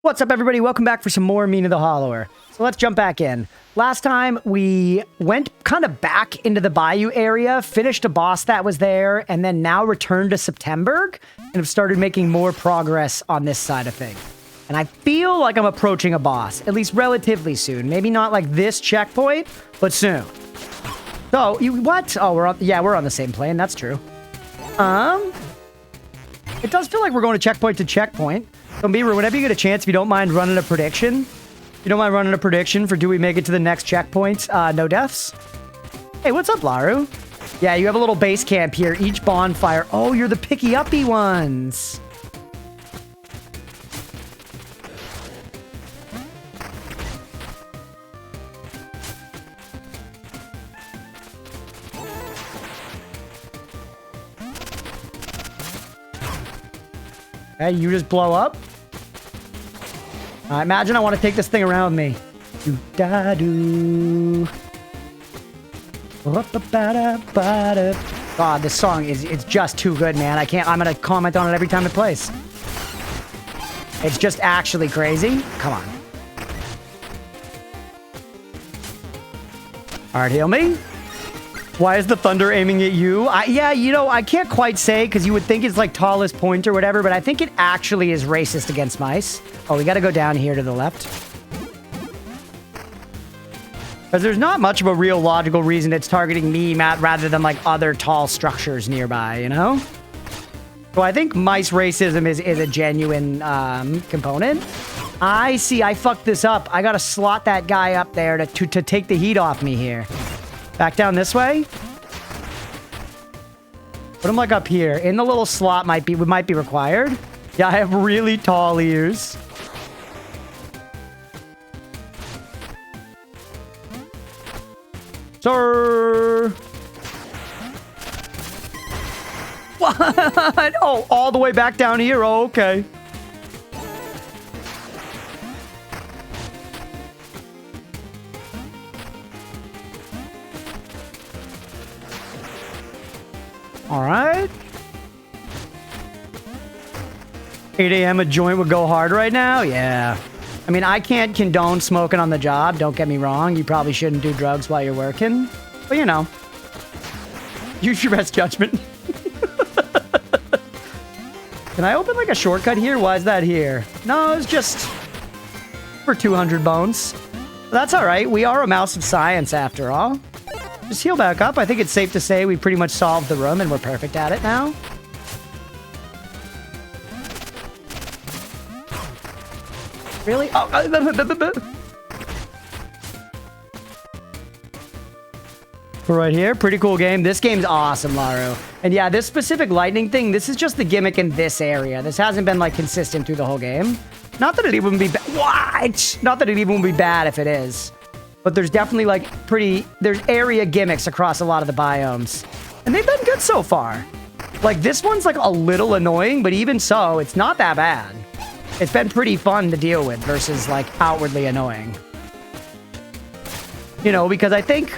What's up, everybody? Welcome back for some more Mina the Hollower. So let's jump back in. Last time, we went kind of back into the bayou area, finished a boss that was there, and then now returned to Septemburg, and have started making more progress on this side of things. And I feel like I'm approaching a boss, at least relatively soon. Maybe not like this checkpoint, but soon. So, what? Oh, we're on the same plane. That's true. It does feel like we're going to checkpoint. So, Beaver, whenever you get a chance, if you don't mind running a prediction, for do we make it to the next checkpoint? No deaths? Hey, what's up, Laru? Yeah, you have a little base camp here. Each bonfire. Oh, you're the picky-uppy ones. Hey, you just blow up? Imagine I want to take this thing around me. Do-da-do. God, this song it's just too good, man. I'm gonna comment on it every time it plays. It's just actually crazy. Come on. Alright, heal me. Why is the thunder aiming at you? Yeah, you know, I can't quite say because you would think it's like tallest point or whatever, but I think it actually is racist against mice. Oh, we got to go down here to the left. Because there's not much of a real logical reason it's targeting me, Matt, rather than like other tall structures nearby, you know? So I think mice racism is a genuine component. I see, I fucked this up. I got to slot that guy up there to take the heat off me here. Back down this way. Put him like up here. In the little slot might be required. Yeah, I have really tall ears. Sir. What? Oh, all the way back down here. Oh, okay. All right. 8 a.m. a joint would go hard right now? Yeah. I mean, I can't condone smoking on the job. Don't get me wrong. You probably shouldn't do drugs while you're working. But, you know. Use your best judgment. Can I open, like, a shortcut here? Why is that here? No, it's just for 200 bones. That's all right. We are a mouse of science, after all. Just heal back up. I think it's safe to say we pretty much solved the room and we're perfect at it now. Really? Oh. We're right here. Pretty cool game. This game's awesome, Laru. And yeah, this specific lightning thing, this is just the gimmick in this area. This hasn't been like consistent through the whole game. Not that it even would be bad. What? Not that it even would be bad if it is. But there's definitely, like, there's area gimmicks across a lot of the biomes. And they've been good so far. Like, this one's, like, a little annoying, but even so, it's not that bad. It's been pretty fun to deal with versus, like, outwardly annoying. You know, because I think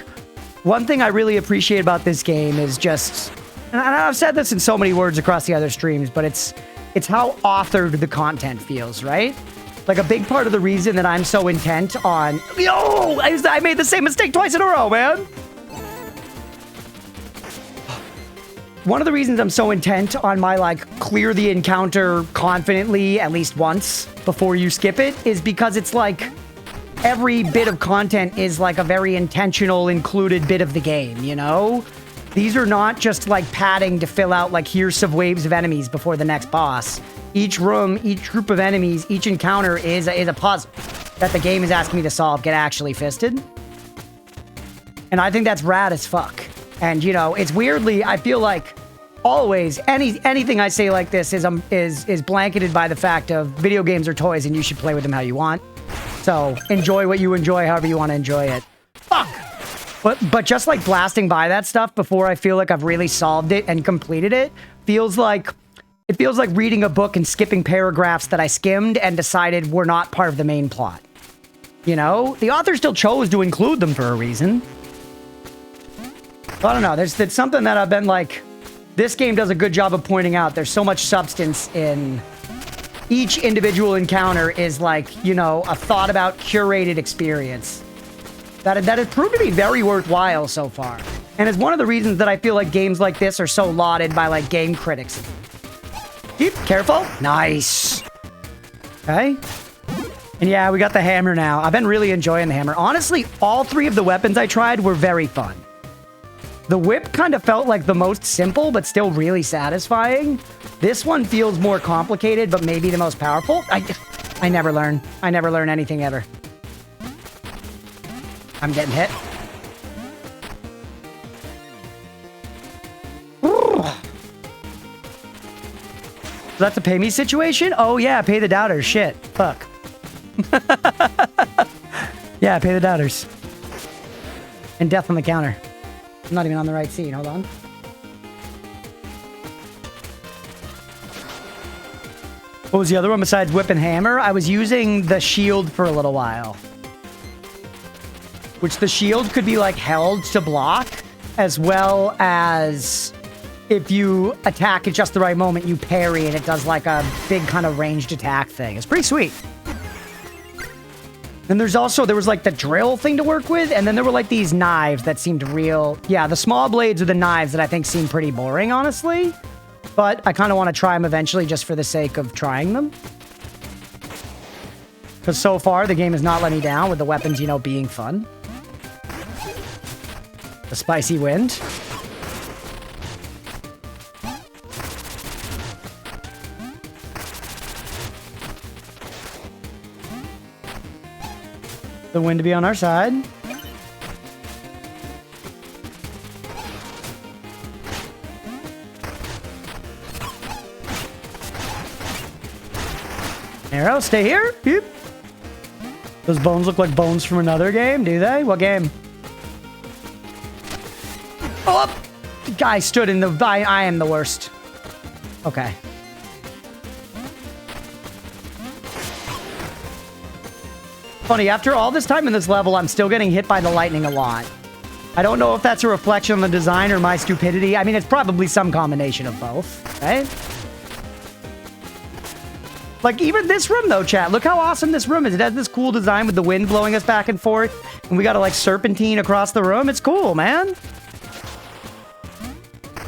one thing I really appreciate about this game is just... And I've said this in so many words across the other streams, but it's how authored the content feels, right? Like, a big part of the reason that I'm so intent on... Yo! I made the same mistake twice in a row, man! One of the reasons I'm so intent on my, like, clear the encounter confidently at least once before you skip it is because it's, like, every bit of content is, like, a very intentional, included bit of the game, you know? These are not just, like, padding to fill out, like, here's some waves of enemies before the next boss. Each room, each group of enemies, each encounter is a puzzle that the game is asking me to solve, get actually fisted. And I think that's rad as fuck. And, you know, it's weirdly, I feel like always, anything I say like this is blanketed by the fact of video games are toys and you should play with them how you want. So, enjoy what you enjoy however you want to enjoy it. Fuck! But just like blasting by that stuff before I feel like I've really solved it and completed it, feels like reading a book and skipping paragraphs that I skimmed and decided were not part of the main plot. You know? The author still chose to include them for a reason. I don't know. There's something that I've been like... This game does a good job of pointing out. There's so much substance in each individual encounter is like, you know, a thought about curated experience. That has proved to be very worthwhile so far. And it's one of the reasons that I feel like games like this are so lauded by like game critics. Keep careful. Nice. Okay. And yeah, we got the hammer now. I've been really enjoying the hammer. Honestly, all three of the weapons I tried were very fun. The whip kind of felt like the most simple, but still really satisfying. This one feels more complicated, but maybe the most powerful. I never learn. I never learn anything ever. I'm getting hit. Ooh. So that's a pay me situation? Oh yeah, pay the doubters. Shit. Fuck. Yeah, pay the doubters. And death on the counter. I'm not even on the right scene. Hold on. What was the other one besides whip and hammer? I was using the shield for a little while. Which the shield could be like held to block, as well as if you attack at just the right moment, you parry and it does like a big kind of ranged attack thing. It's pretty sweet. And there was like the drill thing to work with, and then there were like these knives that seemed real. Yeah, the small blades are the knives that I think seem pretty boring, honestly. But I kind of want to try them eventually just for the sake of trying them. Because so far, the game has not let me down with the weapons, you know, being fun. The spicy wind. The wind to be on our side. Arrow, stay here. Yep. Those bones look like bones from another game, do they? What game? Oh! The guy stood in the... I am the worst. Okay. Funny, after all this time in this level, I'm still getting hit by the lightning a lot. I don't know if that's a reflection on the design or my stupidity. I mean, it's probably some combination of both, right? Like, even this room, though, chat. Look how awesome this room is. It has this cool design with the wind blowing us back and forth. And we got to, like, serpentine across the room. It's cool, man.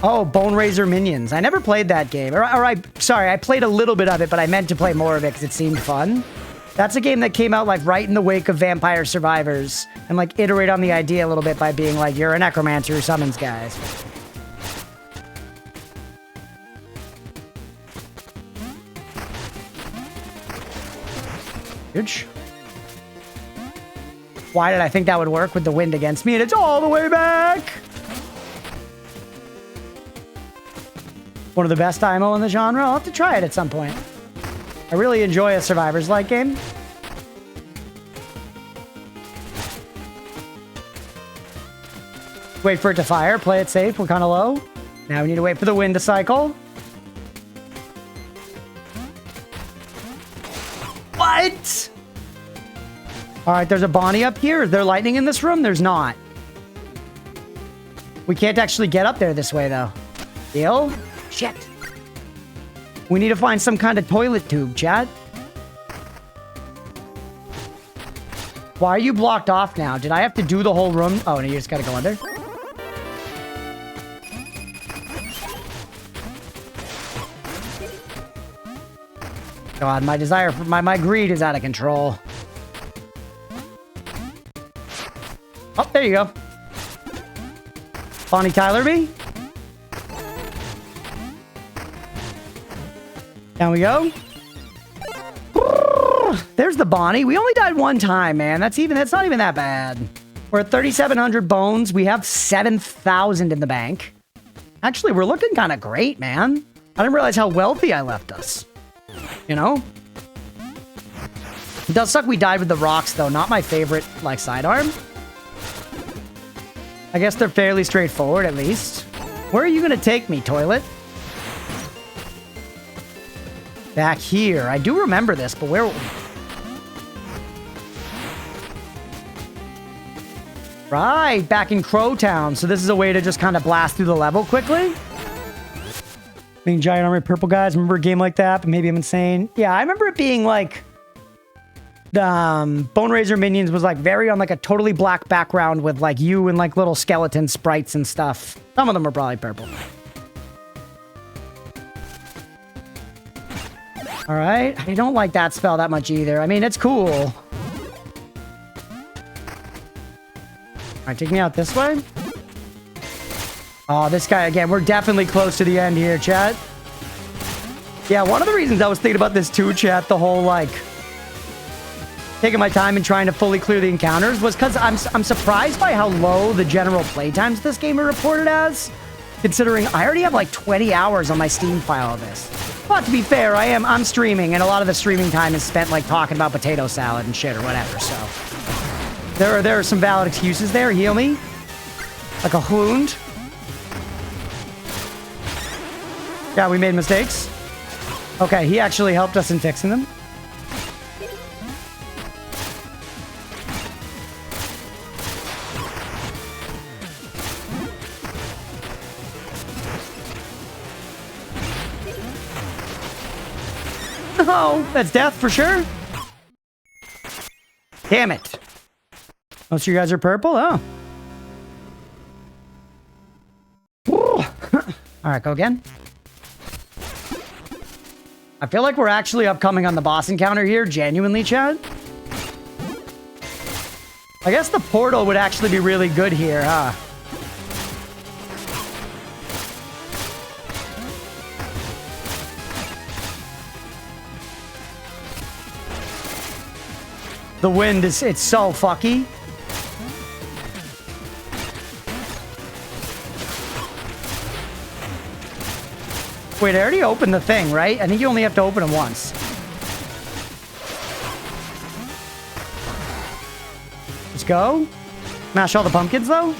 Oh, Bone Razor Minions. I never played that game. Sorry, I played a little bit of it, but I meant to play more of it because it seemed fun. That's a game that came out, like, right in the wake of Vampire Survivors. And, like, iterate on the idea a little bit by being like, you're a necromancer who summons guys. Huge. Why did I think that would work with the wind against me? And it's all the way back! One of the best IMO in the genre. I'll have to try it at some point. I really enjoy a Survivors-like game. Wait for it to fire. Play it safe. We're kind of low. Now we need to wait for the wind to cycle. What? All right, there's a Bonnie up here. Is there lightning in this room? There's not. We can't actually get up there this way, though. Deal? Shit. We need to find some kind of toilet tube, chat. Why are you blocked off now? Did I have to do the whole room? Oh, no, you just gotta go under. God, my desire for my greed is out of control. Oh, there you go. Bonnie Tyler me. Down we go. There's the Bonnie. We only died one time, man. That's not even that bad. We're at 3,700 bones. We have 7,000 in the bank. Actually, we're looking kind of great, man. I didn't realize how wealthy I left us. You know? It does suck we died with the rocks, though. Not my favorite, like, sidearm. I guess they're fairly straightforward, at least. Where are you gonna take me, toilet? Back here. I do remember this, but where... Right, back in Crowtown. So this is a way to just kind of blast through the level quickly. Being giant armored purple guys. Remember a game like that, but maybe I'm insane. Yeah, I remember it being like the Bone Razor minions was like very on like a totally black background with like you and like little skeleton sprites and stuff. Some of them are probably purple. All right. I don't like that spell that much either. I mean, it's cool. All right, take me out this way. Oh, this guy again. We're definitely close to the end here, chat. Yeah, one of the reasons I was thinking about this too, chat, the whole like taking my time and trying to fully clear the encounters was because I'm surprised by how low the general playtimes this game are reported as, considering I already have like 20 hours on my Steam file of this. But to be fair, I'm streaming, and a lot of the streaming time is spent like talking about potato salad and shit or whatever. So there are some valid excuses there. Heal me, like a wound. Yeah, we made mistakes. Okay, he actually helped us in fixing them. Oh, that's death for sure. Damn it. Most of you guys are purple? Oh. All right, go again. I feel like we're actually upcoming on the boss encounter here, genuinely, Chad. I guess the portal would actually be really good here, huh? The wind is, it's so fucky. Wait, I already opened the thing, right? I think you only have to open them once. Let's go. Smash all the pumpkins, though.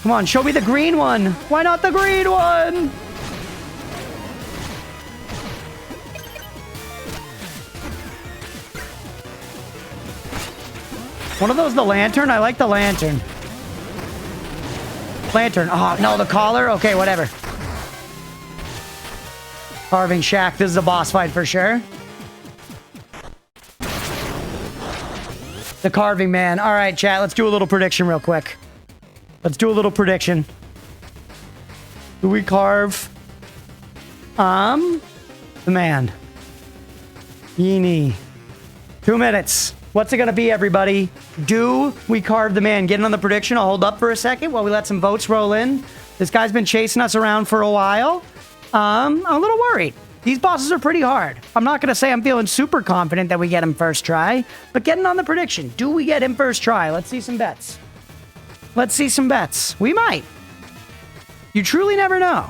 Come on, show me the green one. Why not the green one? One of those the lantern? I like the lantern. Lantern. Oh, no, the collar? Okay, whatever. Carving Shack. This is a boss fight for sure. The carving man. All right, chat. Let's do a little prediction real quick. Let's do a little prediction. Do we carve... the man. Yeenie. 2 minutes. What's it gonna be, everybody? Do we carve the man? Getting on the prediction. I'll hold up for a second while we let some votes roll in. This guy's been chasing us around for a while. I'm a little worried. These bosses are pretty hard. I'm not gonna say I'm feeling super confident that we get him first try, but getting on the prediction. Do we get him first try? Let's see some bets. Let's see some bets. We might. You truly never know.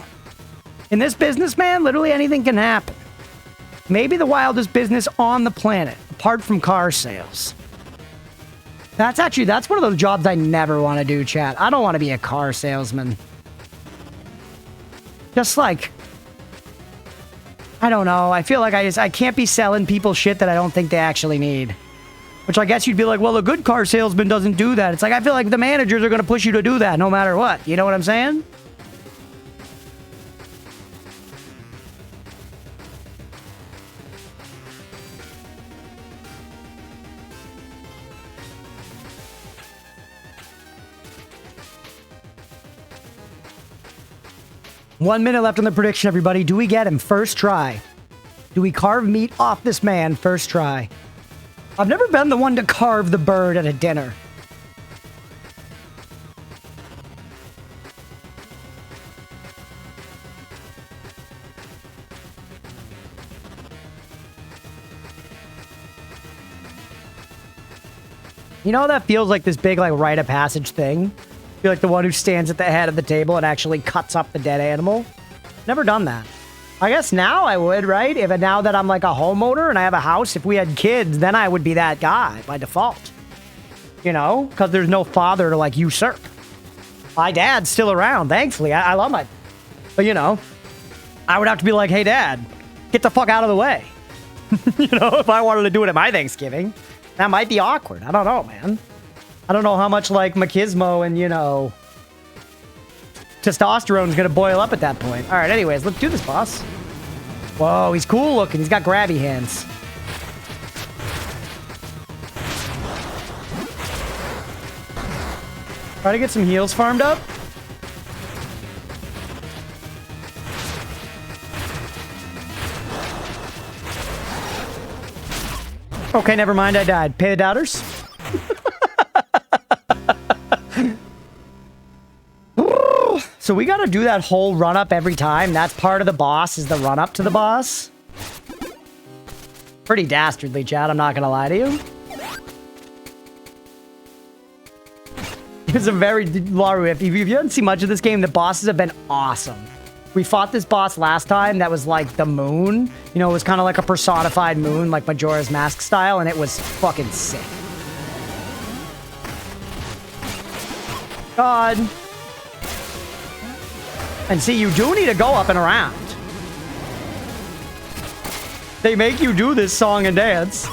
In this business, man, literally anything can happen. Maybe the wildest business on the planet, apart from car sales. That's one of those jobs I never want to do, chat. I don't want to be a car salesman. Just like, I don't know. I feel like I can't be selling people shit that I don't think they actually need. Which I guess you'd be like, well, a good car salesman doesn't do that. It's like, I feel like the managers are going to push you to do that no matter what. You know what I'm saying? 1 minute left on the prediction, everybody. Do we get him first try? Do we carve meat off this man first try? I've never been the one to carve the bird at a dinner. You know, that feels like this big, like, rite of passage thing. I feel like the one who stands at the head of the table and actually cuts up the dead animal. Never done that. I guess now I would, right? If now that I'm like a homeowner and I have a house, if we had kids, then I would be that guy by default. You know? Because there's no father to, like, usurp. My dad's still around, thankfully. I love my... But, you know, I would have to be like, hey, Dad, get the fuck out of the way. You know, if I wanted to do it at my Thanksgiving. That might be awkward. I don't know, man. I don't know how much, like, machismo and, you know, testosterone's gonna boil up at that point. All right, anyways, let's do this, boss. Whoa, he's cool looking. He's got grabby hands. Try to get some heals farmed up. Okay, never mind, I died. Pay the doubters. So we gotta do that whole run-up every time. That's part of the boss, is the run-up to the boss. Pretty dastardly, Chad, I'm not gonna lie to you. It's a very... Laru, if you haven't seen much of this game, the bosses have been awesome. We fought this boss last time that was like the moon. You know, it was kind of like a personified moon, like Majora's Mask style, and it was fucking sick. God. And see, you do need to go up and around. They make you do this song and dance.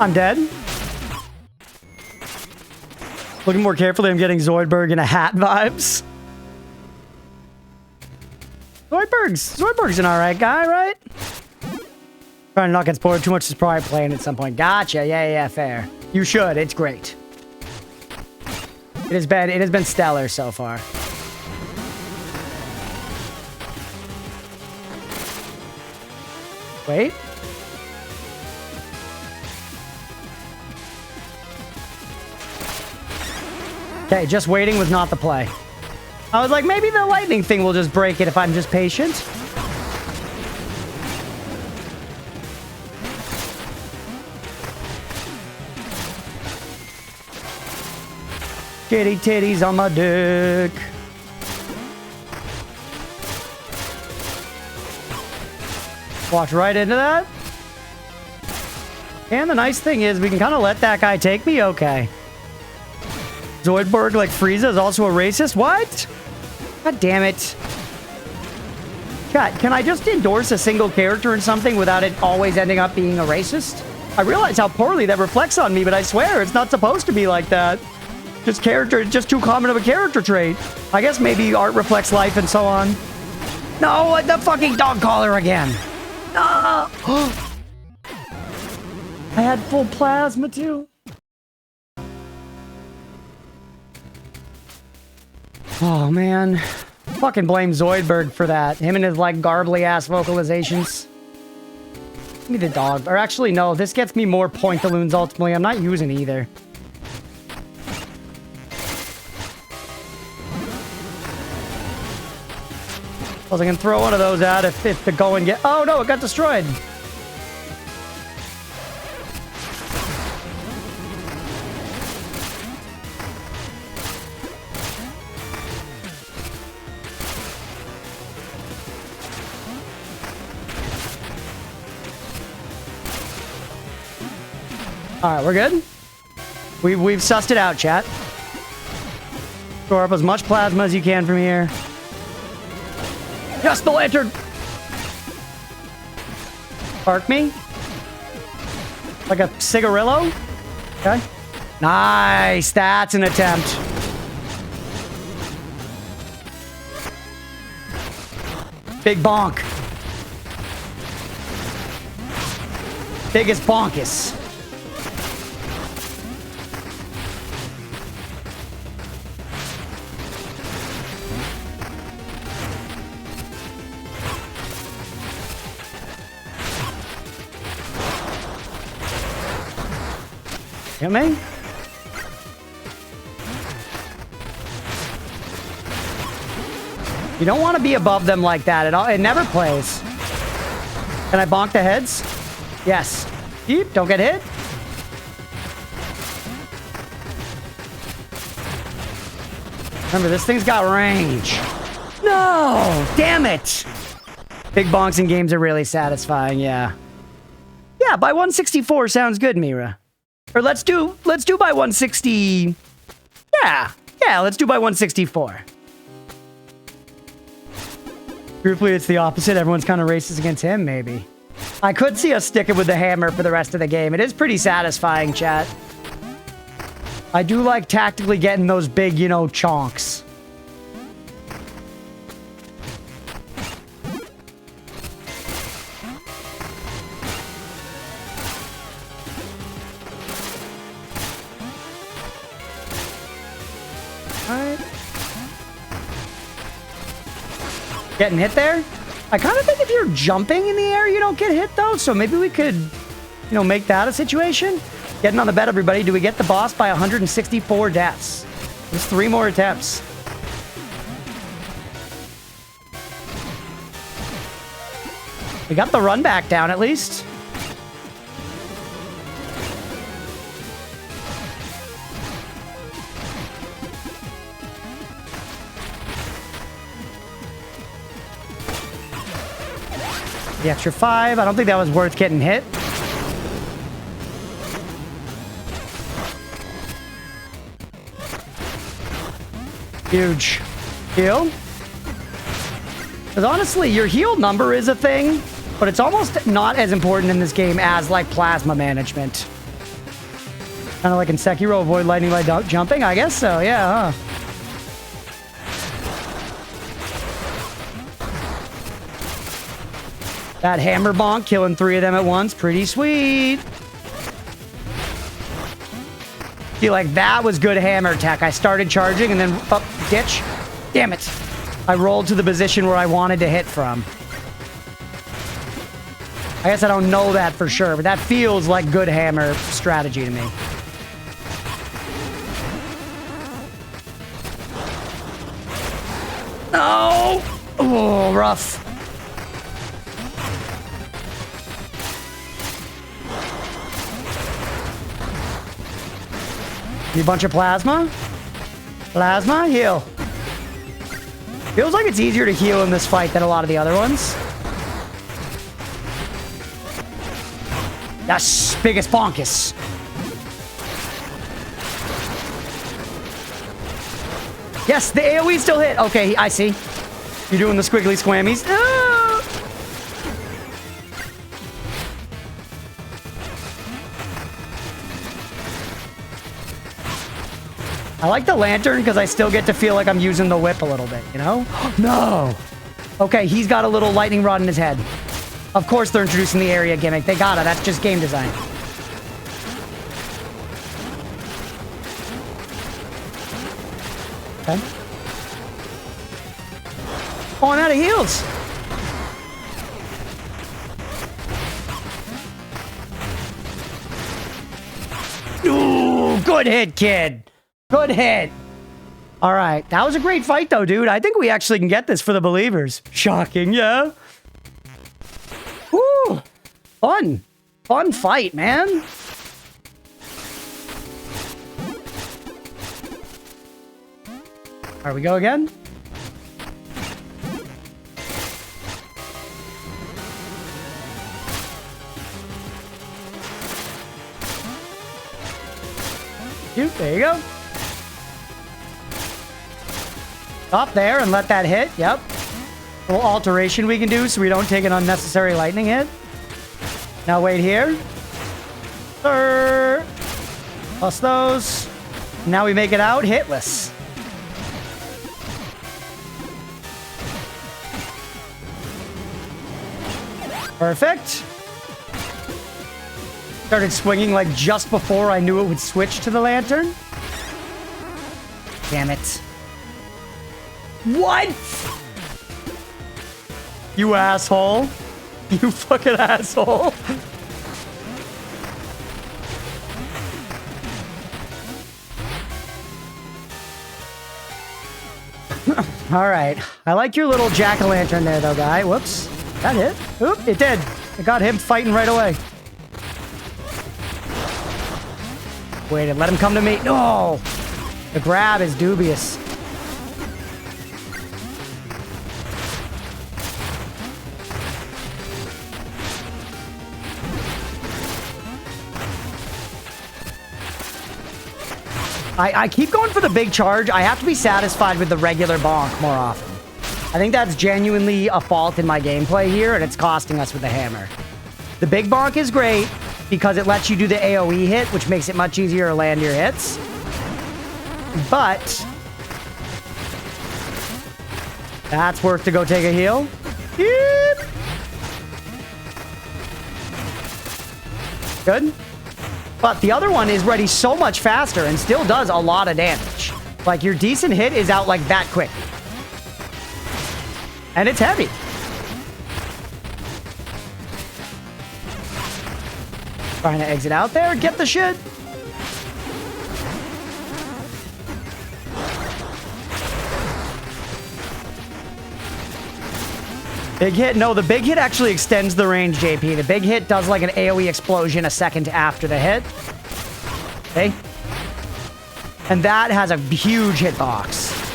I'm dead. Looking more carefully, I'm getting Zoidberg in a hat vibes. Zoidberg's an alright guy, right? Trying to not get spoiled too much is probably playing at some point. Gotcha. Yeah, fair. You should. It's great. It has been stellar so far. Wait. Okay, just waiting was not the play. I was like, maybe the lightning thing will just break it if I'm just patient. Kitty titties on my dick. Walked right into that. And the nice thing is we can kind of let that guy take me. Okay. Zoidberg, like Frieza, is also a racist? What? God damn it. God, can I just endorse a single character in something without it always ending up being a racist? I realize how poorly that reflects on me, but I swear it's not supposed to be like that. Just too common of a character trait. I guess maybe art reflects life and so on. No, the fucking dog collar again. No. I had full plasma too. Oh, man. Fucking blame Zoidberg for that. Him and his, like, garbly-ass vocalizations. Give me the dog. Or actually, no. This gets me more Pointaloons, ultimately. I'm not using either. I was gonna throw one of those out if the going get... Oh, no, it got destroyed. All right, we're good. We've sussed it out, chat. Store up as much plasma as you can from here. Just the lantern. Spark me. Like a cigarillo. Okay. Nice. That's an attempt. Big bonk. Biggest bonkus. Get me? You don't want to be above them like that at all. It never plays. Can I bonk the heads? Yes. Eep, don't get hit. Remember, this thing's got range. No! Damn it! Big bonks in games are really satisfying, yeah. Yeah, by 164 sounds good, Mira. Or let's do by 160. Yeah, let's do by 164. Truthfully, it's the opposite. Everyone's kind of racist against him, maybe. I could see us sticking with the hammer for the rest of the game. It is pretty satisfying, chat. I do like tactically getting those big, you know, chonks. Alright. Getting hit there? I kind of think if you're jumping in the air, you don't get hit, though. So maybe we could, you know, make that a situation. Getting on the bed, everybody. Do we get the boss by 164 deaths? There's 3 more attempts. We got the run back down, at least. The extra 5. I don't think that was worth getting hit. Huge. Heal. Because honestly, your heal number is a thing, but it's almost not as important in this game as, like, plasma management. Kind of like in Sekiro, avoid lightning by jumping? I guess so, yeah, huh? That hammer bonk, killing 3 of them at once. Pretty sweet. Feel like that was good hammer tech. I started charging and then up, ditch. Damn it. I rolled to the position where I wanted to hit from. I guess I don't know that for sure, but that feels like good hammer strategy to me. No! Oh, rough. A bunch of plasma. Plasma, heal. Feels like it's easier to heal in this fight than a lot of the other ones. That's biggest bonkus. Yes, the AoE still hit. Okay, I see. You're doing the squiggly squammies. Ah! I like the lantern because I still get to feel like I'm using the whip a little bit, you know? No! Okay, he's got a little lightning rod in his head. Of course they're introducing the area gimmick. They gotta. That's just game design. Okay. Oh, I'm out of heals! Ooh, good hit, kid! Good hit. All right. That was a great fight, though, dude. I think we actually can get this for the believers. Shocking, yeah? Woo! Fun. Fun fight, man. All right, we go again? There you go. Stop there and let that hit. Yep. A little alteration we can do so we don't take an unnecessary lightning hit. Now wait here. Plus those. Now we make it out hitless. Perfect. Started swinging like just before I knew it would switch to the lantern. Damn it. What? You asshole. You fucking asshole. All right. I like your little jack-o'-lantern there, though, guy. Whoops. That hit? Oop, it did. It got him fighting right away. Wait, let him come to me. No! The grab is dubious. I keep going for the big charge. I have to be satisfied with the regular bonk more often. I think that's genuinely a fault in my gameplay here, and it's costing us with the hammer. The big bonk is great because it lets you do the AoE hit, which makes it much easier to land your hits. But that's worth to go take a heal. Yep. Good. But the other one is ready so much faster and still does a lot of damage. Like, your decent hit is out like that quick. And it's heavy. Trying to exit out there. Get the shit. Big hit? No, the big hit actually extends the range, JP. The big hit does like an AoE explosion a second after the hit. Okay? And that has a huge hitbox.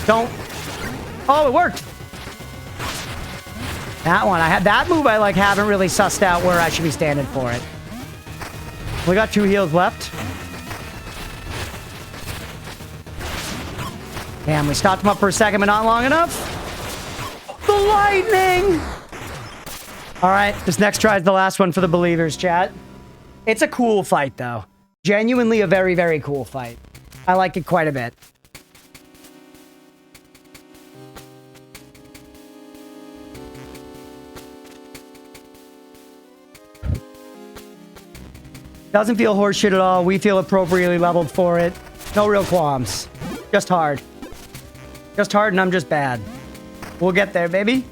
Don't. Oh, it worked. That one. I had that move. I like haven't really sussed out where I should be standing for it. We got 2 heals left. Damn, we stopped him up for a second, but not long enough. The lightning! All right, this next try is the last one for the believers, chat. It's a cool fight, though. Genuinely a very, very cool fight. I like it quite a bit. Doesn't feel horseshit at all. We feel appropriately leveled for it. No real qualms. Just hard. Just hard and I'm just bad. We'll get there, baby.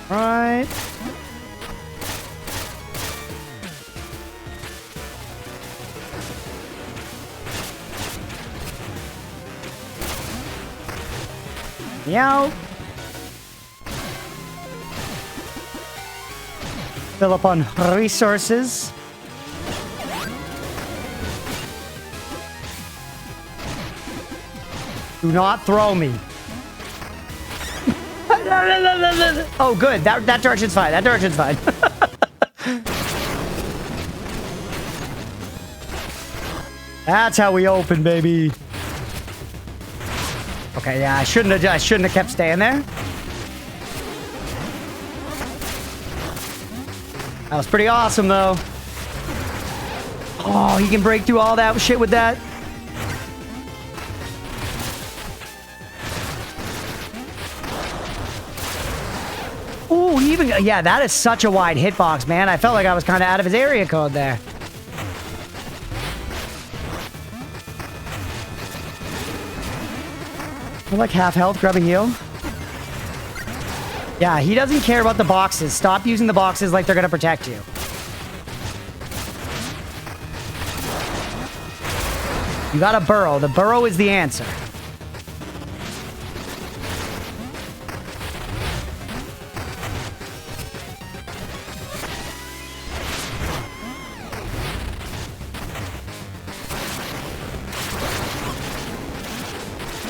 All right. Meow. Fill up on resources. Do not throw me. Oh, good. That direction's fine. That direction's fine. That's how we open, baby. Okay, yeah, I shouldn't have kept staying there. That was pretty awesome, though. Oh, he can break through all that shit with that. Oh, even... Yeah, that is such a wide hitbox, man. I felt like I was kind of out of his area code there. We're like half health. Grab a heal. Yeah, he doesn't care about the boxes. Stop using the boxes like they're going to protect you. You got to burrow. The burrow is the answer.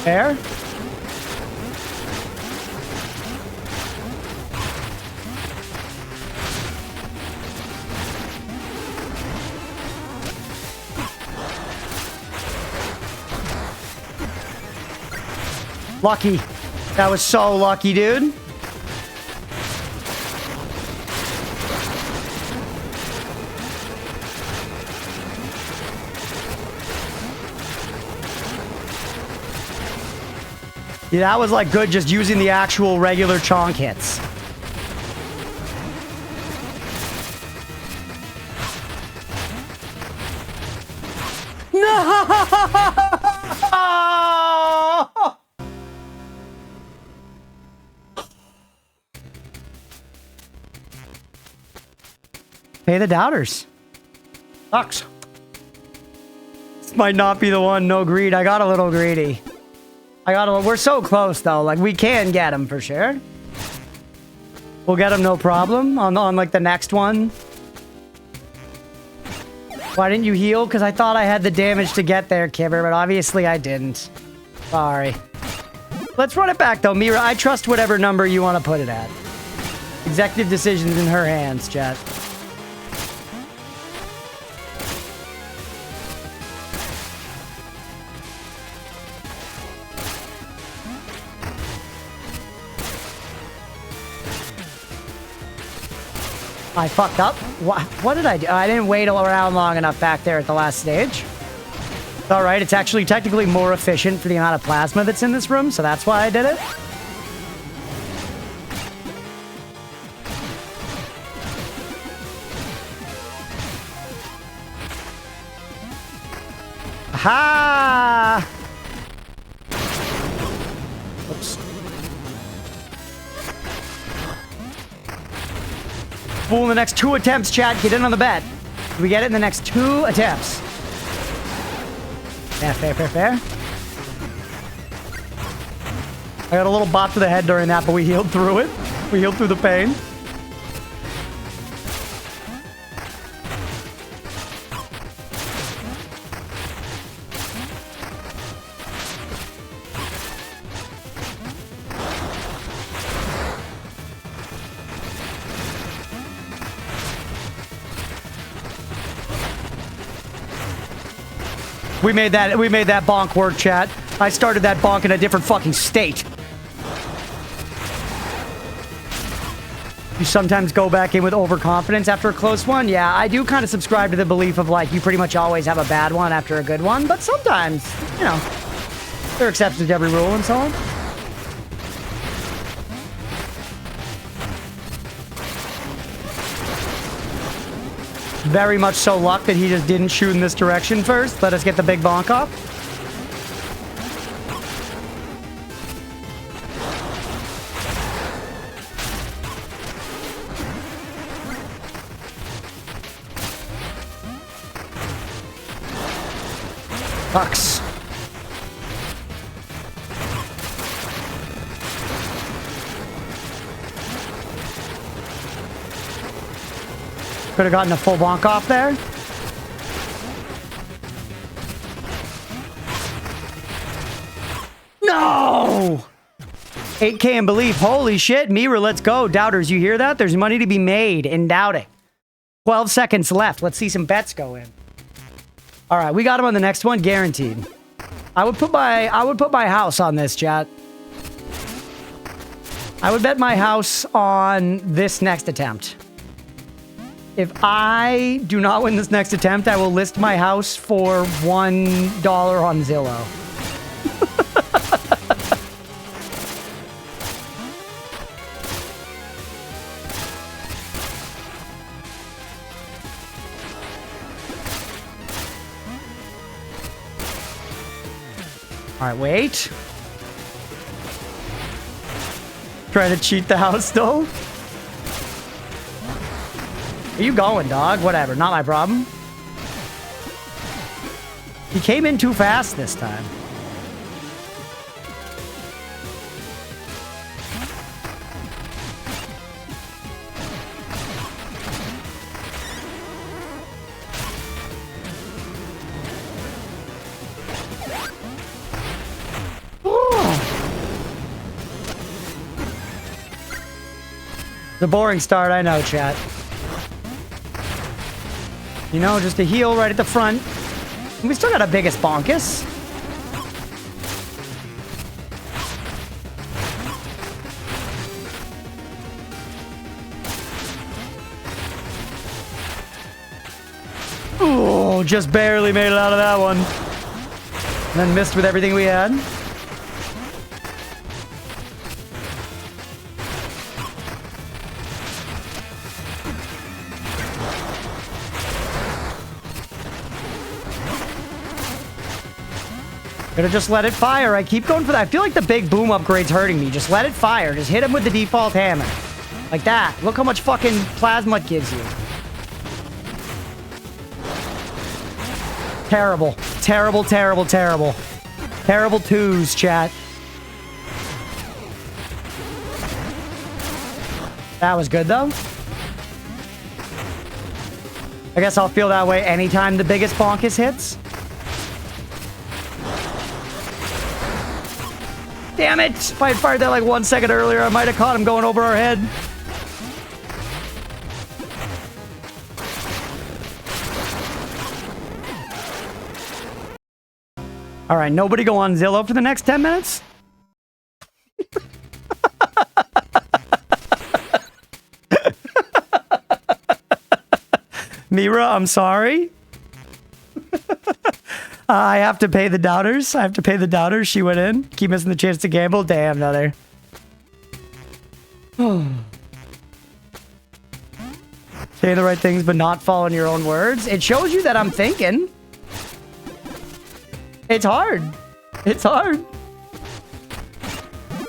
There. Lucky. That was so lucky, dude. Yeah, that was like good just using the actual regular chonk hits. No! Pay the doubters. Sucks. This might not be the one. No greed. I got a little greedy. We're so close, though. Like, we can get him for sure. We'll get him no problem on like, the next one. Why didn't you heal? Because I thought I had the damage to get there, Kibber, but obviously I didn't. Sorry. Let's run it back, though. Mira, I trust whatever number you want to put it at. Executive decisions in her hands, chat. I fucked up. What did I do? I didn't wait around long enough back there at the last stage. It's all right. It's actually technically more efficient for the amount of plasma that's in this room, so that's why I did it. Aha! Oops. Fool in the next 2 attempts, chat. Get in on the bet. We get it in the next 2 attempts. Yeah, fair, fair, fair. I got a little bop to the head during that, but we healed through it. We healed through the pain. We made that bonk work, chat. I started that bonk in a different fucking state. You sometimes go back in with overconfidence after a close one. Yeah, I do kind of subscribe to the belief of, like, you pretty much always have a bad one after a good one. But sometimes, you know, there are exceptions to every rule and so on. Very much so luck that he just didn't shoot in this direction first. Let us get the big bonk off. Fucks. Could have gotten a full bonk off there. No! 8K in belief. Holy shit. Mira, let's go. Doubters, you hear that? There's money to be made in doubting. 12 seconds left. Let's see some bets go in. All right, we got him on the next one, guaranteed. I would put my house on this, chat. I would bet my house on this next attempt. If I do not win this next attempt, I will list my house for $1 on Zillow. All right, wait. Try to cheat the house, though. Where you going, dog? Whatever, not my problem. He came in too fast this time. The boring start, I know, chat. You know, just a heal right at the front. We still got a biggest bonkus. Oh, just barely made it out of that one. And then missed with everything we had. Could have just let it fire. I keep going for that. I feel like the big boom upgrade's hurting me. Just let it fire. Just hit him with the default hammer. Like that. Look how much fucking plasma it gives you. Terrible. Terrible, terrible, terrible. Terrible twos, chat. That was good, though. I guess I'll feel that way anytime the biggest bonkus hits. Damn it! If I had fired that like 1 second earlier, I might have caught him going over our head. All right, nobody go on Zillow for the next 10 minutes? Mira, I'm sorry. I have to pay the doubters. I have to pay the doubters. She went in. Keep missing the chance to gamble. Damn, another. Saying the right things, but not following your own words. It shows you that I'm thinking. It's hard. It's hard.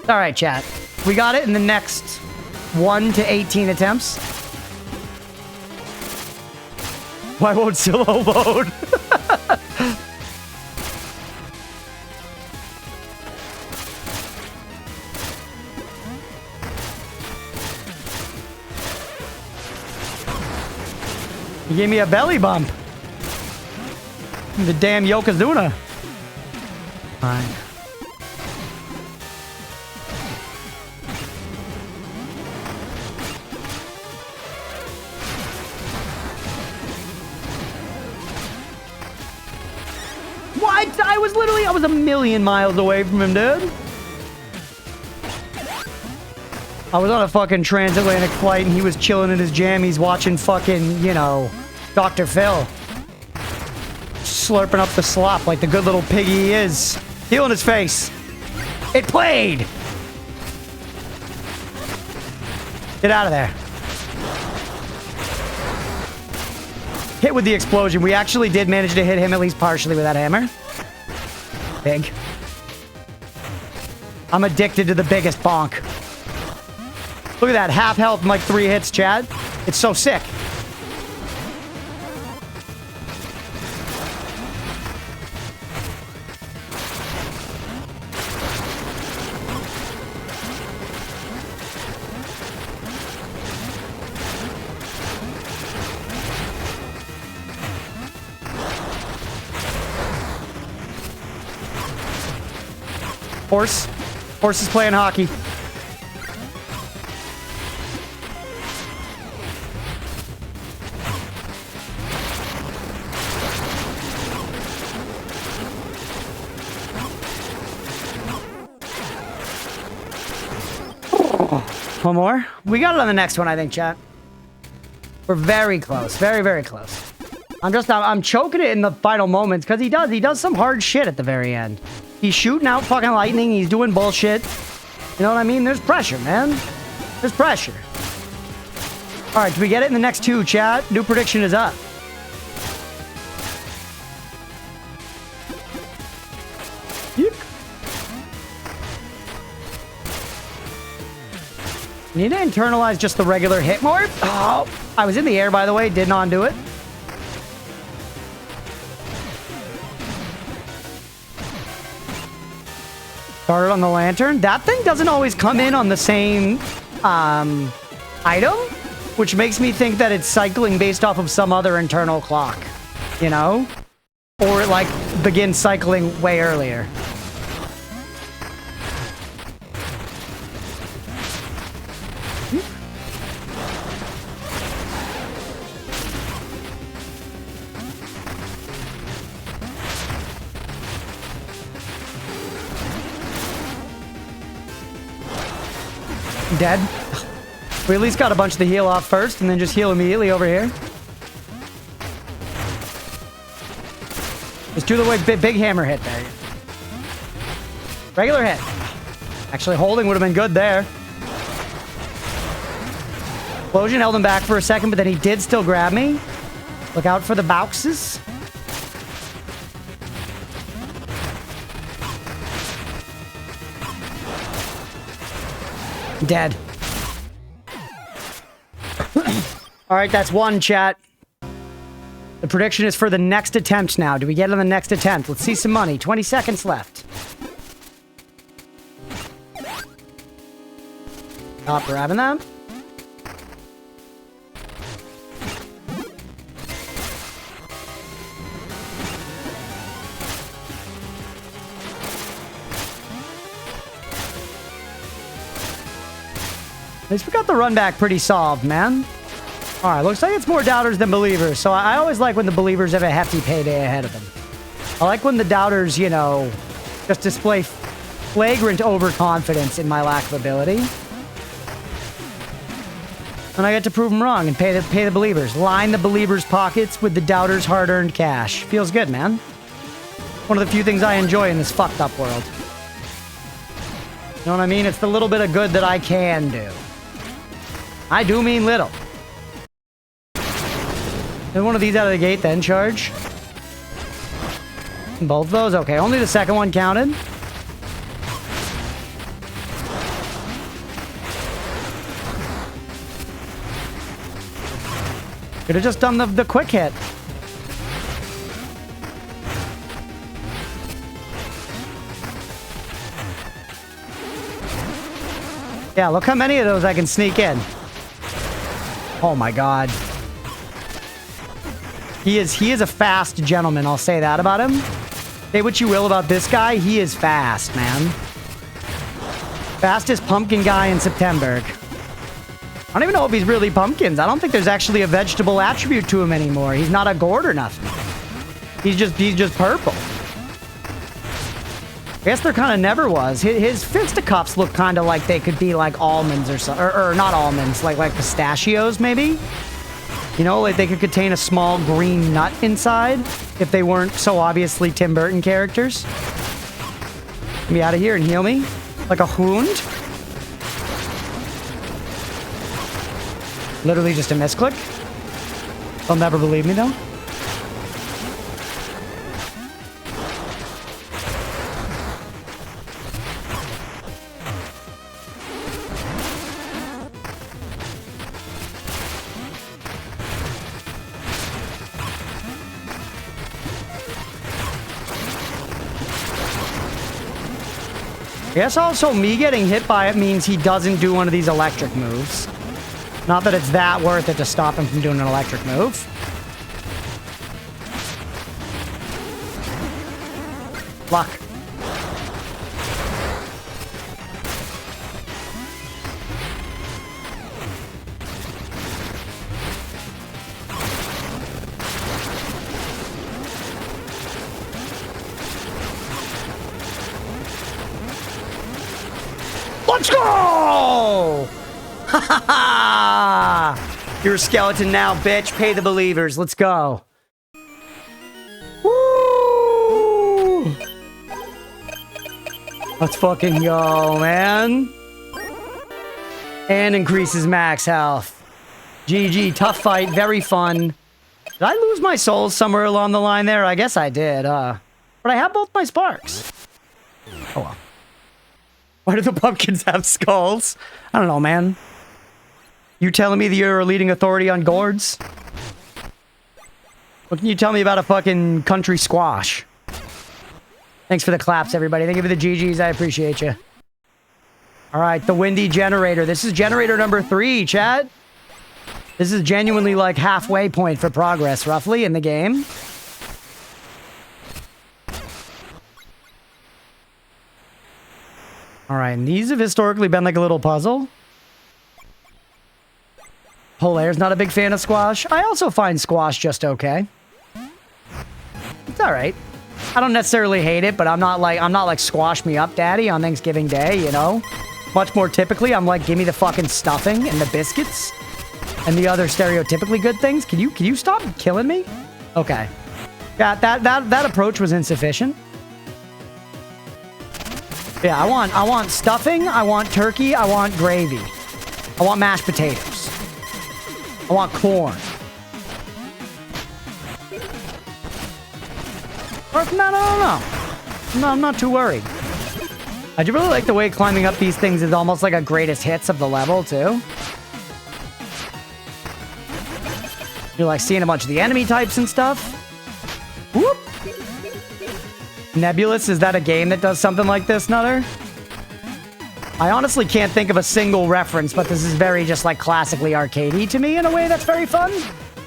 All right, chat. We got it in the next 1 to 18 attempts. Why won't Zillow load? You gave me a belly bump. The damn Yokozuna. Fine. What? I was a million miles away from him, dude. I was on a fucking transatlantic flight and he was chilling in his jammies watching fucking, you know, Dr. Phil. Slurping up the slop like the good little piggy he is. Healing his face. It played! Get out of there. Hit with the explosion. We actually did manage to hit him at least partially with that hammer. Big. I'm addicted to the biggest bonk. Look at that. Half health in like 3 hits, Chad. It's so sick. Horse. Horse is playing hockey. One more. We got it on the next one, I think, chat. We're very close. Very, very close. I'm choking it in the final moments because he does some hard shit at the very end. He's shooting out fucking lightning. He's doing bullshit. You know what I mean? There's pressure, man. There's pressure. All right, do we get it in the next 2, chat? New prediction is up. Yeek. Need to internalize just the regular hit more. Oh, I was in the air, by the way. Did not do it. Started on the lantern. That thing doesn't always come in on the same item, which makes me think that it's cycling based off of some other internal clock, you know? Or it, like, begins cycling way earlier. Dead. We at least got a bunch of the heal off first and then just heal immediately over here. Just do the big hammer hit there. Regular hit. Actually, holding would have been good there. Explosion held him back for a second, but then he did still grab me. Look out for the boxes. Dead. All right, that's 1, chat. The prediction is for the next attempt now. Do we get it on the next attempt? Let's see some money. 20 seconds left. Stop grabbing them. least we got the run back pretty solved, man. All right, looks like it's more doubters than believers. So I always like when the believers have a hefty payday ahead of them. I like when the doubters, you know, just display flagrant overconfidence in my lack of ability. And I get to prove them wrong and pay the believers. Line the believers' pockets with the doubters' hard-earned cash. Feels good, man. One of the few things I enjoy in this fucked up world. You know what I mean? It's the little bit of good that I can do. I do mean little. And one of these out of the gate, then charge. Both of those? Okay, only the second one counted. Could have just done the quick hit. Yeah, look how many of those I can sneak in. Oh my god. He is a fast gentleman, I'll say that about him. Say what you will about this guy, he is fast, man. Fastest pumpkin guy in Septemburg. I don't even know if he's really pumpkins. I don't think there's actually a vegetable attribute to him anymore. He's not a gourd or nothing. He's just purple. I guess there kind of never was. His fisticuffs look kind of like they could be like almonds or something. Or not almonds, like pistachios maybe? You know, like they could contain a small green nut inside if they weren't so obviously Tim Burton characters. Get me out of here and heal me. Like a hound. Literally just a misclick. They'll never believe me though. I guess also me getting hit by it means he doesn't do one of these electric moves. Not that it's that worth it to stop him from doing an electric move. Luck. Let's go! Ha ha ha! You're a skeleton now, bitch. Pay the believers. Let's go. Woo! Let's fucking go, man. And increases max health. GG. Tough fight. Very fun. Did I lose my souls somewhere along the line there? I guess I did. But I have both my sparks. Oh well. Why do the pumpkins have skulls? I don't know, man. You telling me that you're a leading authority on gourds? What can you tell me about a fucking country squash? Thanks for the claps, everybody. Thank you for the GGs. I appreciate you. All right, the windy generator. This is generator number 3, chat. This is genuinely like halfway point for progress, roughly, in the game. All right, and these have historically been like a little puzzle. Holauer's not a big fan of squash. I also find squash just okay. It's all right. I don't necessarily hate it, but I'm not like squash me up, daddy, on Thanksgiving Day, you know? Much more typically, I'm like, give me the fucking stuffing and the biscuits and the other stereotypically good things. Can you stop killing me? Okay. Yeah, that approach was insufficient. Yeah, I want stuffing, I want turkey, I want gravy. I want mashed potatoes. I want corn. No, I'm not too worried. I do really like the way climbing up these things is almost like a greatest hits of the level, too. You're like seeing a bunch of the enemy types and stuff. Whoop! Nebulous, is that a game that does something like this, Nutter? I honestly can't think of a single reference, but this is very just like classically arcadey to me in a way that's very fun.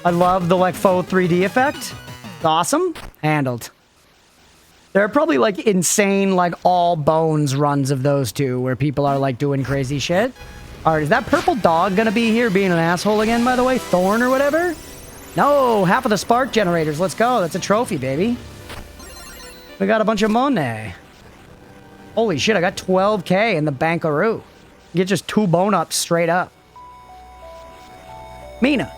I love the like faux 3D effect. It's awesome. Handled. There are probably like insane like all bones runs of those two where people are like doing crazy shit. All right, is that purple dog gonna be here being an asshole again, by the way? Thorn or whatever? No, half of the spark generators. Let's go. That's a trophy, baby. We got a bunch of money. Holy shit, I got 12K in the bankaroo. Get just 2 bone-ups straight up. Mina,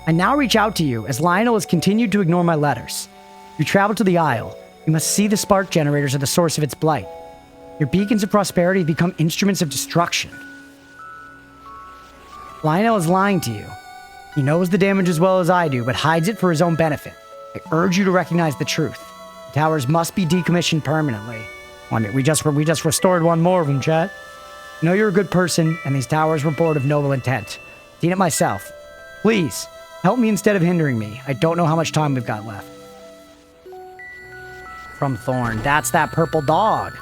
I now reach out to you as Lionel has continued to ignore my letters. You travel to the Isle. You must see the spark generators are the source of its blight. Your beacons of prosperity have become instruments of destruction. Lionel is lying to you. He knows the damage as well as I do, but hides it for his own benefit. I urge you to recognize the truth. The towers must be decommissioned permanently. We just restored one more of them, chat. I know you're a good person, and these towers were born of noble intent. I've seen it myself. Please, help me instead of hindering me. I don't know how much time we've got left. From Thorn. That's that purple dog.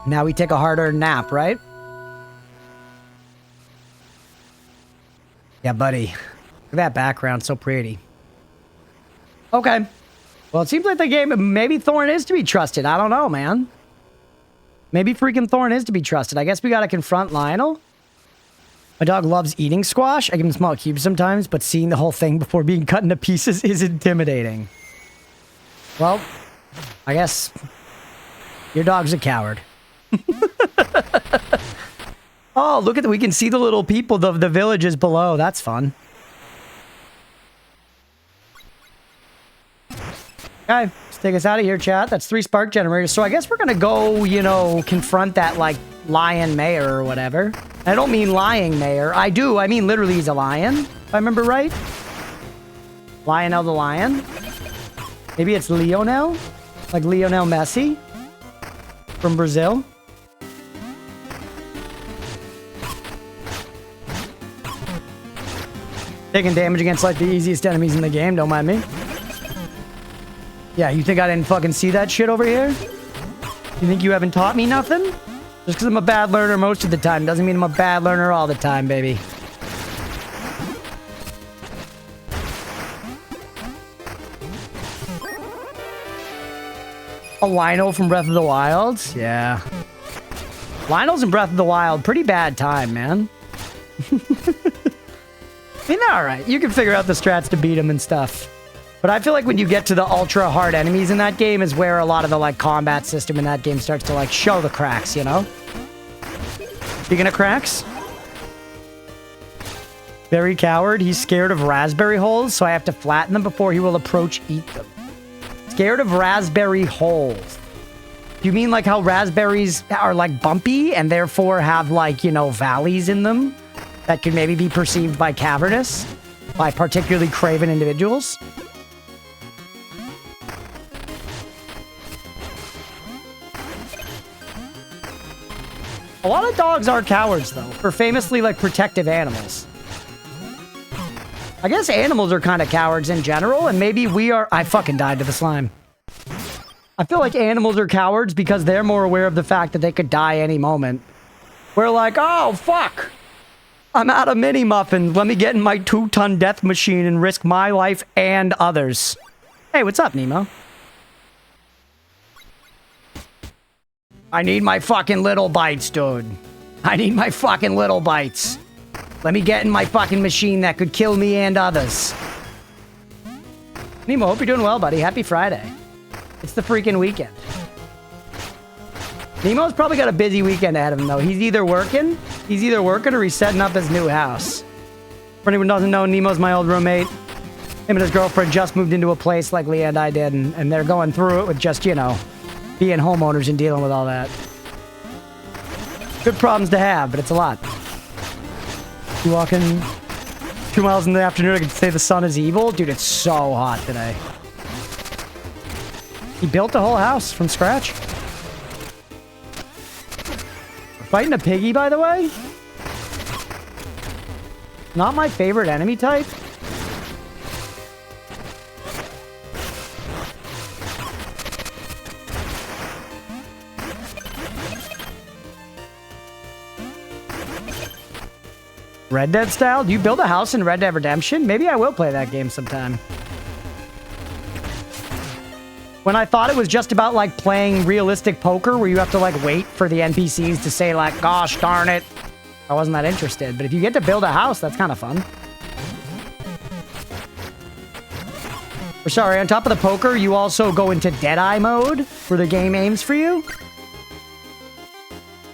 Now we take a harder nap, right? Yeah, buddy. Look at that background. So pretty. Okay. Well, it seems like the game... Maybe Thorn is to be trusted. I don't know, man. Maybe freaking Thorn is to be trusted. I guess we gotta confront Lionel. My dog loves eating squash. I give him small cubes sometimes, but seeing the whole thing before being cut into pieces is intimidating. Well, I guess... Your dog's a coward. Oh, look at that. We can see the little people, the villages below. That's fun. Okay, let's take us out of here, chat. That's 3 spark generators. So I guess we're gonna go, you know, confront that, like, lion mayor or whatever. I don't mean lying mayor. I do. I mean literally he's a lion, if I remember right. Lionel the lion. Maybe it's Lionel? Like Lionel Messi? From Brazil? Taking damage against, like, the easiest enemies in the game. Don't mind me. Yeah, you think I didn't fucking see that shit over here? You think you haven't taught me nothing? Just because I'm a bad learner most of the time doesn't mean I'm a bad learner all the time, baby. A Lionel from Breath of the Wild? Yeah. Lionel's in Breath of the Wild. Pretty bad time, man. I mean, they're alright. You can figure out the strats to beat them and stuff. But I feel like when you get to the ultra hard enemies in that game is where a lot of the, like, combat system in that game starts to, like, show the cracks, you know? Speaking of cracks, very coward. He's scared of raspberry holes, so I have to flatten them before he will approach eat them. Scared of raspberry holes. Do you mean like how raspberries are, like, bumpy and therefore have, like, you know, valleys in them that could maybe be perceived by cavernous, by particularly craven individuals? A lot of dogs are cowards, though, for famously, like, protective animals. I guess animals are kind of cowards in general, and maybe we are... I fucking died to the slime. I feel like animals are cowards because they're more aware of the fact that they could die any moment. We're like, oh, fuck! I'm out of mini muffin. Let me get in my 2-ton death machine and risk my life and others. Hey, what's up, Nemo? I need my fucking little bites, dude. I need my fucking little bites. Let me get in my fucking machine that could kill me and others. Nemo, hope you're doing well, buddy. Happy Friday. It's the freaking weekend. Nemo's probably got a busy weekend ahead of him, though. He's either working or he's setting up his new house. For anyone who doesn't know, Nemo's my old roommate. Him and his girlfriend just moved into a place like Leah and I did, and they're going through it with just, you know, being homeowners and dealing with all that. Good problems to have, but it's a lot. You walking 2 miles in the afternoon, I can say the sun is evil? Dude, it's so hot today. He built the whole house from scratch. Fighting a piggy, by the way? Not my favorite enemy type. Red Dead style? Do you build a house in Red Dead Redemption? Maybe I will play that game sometime. When I thought it was just about, like, playing realistic poker where you have to, like, wait for the NPCs to say, like, gosh darn it, I wasn't that interested. But if you get to build a house, that's kind of fun. Or sorry, on top of the poker, you also go into Deadeye mode, where the game aims for you.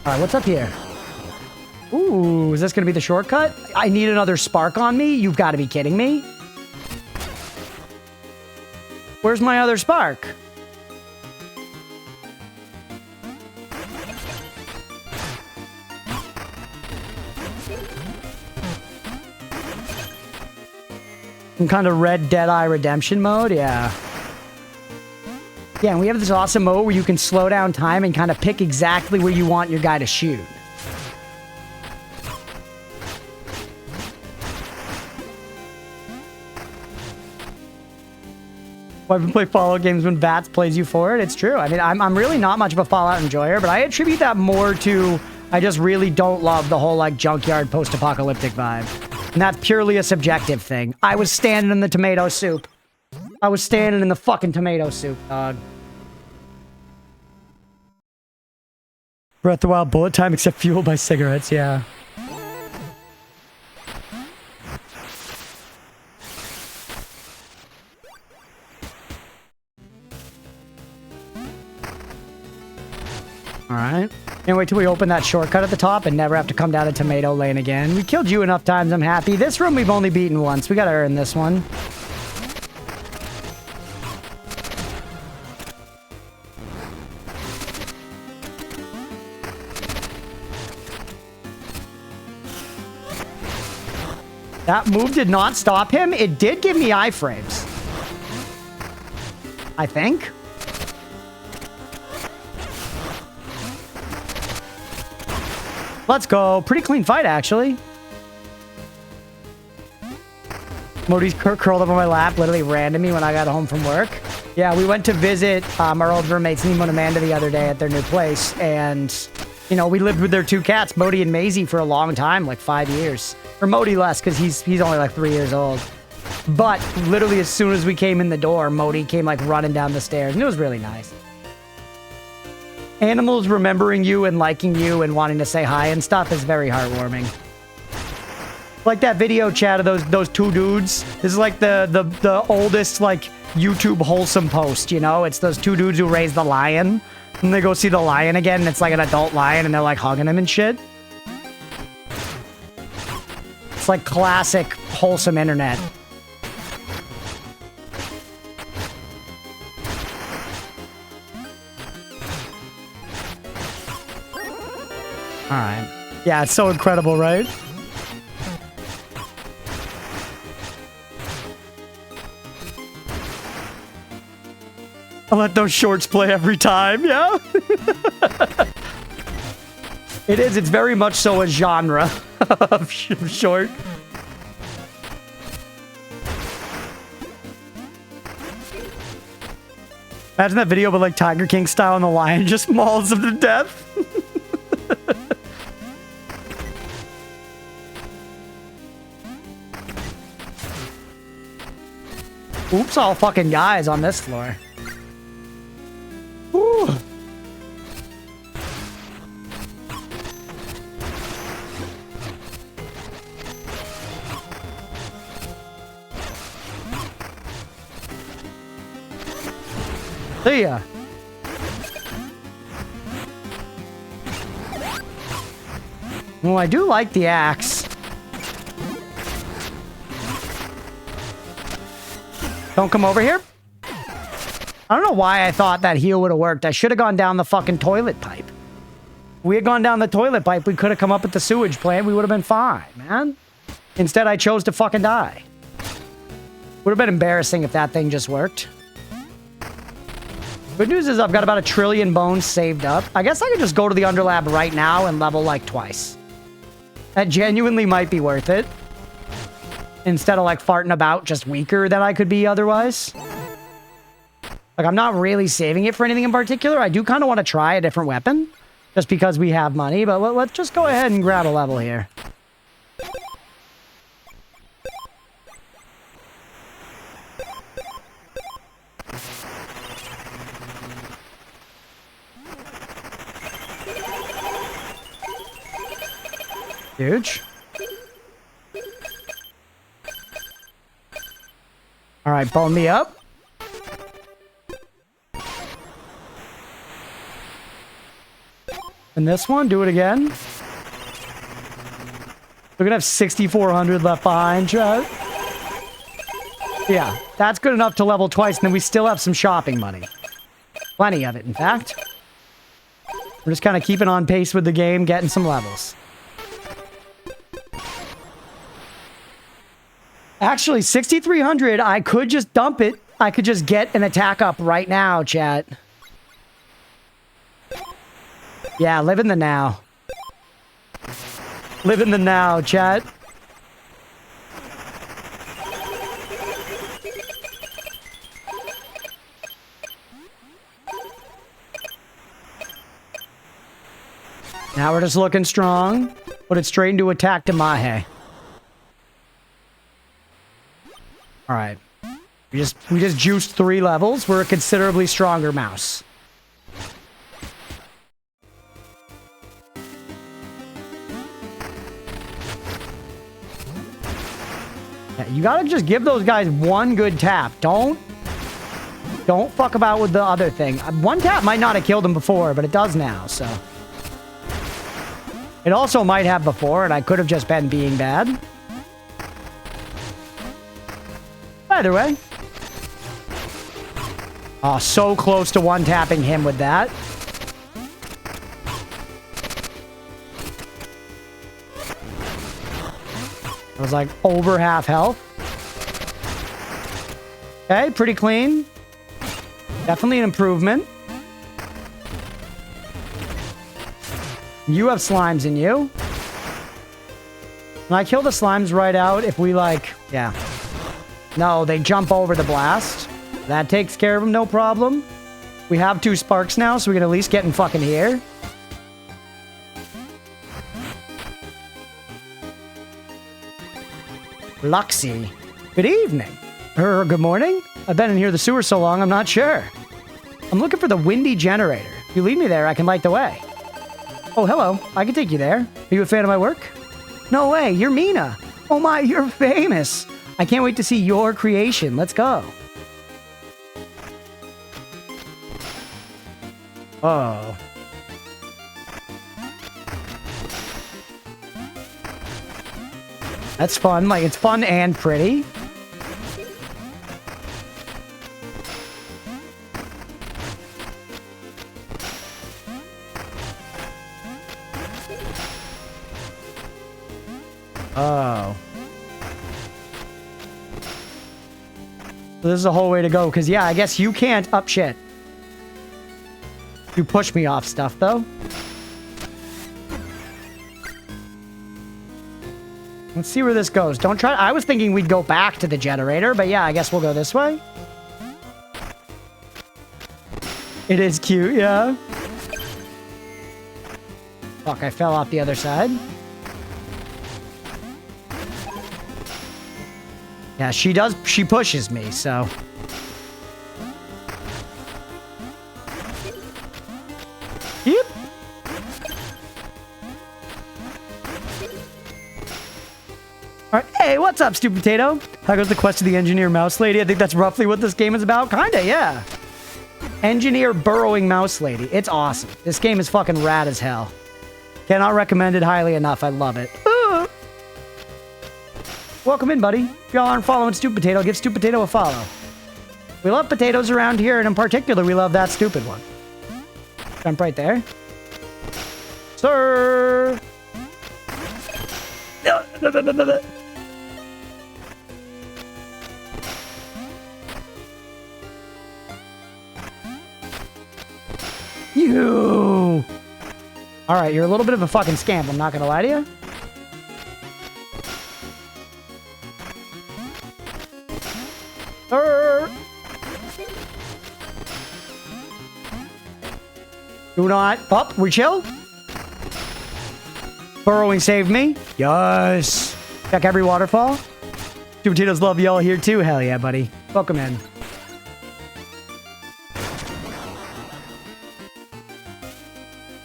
Alright, what's up here? Ooh, is this gonna be the shortcut? I need another spark on me? You've got to be kidding me. Where's my other spark? Some kind of red Deadeye redemption mode? Yeah. Yeah, and we have this awesome mode where you can slow down time and kind of pick exactly where you want your guy to shoot. Why we play Fallout games when Bats plays you for it? It's true. I mean, I'm really not much of a Fallout enjoyer, but I attribute that more to I just really don't love the whole, like, junkyard post-apocalyptic vibe. And that's purely a subjective thing. I was standing in the tomato soup. I was standing in the fucking tomato soup, dog. Breath of the Wild bullet time except fueled by cigarettes, yeah. Alright. Can't wait till we open that shortcut at the top and never have to come down to Tomato Lane again. We killed you enough times, I'm happy. This room we've only beaten once. We gotta earn this one. That move did not stop him. It did give me iframes. I think. Let's go. Pretty clean fight, actually. Modi's curled up on my lap, literally ran to me when I got home from work. Yeah, we went to visit our old roommates, Nemo and Amanda, the other day at their new place. And, you know, we lived with their two cats, Modi and Maisie, for a long time, like 5 years. Or Modi less, because he's only like 3 years old. But literally as soon as we came in the door, Modi came like running down the stairs. And it was really nice. Animals remembering you and liking you and wanting to say hi and stuff is very heartwarming. Like that video chat of those two dudes. This is like the oldest like YouTube wholesome post, you know? It's those two dudes who raised the lion. And they go see the lion again and it's like an adult lion and they're like hugging him and shit. It's like classic wholesome internet. Alright. Yeah, it's so incredible, right? I'll let those shorts play every time, yeah? It is. It's very much so a genre of short. Imagine that video, but like Tiger King style and the lion just mauls him to death. Oops, all fucking guys on this floor. Ooh. See ya. Well, I do like the axe. Don't come over here. I don't know why I thought that heal would have worked. I should have gone down the fucking toilet pipe. If we had gone down the toilet pipe, we could have come up with the sewage plant. We would have been fine, man. Instead, I chose to fucking die. Would have been embarrassing if that thing just worked. Good news is I've got about 1 trillion bones saved up. I guess I could just go to the Underlab right now and level like twice. That genuinely might be worth it. Instead of like farting about just weaker than I could be otherwise. Like, I'm not really saving it for anything in particular. I do kind of want to try a different weapon. Just because we have money. But let's just go ahead and grab a level here. Huge. All right, bone me up. And this one, do it again. We're gonna have 6,400 left behind, chat. Yeah, that's good enough to level twice, and then we still have some shopping money. Plenty of it, in fact. We're just kind of keeping on pace with the game, getting some levels. Actually, 6,300, I could just dump it. I could just get an attack up right now, chat. Yeah, live in the now. Live in the now, chat. Now we're just looking strong. Put it straight into attack to Mahe. All right. We just juiced 3 levels. We're a considerably stronger mouse. Yeah, you gotta just give those guys one good tap. Don't fuck about with the other thing. One tap might not have killed him before, but it does now, so. It also might have before, and I could have just been being bad. Either way. Oh, so close to one-tapping him with that. I was like over half health. Okay, pretty clean. Definitely an improvement. You have slimes in you. Can I kill the slimes right out if we like... Yeah. No, they jump over the blast. That takes care of them, no problem. We have 2 sparks now, so we can at least get in fucking here. Luxie. Good evening. Good morning? I've been in here the sewer so long, I'm not sure. I'm looking for the windy generator. If you lead me there, I can light the way. Oh, hello. I can take you there. Are you a fan of my work? No way. You're Mina. Oh my, you're famous. I can't wait to see your creation. Let's go. Oh. That's fun. Like, it's fun and pretty. Oh. So this is a whole way to go, because yeah, I guess you can't up shit. You push me off stuff, though. Let's see where this goes. Don't try... I was thinking we'd go back to the generator, but yeah, I guess we'll go this way. It is cute, yeah. Fuck, I fell off the other side. Yeah, she does... She pushes me, so... Yep. Alright, hey, what's up, stupid potato? How goes the quest of the engineer mouse lady? I think that's roughly what this game is about. Kinda, yeah. Engineer burrowing mouse lady. It's awesome. This game is fucking rad as hell. Cannot recommend it highly enough. I love it. Welcome in, buddy. If y'all aren't following Stupid Potato, give Stupid Potato a follow. We love potatoes around here, and in particular, we love that stupid one. Jump right there. Sir! You! Alright, you're a little bit of a fucking scamp, I'm not gonna lie to you. Do not... Up, we chill. Burrowing saved me. Yes. Check every waterfall. Stupid Potatoes love y'all here too. Hell yeah, buddy. Welcome in.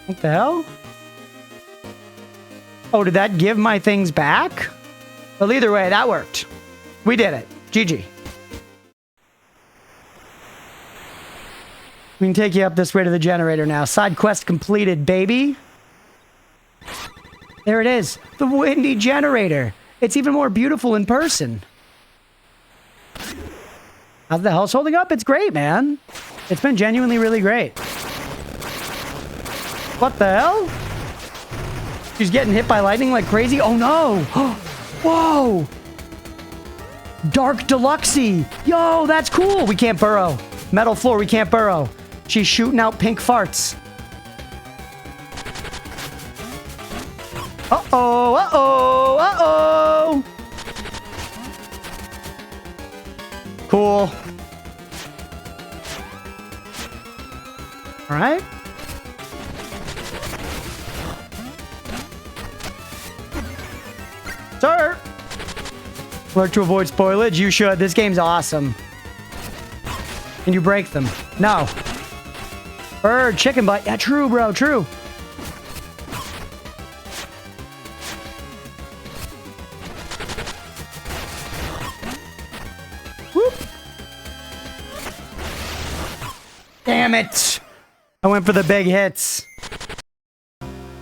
What the hell? Oh, did that give my things back? Well, either way, that worked. We did it. GG. We can take you up this way to the generator now. Side quest completed, baby. There it is. The windy generator. It's even more beautiful in person. How's the house holding up? It's great, man. It's been genuinely really great. What the hell? She's getting hit by lightning like crazy. Oh, no. Whoa. Dark Deluxey. Yo, that's cool. We can't burrow. Metal floor, we can't burrow. She's shooting out pink farts. Uh-oh, uh-oh, uh-oh. Cool. All right. Sir. Alert to avoid spoilage. You should. This game's awesome. Can you break them? No. Bird, chicken butt. Yeah, true, bro. True. Whoop. Damn it. I went for the big hits.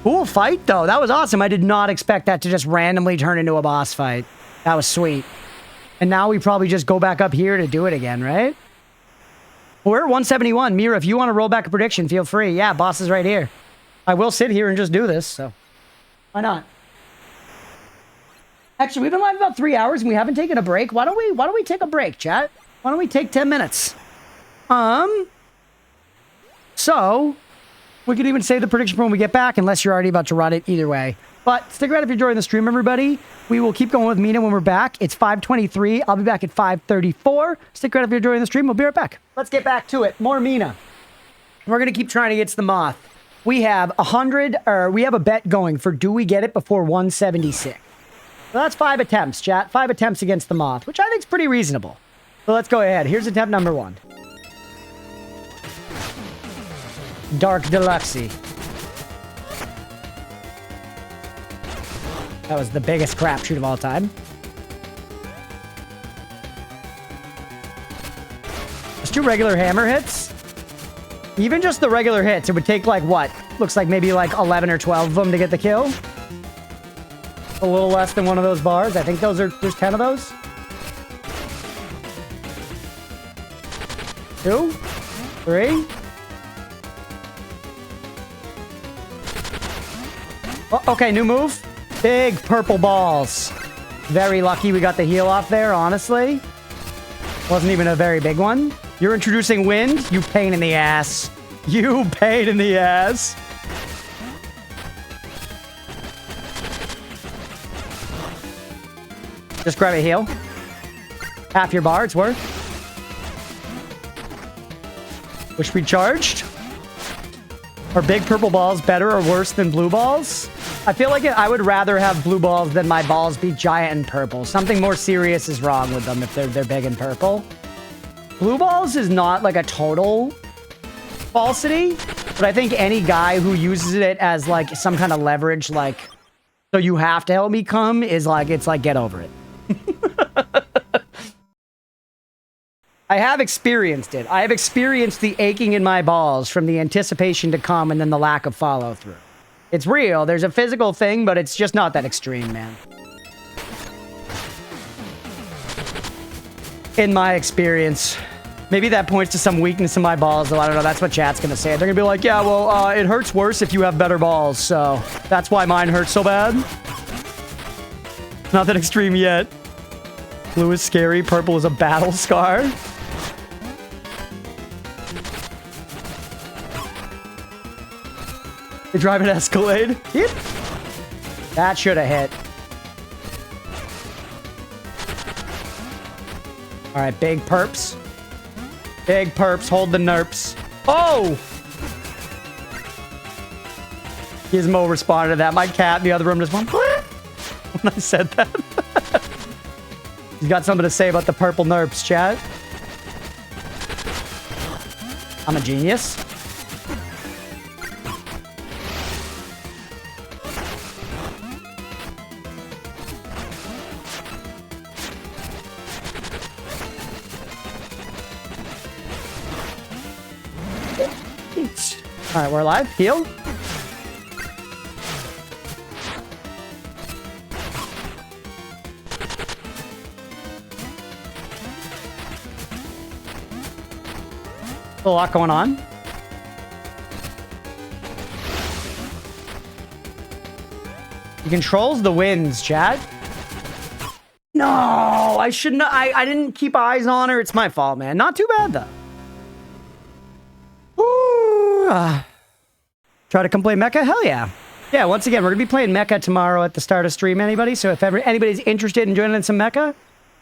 Cool fight, though. That was awesome. I did not expect that to just randomly turn into a boss fight. That was sweet. And now we probably just go back up here to do it again, right? We're at 171. Mira, if you want to roll back a prediction, feel free. Yeah, boss is right here. I will sit here and just do this, so why not? Actually, we've been live about 3 hours and we haven't taken a break. Why don't we take a break, chat? Why don't we take 10 minutes? So we could even say the prediction when we get back, unless you're already about to run it either way. But stick around if you're enjoying the stream, everybody. We will keep going with Mina when we're back. It's 5:23. I'll be back at 5:34. Stick around if you're enjoying the stream. We'll be right back. Let's get back to it. More Mina. We're going to keep trying to get to the moth. We have we have a bet going for do we get it before 176. So that's 5 attempts, chat. 5 attempts against the moth, which I think is pretty reasonable. So let's go ahead. Here's attempt number 1. Dark Deluxey. That was the biggest crapshoot of all time. Just 2 regular hammer hits. Even just the regular hits, it would take like what? Looks like maybe like 11 or 12 of them to get the kill. A little less than one of those bars. I think there's 10 of those. 2, 3. Oh, okay, new move. Big purple balls. Very lucky we got the heal off there, honestly. Wasn't even a very big one. You're introducing wind? You pain in the ass. You pain in the ass. Just grab a heal. Half your bar, it's worth. Wish we charged. Are big purple balls better or worse than blue balls? I feel like I would rather have blue balls than my balls be giant and purple. Something more serious is wrong with them if they're big and purple. Blue balls is not like a total falsity, but I think any guy who uses it as like some kind of leverage, like, so you have to help me come, is like, it's like, get over it. I have experienced it. I have experienced the aching in my balls from the anticipation to come and then the lack of follow through. It's real. There's a physical thing, but it's just not that extreme, man. In my experience. Maybe that points to some weakness in my balls, though. I don't know. That's what chat's going to say. They're going to be like, yeah, well, it hurts worse if you have better balls, so that's why mine hurts so bad. Not that extreme yet. Blue is scary. Purple is a battle scar. They drive an Escalade. Yep. That should have hit. All right, big perps. Big perps. Hold the nerps. Oh! Gizmo responded to that. My cat in the other room just went when I said that. He's got something to say about the purple nerps, chat. I'm a genius. All right, we're alive. Heal. A lot going on. He controls the winds, chat. No, I shouldn't. I didn't keep eyes on her. It's my fault, man. Not too bad though. Ooh. Try to come play Mecha? Hell yeah. Yeah, once again, we're gonna be playing Mecha tomorrow at the start of stream. Anybody? So if ever anybody's interested in joining some Mecha,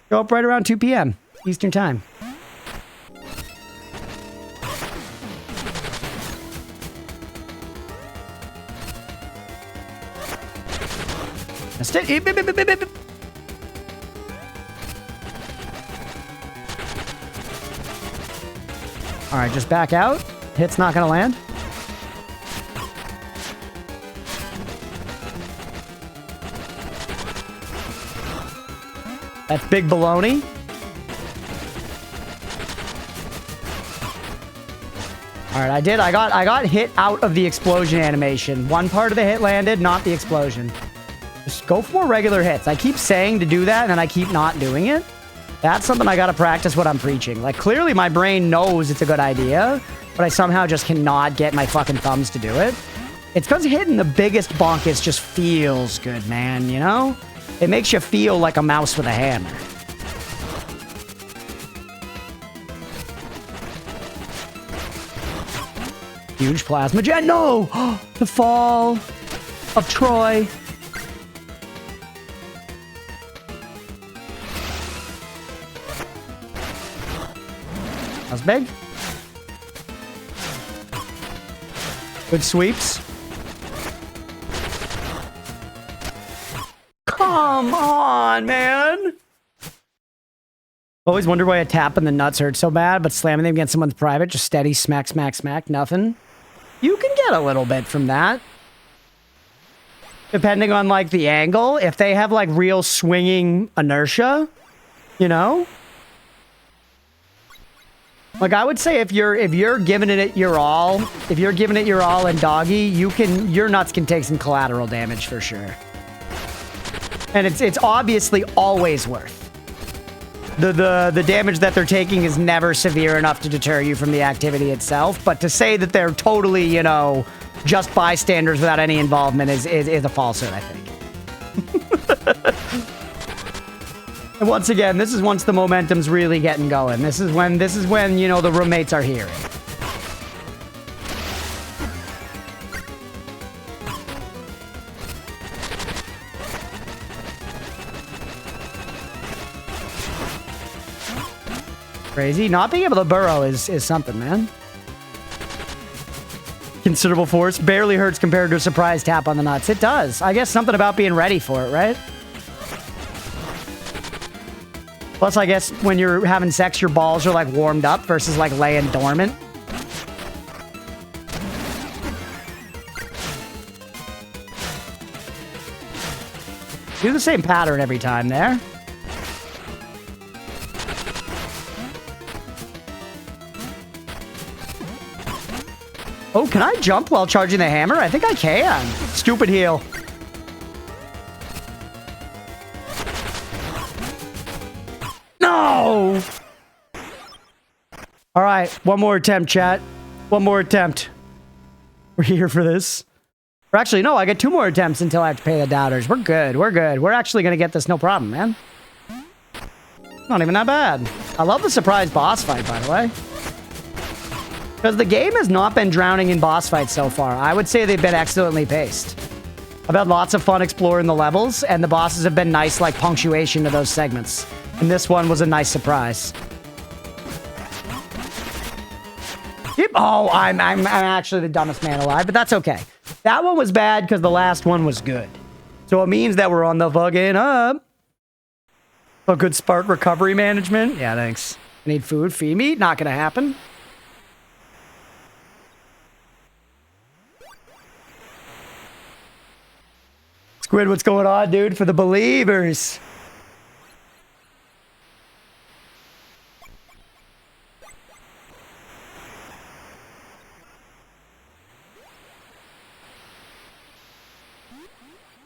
go up right around 2 p.m. Eastern time. All right, just back out. Hit's not gonna land. That's big baloney. All right, I did. I got hit out of the explosion animation. One part of the hit landed, not the explosion. Just go for more regular hits. I keep saying to do that, and then I keep not doing it. That's something I gotta practice what I'm preaching. Like, clearly my brain knows it's a good idea, but I somehow just cannot get my fucking thumbs to do it. It's because hitting the biggest bonkus just feels good, man, you know? It makes you feel like a mouse with a hammer. Huge plasma jet. No! The fall of Troy. That's big. Good sweeps. Come on, man. Always wonder why a tap in the nuts hurts so bad, but slamming them against someone's private, just steady smack, smack, smack, nothing. You can get a little bit from that. Depending on, like, the angle. If they have, like, real swinging inertia, you know? Like, I would say if you're giving it your all, in doggy, your nuts can take some collateral damage for sure. And it's obviously always worth. The damage that they're taking is never severe enough to deter you from the activity itself, but to say that they're totally, you know, just bystanders without any involvement is a falsehood, I think. And once again, this is once the momentum's really getting going. This is when, you know, the roommates are here. Crazy. Not being able to burrow is something, man. Considerable force. Barely hurts compared to a surprise tap on the nuts. It does. I guess something about being ready for it, right? Plus, I guess when you're having sex, your balls are like warmed up versus like laying dormant. Do the same pattern every time there. Oh, can I jump while charging the hammer? I think I can. Stupid heal. No! All right, one more attempt, chat. One more attempt. We're here for this. Or actually, no, I get 2 more attempts until I have to pay the doubters. We're good, we're good. We're actually gonna get this no problem, man. Not even that bad. I love the surprise boss fight, by the way. Because the game has not been drowning in boss fights so far. I would say they've been excellently paced. I've had lots of fun exploring the levels, and the bosses have been nice, like, punctuation to those segments. And this one was a nice surprise. Yep. Oh, I'm actually the dumbest man alive, but that's okay. That one was bad because the last one was good. So it means that we're on the fucking up. A good spark recovery management. Yeah, thanks. I need food. Feed me. Not gonna happen. Squid, what's going on, dude? For the believers.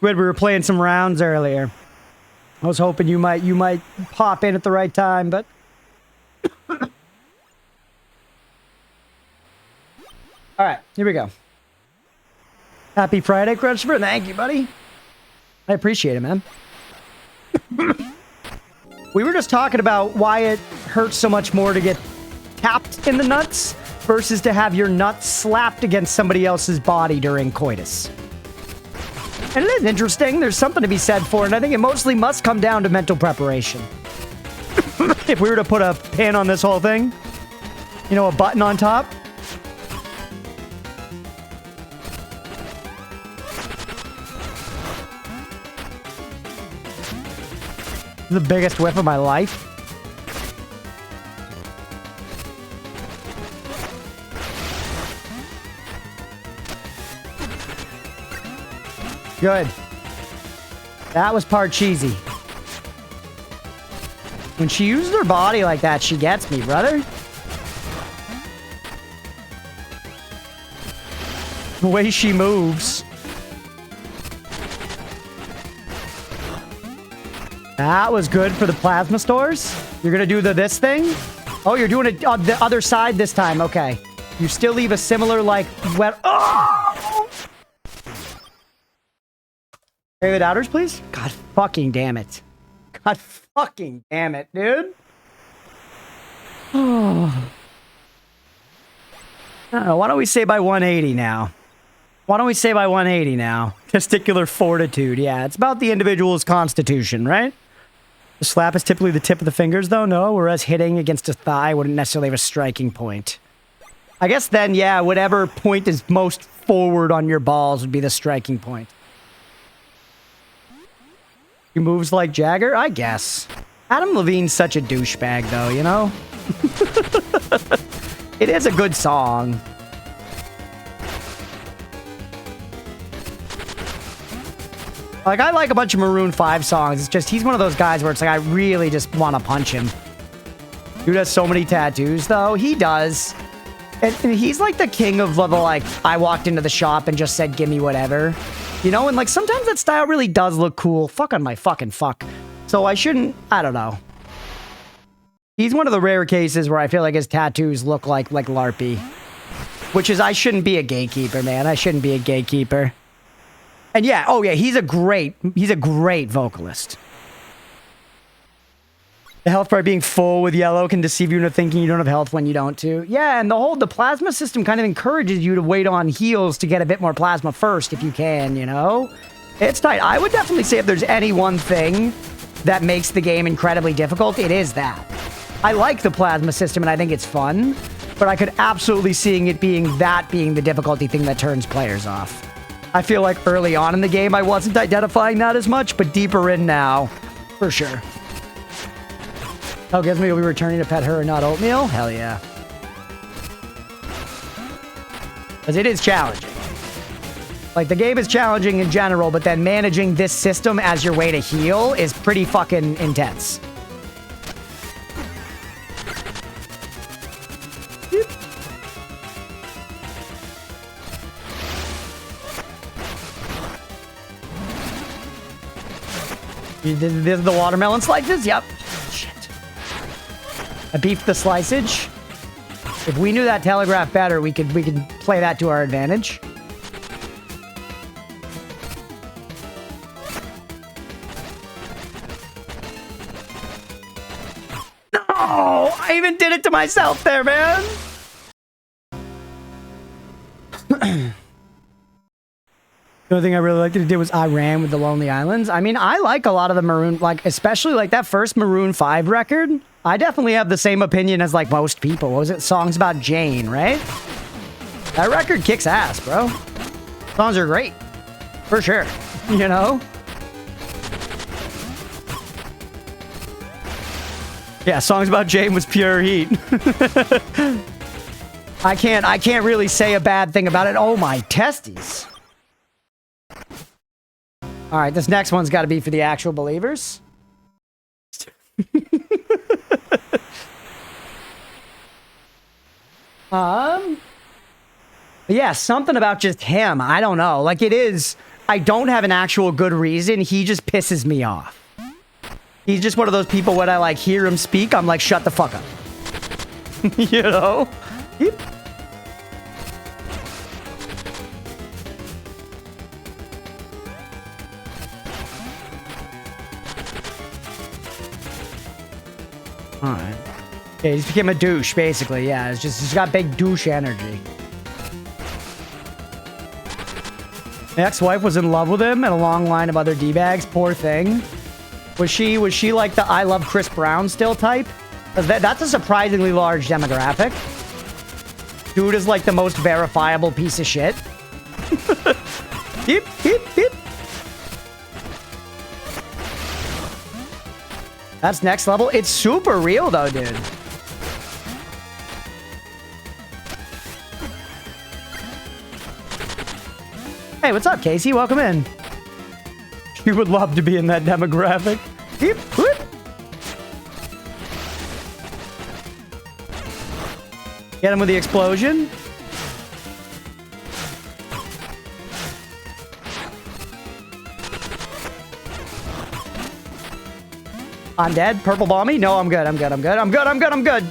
We were playing some rounds earlier. I was hoping you might pop in at the right time, but all right, here we go. Happy Friday, Crunchpuff. Thank you, buddy. I appreciate it, man. We were just talking about why it hurts so much more to get tapped in the nuts versus to have your nuts slapped against somebody else's body during coitus. And it is interesting. There's something to be said for it, and I think it mostly must come down to mental preparation. If we were to put a pin on this whole thing, you know, a button on top. The biggest whiff of my life. Good. That was part cheesy. When she uses her body like that, she gets me, brother. The way she moves. That was good for the plasma stores. You're gonna do this thing? Oh, you're doing it on the other side this time. Okay. You still leave a similar, like, wet... Oh! Pay the doubters, please? God fucking damn it. God fucking damn it, dude. Oh. I don't know. Why don't we say by 180 now? Why don't we say by 180 now? Testicular fortitude. Yeah, it's about the individual's constitution, right? The slap is typically the tip of the fingers, though, no? Whereas hitting against a thigh wouldn't necessarily have a striking point. I guess then, yeah, whatever point is most forward on your balls would be the striking point. He moves like Jagger? I guess. Adam Levine's such a douchebag, though, you know? It is a good song. Like, I like a bunch of Maroon 5 songs. It's just, he's one of those guys where it's like, I really just want to punch him. Dude has so many tattoos, though. He does. And he's like the king of the, like, I walked into the shop and just said, give me whatever. You know, and like sometimes that style really does look cool. Fuck on my fucking fuck. So I shouldn't, I don't know. He's one of the rare cases where I feel like his tattoos look like LARPy. Which is, I shouldn't be a gatekeeper, man. I shouldn't be a gatekeeper. And yeah, oh yeah, he's a great vocalist. The health bar being full with yellow can deceive you into thinking you don't have health when you don't too. Yeah, and the plasma system kind of encourages you to wait on heals to get a bit more plasma first if you can, you know? It's tight. I would definitely say if there's any one thing that makes the game incredibly difficult, it is that. I like the plasma system and I think it's fun, but I could absolutely see it being the difficulty thing that turns players off. I feel like early on in the game I wasn't identifying that as much, but deeper in now, for sure. Oh, Gizmo will be returning to pet her and not oatmeal? Hell yeah. Because it is challenging. Like, the game is challenging in general, but then managing this system as your way to heal is pretty fucking intense. This is the watermelon slices? Yep. I beefed the slicage. If we knew that telegraph better, we could play that to our advantage. No! I even did it to myself there, man! The only thing I really liked to do was I Ran with the Lonely Islands. I mean, I like a lot of the Maroon, like, especially like that first Maroon 5 record. I definitely have the same opinion as like most people. What was it? Songs About Jane, right? That record kicks ass, bro. Songs are great. For sure. You know? Yeah, Songs About Jane was pure heat. I can't really say a bad thing about it. Oh, my testes. All right, this next one's got to be for the actual believers. Yeah, something about just him. I don't know. Like, it is I don't have an actual good reason. He just pisses me off. He's just one of those people when I like hear him speak, I'm like, shut the fuck up. You know? Yep. Alright. Yeah, he just became a douche, basically. Yeah, it's just, he's got big douche energy. My ex-wife was in love with him and a long line of other D-bags. Poor thing. Was she like the I love Chris Brown still type? That's a surprisingly large demographic. Dude is like the most verifiable piece of shit. Yep, yep, yep. That's next level. It's super real though, dude. Hey, what's up, Casey? Welcome in. You would love to be in that demographic. Yep, whoop. Get him with the explosion. I'm dead. Purple bomb me? No, I'm good. I'm good. I'm good. I'm good. I'm good. I'm good.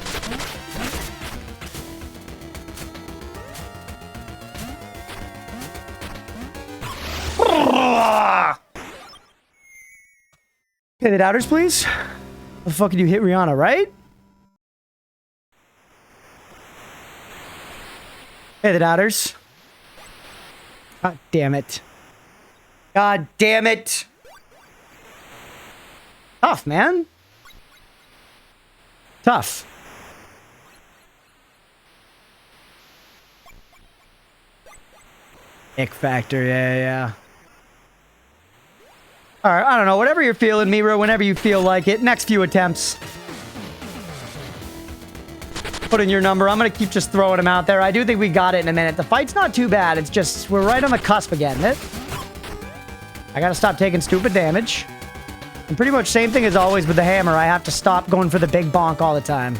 Okay, the doubters, please. How the fuck did you hit Rihanna, right? Hey, the doubters. God damn it. God damn it. Tough, man. Tough. Ick factor, yeah. Alright, I don't know. Whatever you're feeling, Miro, whenever you feel like it. Next few attempts. Put in your number. I'm going to keep just throwing them out there. I do think we got it in a minute. The fight's not too bad. It's just, we're right on the cusp again. I got to stop taking stupid damage. And pretty much same thing as always with the hammer. I have to stop going for the big bonk all the time.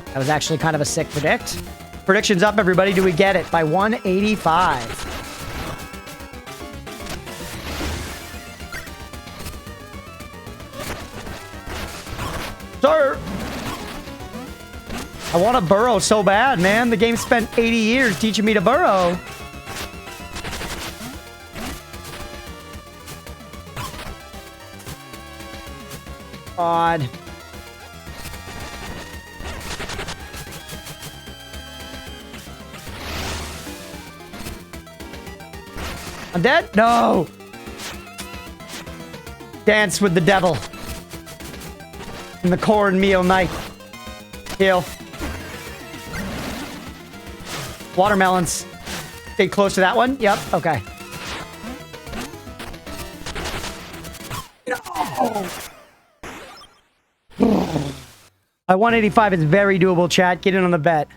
That was actually kind of a sick predict. Predictions up, everybody. Do we get it? By 185. Sir! I want to burrow so bad, man. The game spent 80 years teaching me to burrow. God. I'm dead? No! Dance with the devil. In the cornmeal night. Heal. Watermelons. Stay close to that one? Yep, okay. No! By 185 is very doable, chat. Get in on the bet.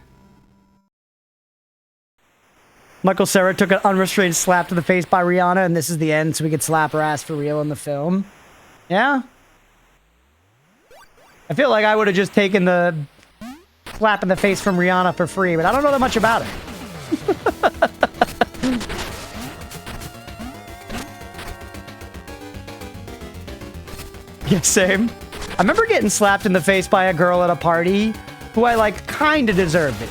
Michael Cera took an unrestrained slap to the face by Rihanna, and this is the end, so we could slap her ass for real in the film. Yeah? I feel like I would have just taken the slap in the face from Rihanna for free, but I don't know that much about her. Yeah, same. I remember getting slapped in the face by a girl at a party who I, like, kind of deserved it.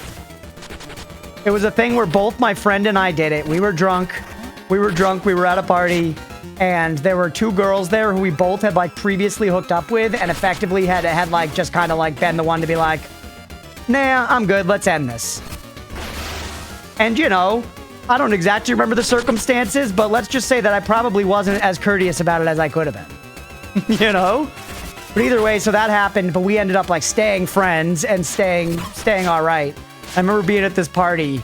It was a thing where both my friend and I did it. We were drunk. We were at a party. And there were two girls there who we both had, like, previously hooked up with and effectively had like, just kind of, like, been the one to be like, nah, I'm good. Let's end this. And, you know, I don't exactly remember the circumstances, but let's just say that I probably wasn't as courteous about it as I could have been. You know? But either way, so that happened, but we ended up, like, staying friends and staying all right. I remember being at this party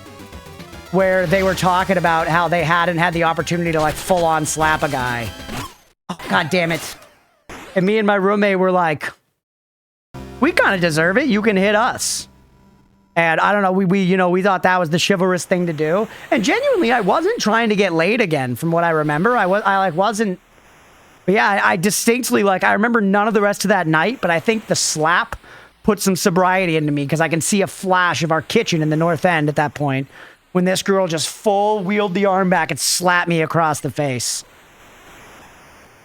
where they were talking about how they hadn't had the opportunity to, like, full-on slap a guy. Oh, God damn it. And me and my roommate were like, we kind of deserve it. You can hit us. And I don't know, we thought that was the chivalrous thing to do. And genuinely, I wasn't trying to get laid again, from what I remember. I wasn't... But yeah, I distinctly, like, I remember none of the rest of that night, but I think the slap put some sobriety into me, because I can see a flash of our kitchen in the north end at that point. when this girl just full wheeled the arm back and slapped me across the face.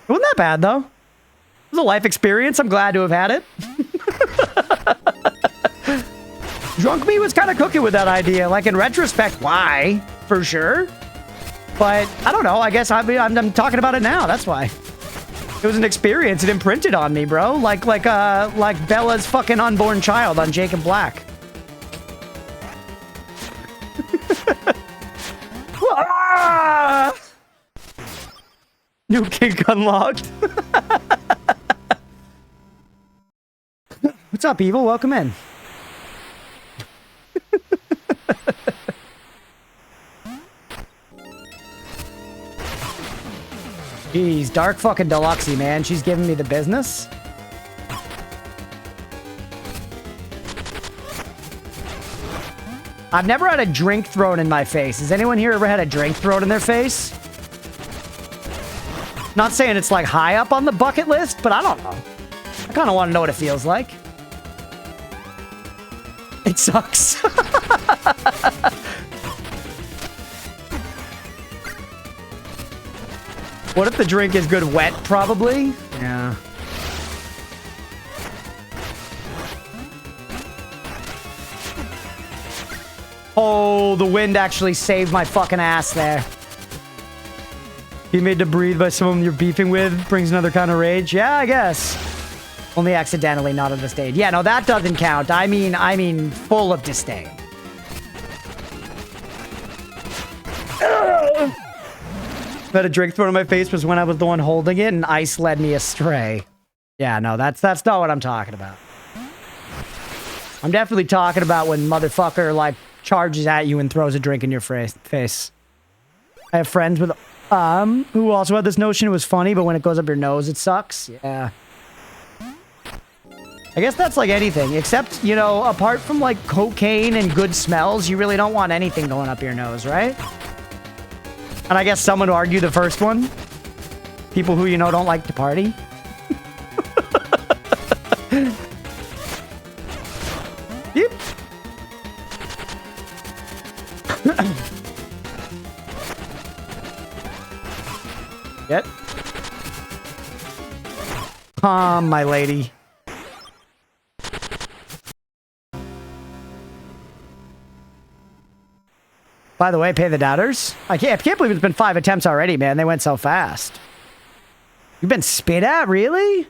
It wasn't that bad, though. It was a life experience. I'm glad to have had it. Drunk me was kind of cooking with that idea. Like, in retrospect, why? For sure. But, I don't know. I guess I'm talking about it now. That's why. It was an experience. It imprinted on me, bro. Like Bella's fucking unborn child on Jacob Black. Ah! New kink unlocked. What's up, Evil? Welcome in. Jeez, Dark fucking Deluxey, man. She's giving me the business. I've never had a drink thrown in my face. Has anyone here ever had a drink thrown in their face? Not saying it's like high up on the bucket list, but I don't know. I kind of want to know what it feels like. It sucks. What if the drink is good wet? Probably. Yeah. Oh, the wind actually saved my fucking ass there. Be made to breathe by someone you're beefing with brings another kind of rage. Yeah, I guess. Only accidentally, not a disdain. Yeah, no, that doesn't count. I mean, full of disdain. But a drink thrown in my face was when I was the one holding it and ice led me astray. Yeah, no, that's not what I'm talking about. I'm definitely talking about when motherfucker, like, charges at you and throws a drink in your face. I have friends with, who also had this notion it was funny, but when it goes up your nose, it sucks. Yeah. I guess that's like anything, except, you know, apart from, like, cocaine and good smells, you really don't want anything going up your nose, right? And I guess someone would argue the first one. People who, you know, don't like to party. Yep. Get. Calm, my lady. By the way, pay the doubters. I can't believe it's been 5 attempts already, man. They went so fast. You've been spit at, really?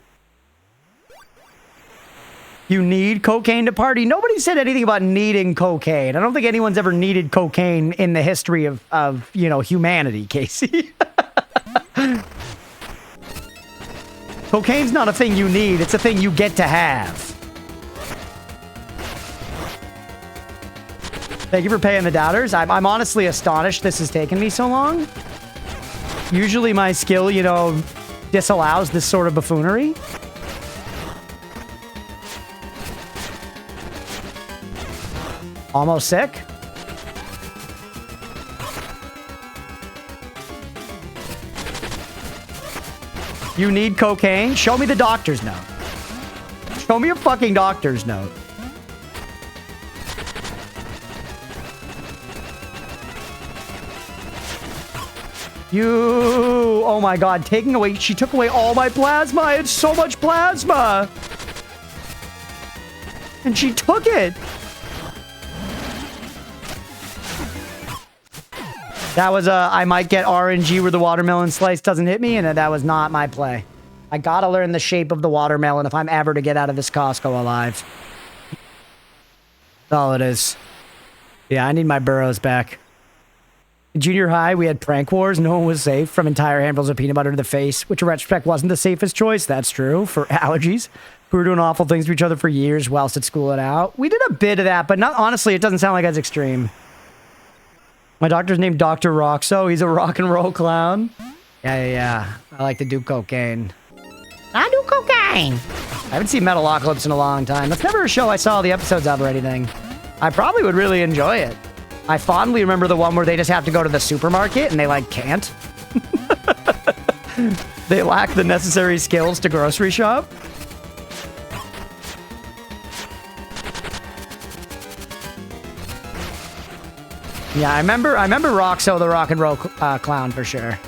You need cocaine to party? Nobody said anything about needing cocaine. I don't think anyone's ever needed cocaine in the history of you know, humanity, Casey. Cocaine's not a thing you need. It's a thing you get to have. Thank you for paying the doubters. I'm honestly astonished this has taken me so long. Usually my skill, you know, disallows this sort of buffoonery. Almost sick. You need cocaine? Show me the doctor's note. Show me your fucking doctor's note. You, oh my god, taking away, she took away all my plasma. I had so much plasma. And she took it. That was I might get RNG where the watermelon slice doesn't hit me, and that was not my play. I gotta learn the shape of the watermelon if I'm ever to get out of this Costco alive. That's all it is. Yeah, I need my burrows back. In junior high, we had prank wars. No one was safe from entire handfuls of peanut butter to the face, which in retrospect wasn't the safest choice. That's true. For allergies. We were doing awful things to each other for years whilst at school and out. We did a bit of that, but not honestly, it doesn't sound like as extreme. My doctor's named Dr. Roxo. He's a rock and roll clown. Yeah. I like to do cocaine. I do cocaine. I haven't seen Metalocalypse in a long time. That's never a show I saw the episodes of or anything. I probably would really enjoy it. I fondly remember the one where they just have to go to the supermarket and they, like, can't. They lack the necessary skills to grocery shop. Yeah, I remember Roxo the rock and roll clown for sure.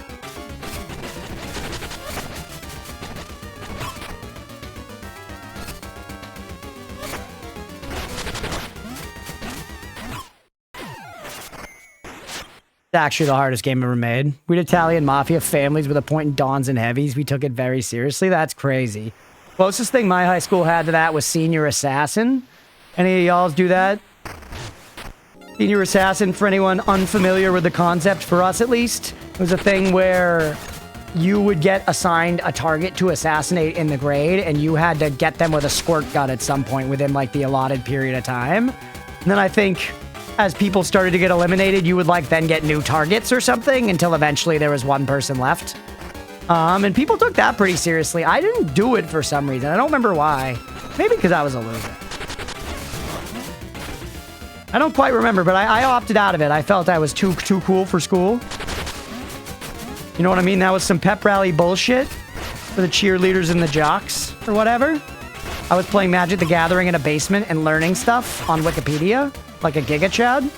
It's actually the hardest game ever made. We had Italian mafia families with a point in dons and heavies. We took it very seriously. That's crazy. Closest thing my high school had to that was Senior Assassin. Any of y'all do that? Senior Assassin, for anyone unfamiliar with the concept, for us at least, was a thing where you would get assigned a target to assassinate in the grade, and you had to get them with a squirt gun at some point within, like, the allotted period of time. And then I think as people started to get eliminated, you would, like, then get new targets or something until eventually there was one person left. And people took that pretty seriously. I didn't do it for some reason. I don't remember why. Maybe because I was a loser. I don't quite remember, but I opted out of it. I felt I was too cool for school. You know what I mean? That was some pep rally bullshit for the cheerleaders and the jocks or whatever. I was playing Magic the Gathering in a basement and learning stuff on Wikipedia, like a Giga Chad.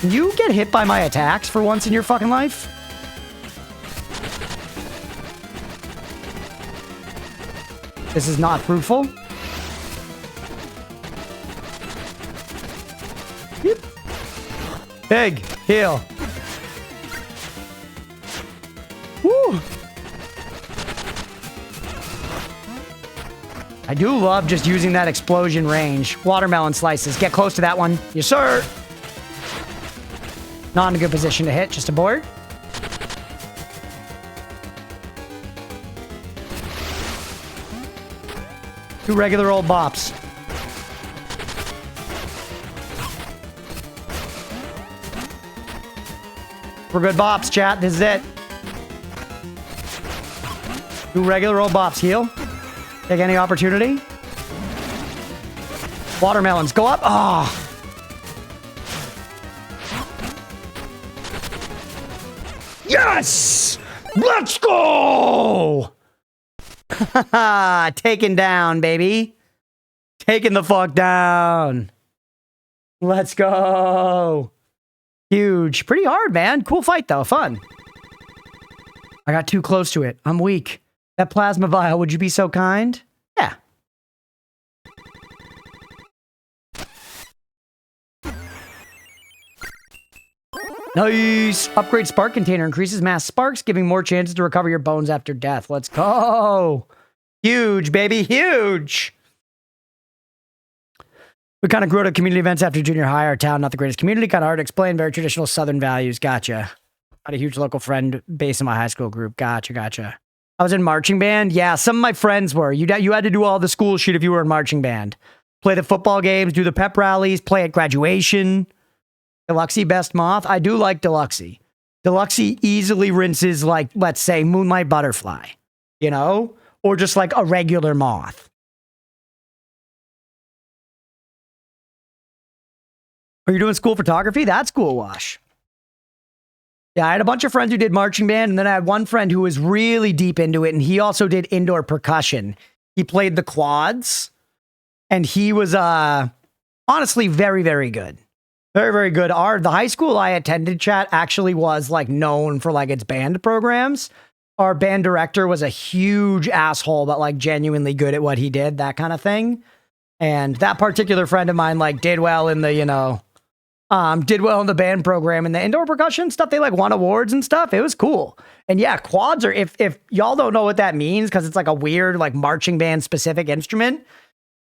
Can you get hit by my attacks for once in your fucking life? This is not fruitful. Yep. Big heal. Woo. I do love just using that explosion range. Watermelon slices. Get close to that one. Yes, sir. Not in a good position to hit. Just a board. Two regular old bops. We're good bops, chat. This is it. Two regular old bops. Heal. Take any opportunity. Watermelons. Go up. Ah. Oh. Yes! Let's go! Taken down, baby. Taking the fuck down. Let's go. Huge. Pretty hard, man. Cool fight, though. Fun. I got too close to it. I'm weak. That plasma vial, would you be so kind? Yeah. Nice. Upgrade spark container. Increases mass sparks, giving more chances to recover your bones after death. Let's go. Huge, baby. Huge. We kind of grew out of community events after junior high. Our town, not the greatest community. Kind of hard to explain. Very traditional Southern values. Gotcha. Had a huge local friend base in my high school group. Gotcha. I was in marching band. Yeah, some of my friends were. You had to do all the school shit if you were in marching band. Play the football games, do the pep rallies, play at graduation. Deluxie best moth. I do like Deluxie. Deluxie easily rinses, like, let's say, Moonlight Butterfly, you know? Or just like a regular moth. Are you doing school photography? That's cool, Wash. Yeah, I had a bunch of friends who did marching band, and then I had one friend who was really deep into it, and he also did indoor percussion. He played the quads, and he was honestly very, very good. Very, very good. The high school I attended, chat, actually was like known for like its band programs. Our band director was a huge asshole, but like genuinely good at what he did, that kind of thing. And that particular friend of mine like did well in the, did well in the band program and the indoor percussion stuff. They like won awards and stuff. It was cool. And yeah, quads are, if y'all don't know what that means, because it's like a weird like marching band specific instrument,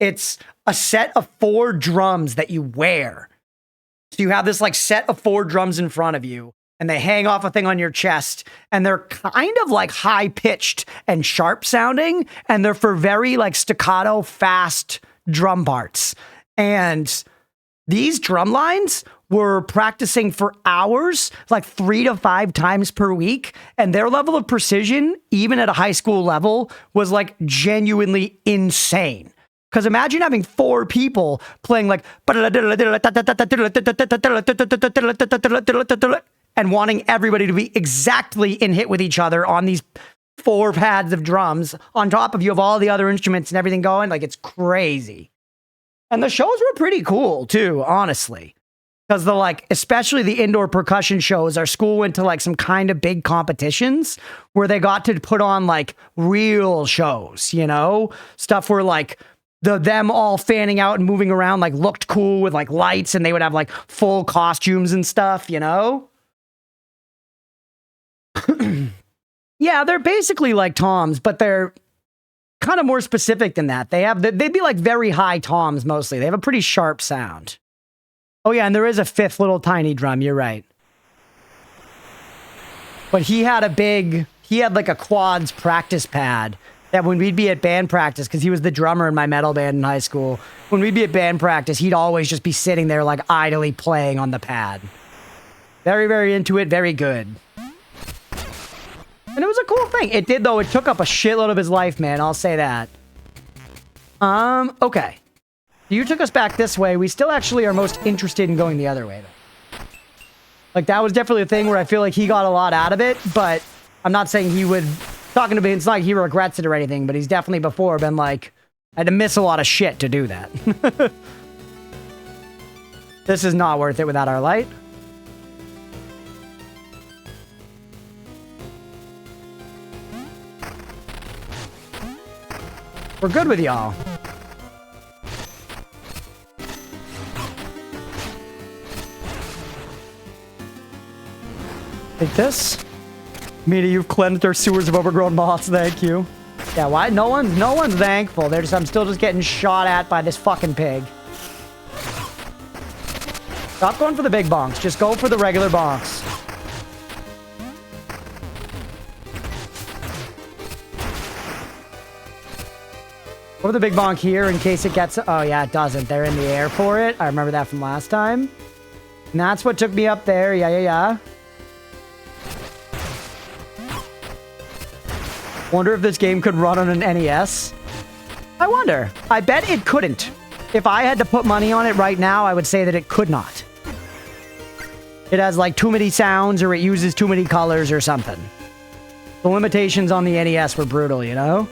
it's a set of 4 drums that you wear. So you have this like set of 4 drums in front of you and they hang off a thing on your chest and they're kind of like high pitched and sharp sounding. And they're for very like staccato, fast drum parts. And these drum lines were practicing for hours, like 3 to 5 times per week. And their level of precision, even at a high school level, was like genuinely insane. Because imagine having 4 people playing like and wanting everybody to be exactly in hit with each other on these 4 pads of drums on top of you have all the other instruments and everything going. Like, it's crazy. And the shows were pretty cool too, honestly. Because the like, especially the indoor percussion shows, our school went to like some kind of big competitions where they got to put on like real shows, you know? Stuff where like them all fanning out and moving around like looked cool with like lights, and they would have like full costumes and stuff, you know? Yeah, they're basically like toms, but they're kind of more specific than that. They'd be like very high toms mostly. They have a pretty sharp sound. Oh yeah, and there is a fifth little tiny drum, you're right. But he had like a quads practice pad that when we'd be at band practice, because he was the drummer in my metal band in high school, when we'd be at band practice, he'd always just be sitting there like idly playing on the pad. Very, very into it, very good. And it was a cool thing. It did, though. It took up a shitload of his life, man. I'll say that. Okay. You took us back this way. We still actually are most interested in going the other way, though. Like, that was definitely a thing where I feel like he got a lot out of it, but I'm not saying he would... Talking to me, it's not like he regrets it or anything, but he's definitely before been like, I had to miss a lot of shit to do that. This is not worth it without our light. We're good with y'all. Take this. Mina, you've cleansed our sewers of overgrown moths. Thank you. Yeah, why? No one's thankful. I'm still just getting shot at by this fucking pig. Stop going for the big bonks. Just go for the regular bonks. Go for the big bonk here in case it gets... Oh, yeah, it doesn't. They're in the air for it. I remember that from last time. And that's what took me up there. Yeah. Wonder if this game could run on an NES. I wonder. I bet it couldn't. If I had to put money on it right now, I would say that it could not. It has like too many sounds, or it uses too many colors or something. The limitations on the NES were brutal, you know?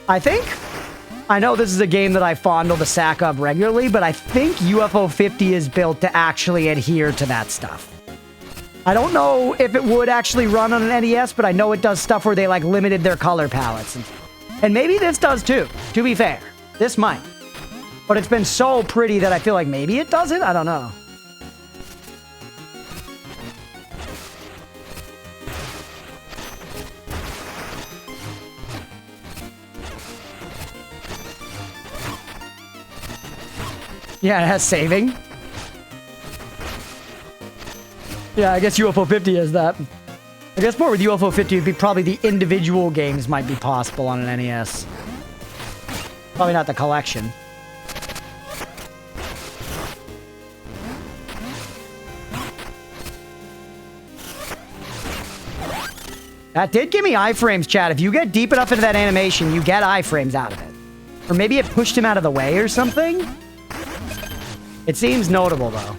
I know this is a game that I fondle the sack of regularly, but I think UFO 50 is built to actually adhere to that stuff. I don't know if it would actually run on an NES, but I know it does stuff where they like limited their color palettes. And maybe this does too, to be fair. This might. But it's been so pretty that I feel like maybe it doesn't? I don't know. Yeah, it has saving. Yeah, I guess UFO 50 has that. I guess more with UFO 50 would be probably the individual games might be possible on an NES. Probably not the collection. That did give me iframes, chat. If you get deep enough into that animation, you get iframes out of it. Or maybe it pushed him out of the way or something? It seems notable, though.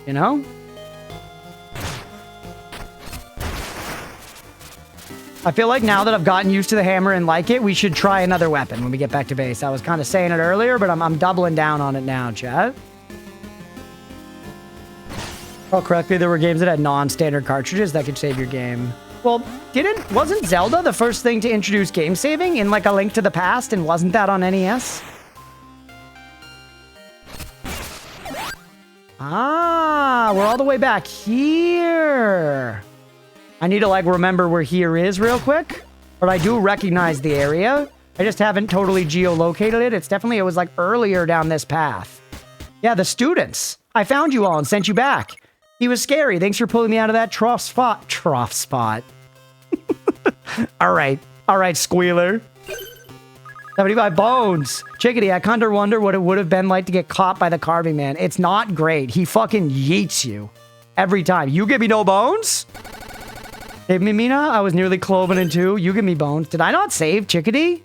You know? I feel like now that I've gotten used to the hammer and like it, we should try another weapon when we get back to base. I was kind of saying it earlier, but I'm doubling down on it now, chat. Oh, correctly, there were games that had non-standard cartridges that could save your game. Well, wasn't Zelda the first thing to introduce game saving in like A Link to the Past, and wasn't that on NES? Ah, we're all the way back here. I need to like remember where here is real quick, but I do recognize the area. I just haven't totally geolocated it. It was like earlier down this path. Yeah, the students. I found you all and sent you back. He was scary. Thanks for pulling me out of that trough spot. Trough spot. All right, Squealer. 75 bones. Chickadee, I kind of wonder what it would have been like to get caught by the carving man. It's not great. He fucking yeets you. Every time. You give me no bones? Save me, Mina? I was nearly cloven in two. You give me bones. Did I not save Chickadee?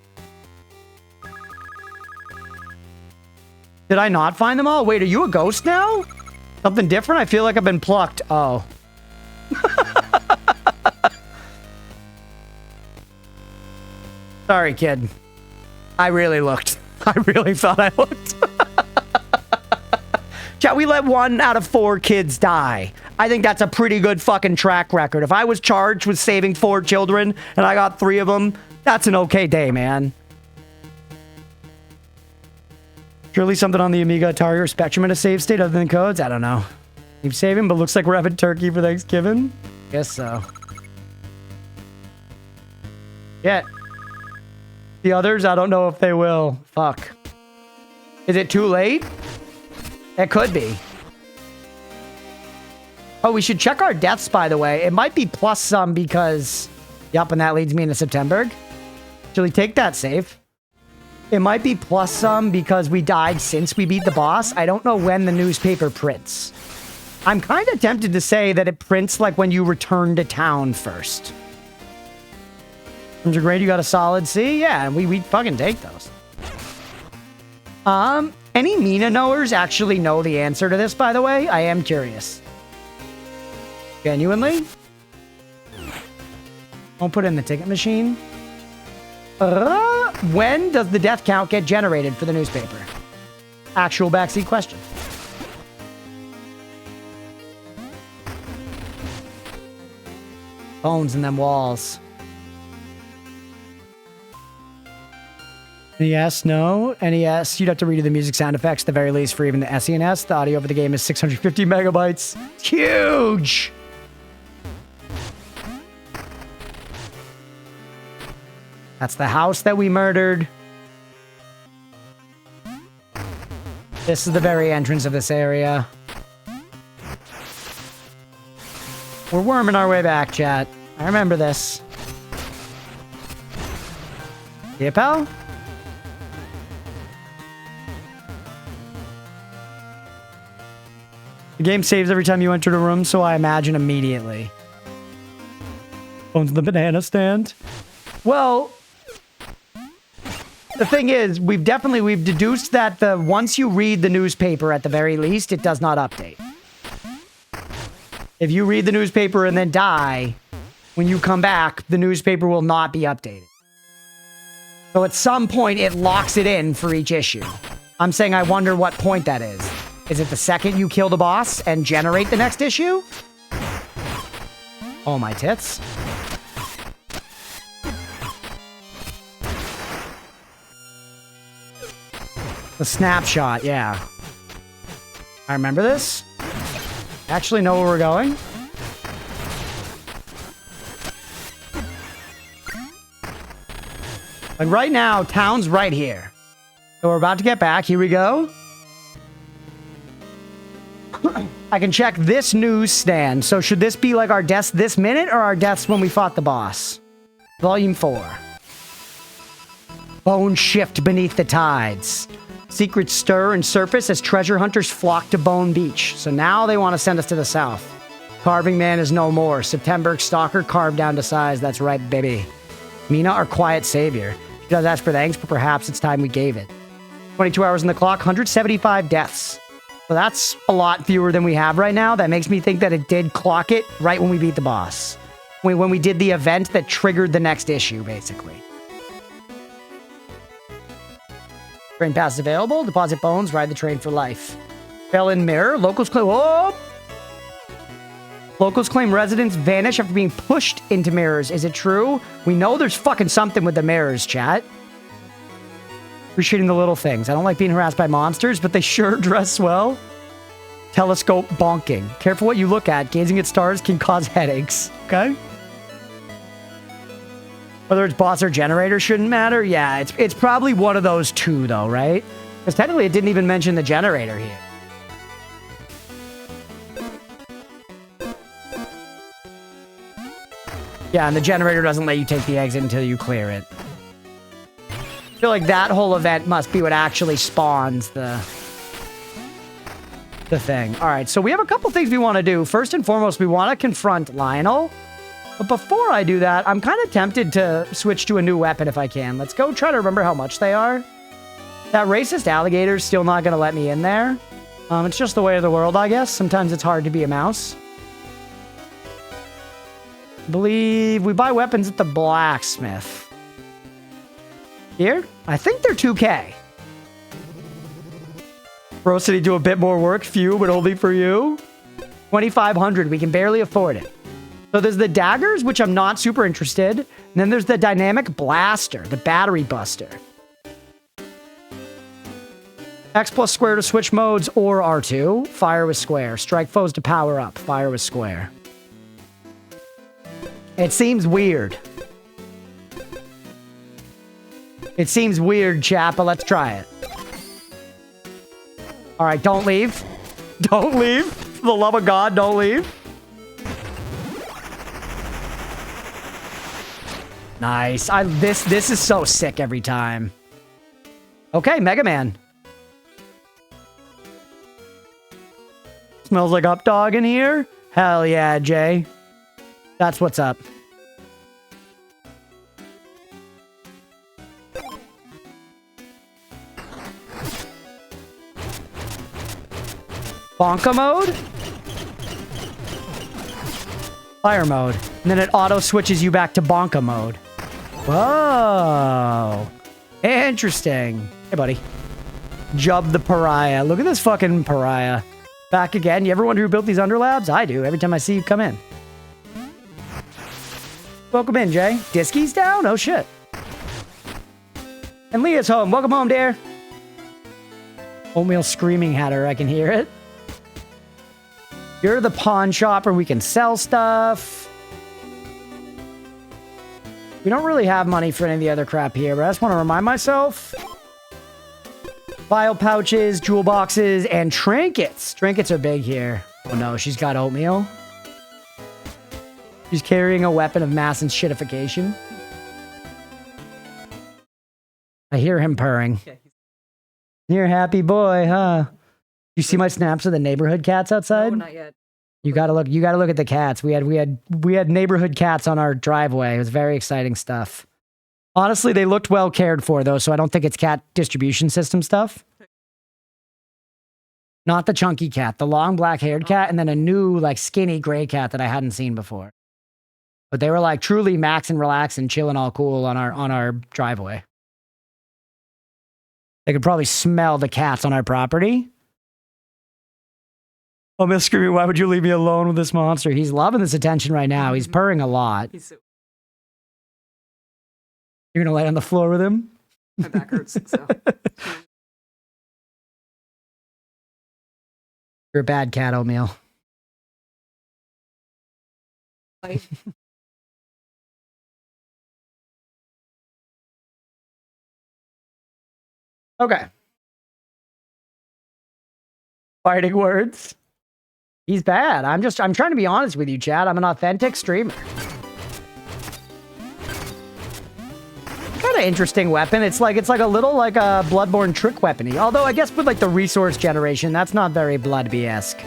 Did I not find them all? Wait, are you a ghost now? Something different? I feel like I've been plucked. Oh. Sorry, kid. I really looked. I really thought I looked. Chat, we let 1 out of 4 kids die. I think that's a pretty good fucking track record. If I was charged with saving 4 children and I got 3 of them, that's an okay day, man. Surely something on the Amiga, Atari, or Spectrum in a save state other than codes? I don't know. Keep saving, but looks like we're having turkey for Thanksgiving. Guess so. Yeah. The others, I don't know if they will. Fuck. Is it too late? It could be. Oh, we should check our deaths, by the way. It might be plus some because... Yup, and that leads me into Septemburg. Actually, take that save. It might be plus some because we died since we beat the boss. I don't know when the newspaper prints. I'm kind of tempted to say that it prints like when you return to town first. Terms are great. You got a solid C? Yeah, and we fucking take those. Any Mina knowers actually know the answer to this, by the way? I am curious. Genuinely? Don't put it in the ticket machine. When does the death count get generated for the newspaper? Actual backseat question. Bones in them walls. NES, no. NES, you'd have to redo the music sound effects at the very least for even the SENS. The audio for the game is 650 megabytes. It's huge! That's the house that we murdered. This is the very entrance of this area. We're worming our way back, chat. I remember this. Yeah, pal? The game saves every time you enter the room, so I imagine immediately. Bones in the banana stand. Well, the thing is, we've deduced that once you read the newspaper at the very least, it does not update. If you read the newspaper and then die, when you come back, the newspaper will not be updated. So at some point, it locks it in for each issue. I'm saying I wonder what point that is. Is it the second you kill the boss and generate the next issue? Oh, my tits. The snapshot, yeah. I remember this. Actually know where we're going. Like right now, town's right here. So we're about to get back. Here we go. I can check this newsstand. So should this be like our deaths this minute or our deaths when we fought the boss? Volume 4. Bone shift beneath the tides. Secrets stir and surface as treasure hunters flock to Bone Beach. So now they want to send us to the south. Carving man is no more. Septemburg stalker carved down to size. That's right, baby. Mina, our quiet savior. She does ask for thanks, but perhaps it's time we gave it. 22 hours on the clock, 175 deaths. So that's a lot fewer than we have right now. That makes me think that it did clock it right when we beat the boss. When we did the event that triggered the next issue, basically. Train pass is available. Deposit bones. Ride the train for life. Fell in mirror. Locals claim... Oh! Locals claim residents vanish after being pushed into mirrors. Is it true? We know there's fucking something with the mirrors, chat. Appreciating the little things. I don't like being harassed by monsters, but they sure dress well. Telescope bonking. Careful what you look at. Gazing at stars can cause headaches. Okay? Whether it's boss or generator shouldn't matter. Yeah, it's probably one of those two, though, right? Because technically it didn't even mention the generator here. Yeah, and the generator doesn't let you take the exit until you clear it. I feel like that whole event must be what actually spawns the thing. All right, so we have a couple things we want to do. First and foremost, we want to confront Lionel. But before I do that, I'm kind of tempted to switch to a new weapon if I can. Let's go try to remember how much they are. That racist alligator's still not going to let me in there. It's just the way of the world, I guess. Sometimes it's hard to be a mouse. I believe we buy weapons at the blacksmith. Here? I think they're 2K. Bro City do a bit more work. Few, but only for you. 2,500. We can barely afford it. So there's the daggers, which I'm not super interested. And then there's the dynamic blaster, the battery buster. X plus square to switch modes or R2. Fire with square. Strike foes to power up. Fire with square. It seems weird. It seems weird, chat, but let's try it. All right, don't leave. Don't leave. For the love of God, don't leave. Nice. This is so sick every time. Okay, Mega Man. Smells like up dog in here? Hell yeah, Jay. That's what's up. Bonka mode? Fire mode. And then it auto switches you back to Bonka mode. Whoa. Interesting. Hey, buddy. Jub the Pariah. Look at this fucking pariah. Back again. You ever wonder who built these Underlabs? I do. Every time I see you come in. Welcome in, Jay. Disky's down? Oh, shit. And Leah's home. Welcome home, dear. Oatmeal screaming at her. I can hear it. You're the pawn shop where we can sell stuff. We don't really have money for any of the other crap here, but I just want to remind myself. Vial pouches, jewel boxes, and trinkets. Trinkets are big here. Oh no, she's got oatmeal. She's carrying a weapon of mass and shitification. I hear him purring. You're a happy boy, huh? You see my snaps of the neighborhood cats outside? No, not yet. You gotta look at the cats. We had neighborhood cats on our driveway. It was very exciting stuff. Honestly, they looked well cared for though, so I don't think it's cat distribution system stuff. Not the chunky cat, the long black-haired cat, and then a new, like, skinny gray cat that I hadn't seen before. But they were like truly max and relax and chilling all cool on our driveway. They could probably smell the cats on our property. I'm screaming, why would you leave me alone with this monster? He's loving this attention right now. He's purring a lot. You're gonna lay on the floor with him? My back hurts, so. You're a bad cat, Oatmeal. Okay. Fighting words. He's bad. I'm trying to be honest with you, Chad. I'm an authentic streamer. Kind of interesting weapon. It's like a little like a Bloodborne trick weapon-y. Although I guess with like the resource generation, that's not very Bloodby-esque.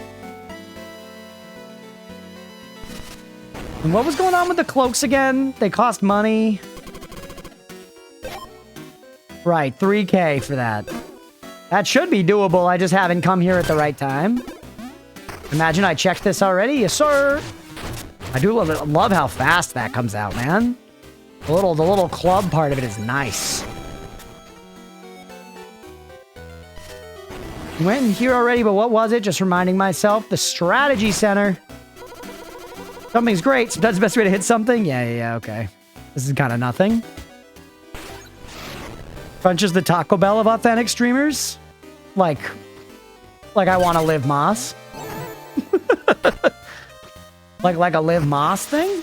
And what was going on with the cloaks again? They cost money. Right, 3K for that. That should be doable. I just haven't come here at the right time. Imagine I checked this already. Yes, sir. I do love how fast that comes out, man. The little club part of it is nice. Went in here already, but what was it? Just reminding myself. The strategy center. Something's great. Sometimes the best way to hit something. Yeah, okay. This is kind of nothing. Crunch is the Taco Bell of authentic streamers. Like I want to live Moss. like a live Moss thing.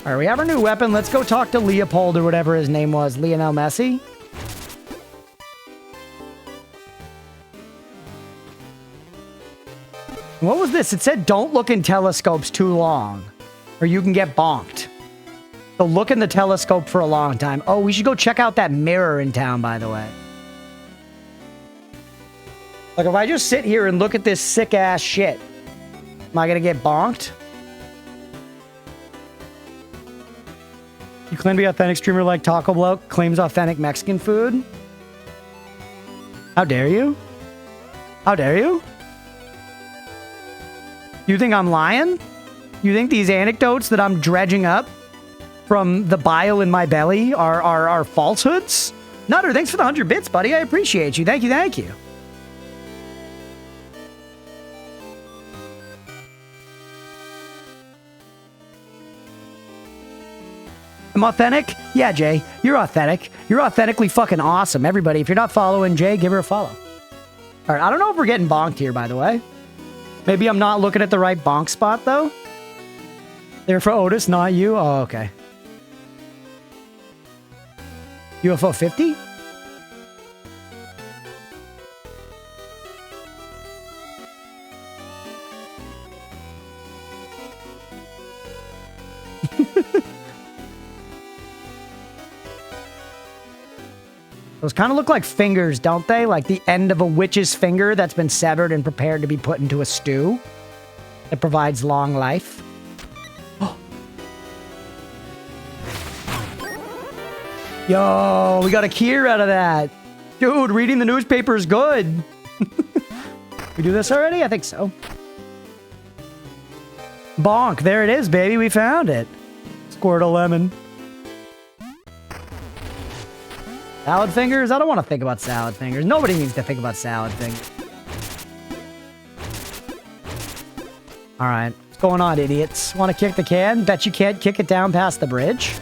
All right, we have our new weapon. Let's go talk to Leopold or whatever his name was. Lionel Messi. What was this? It said don't look in telescopes too long or you can get bonked. So look in the telescope for a long time. Oh, we should go check out that mirror in town, by the way. Like, if I just sit here and look at this sick-ass shit, am I gonna get bonked? You claim to be authentic streamer like Taco Bell claims authentic Mexican food? How dare you? How dare you? You think I'm lying? You think these anecdotes that I'm dredging up from the bile in my belly are falsehoods? Nutter, thanks for the 100 bits, buddy. I appreciate you. Thank you, thank you. I'm authentic? Yeah, Jay, you're authentic. You're authentically fucking awesome. Everybody, if you're not following Jay, give her a follow. All right, I don't know if we're getting bonked here, by the way. Maybe I'm not looking at the right bonk spot, though. They're for Otis, not you? Oh, okay. UFO 50? Those kind of look like fingers, don't they? Like the end of a witch's finger that's been severed and prepared to be put into a stew that provides long life. Yo, we got a Kier out of that. Dude, reading the newspaper is good. We do this already? I think so. Bonk. There it is, baby. We found it. Squirt a lemon. Salad fingers? I don't want to think about salad fingers. Nobody needs to think about salad fingers. All right. What's going on, idiots? Want to kick the can? Bet you can't kick it down past the bridge?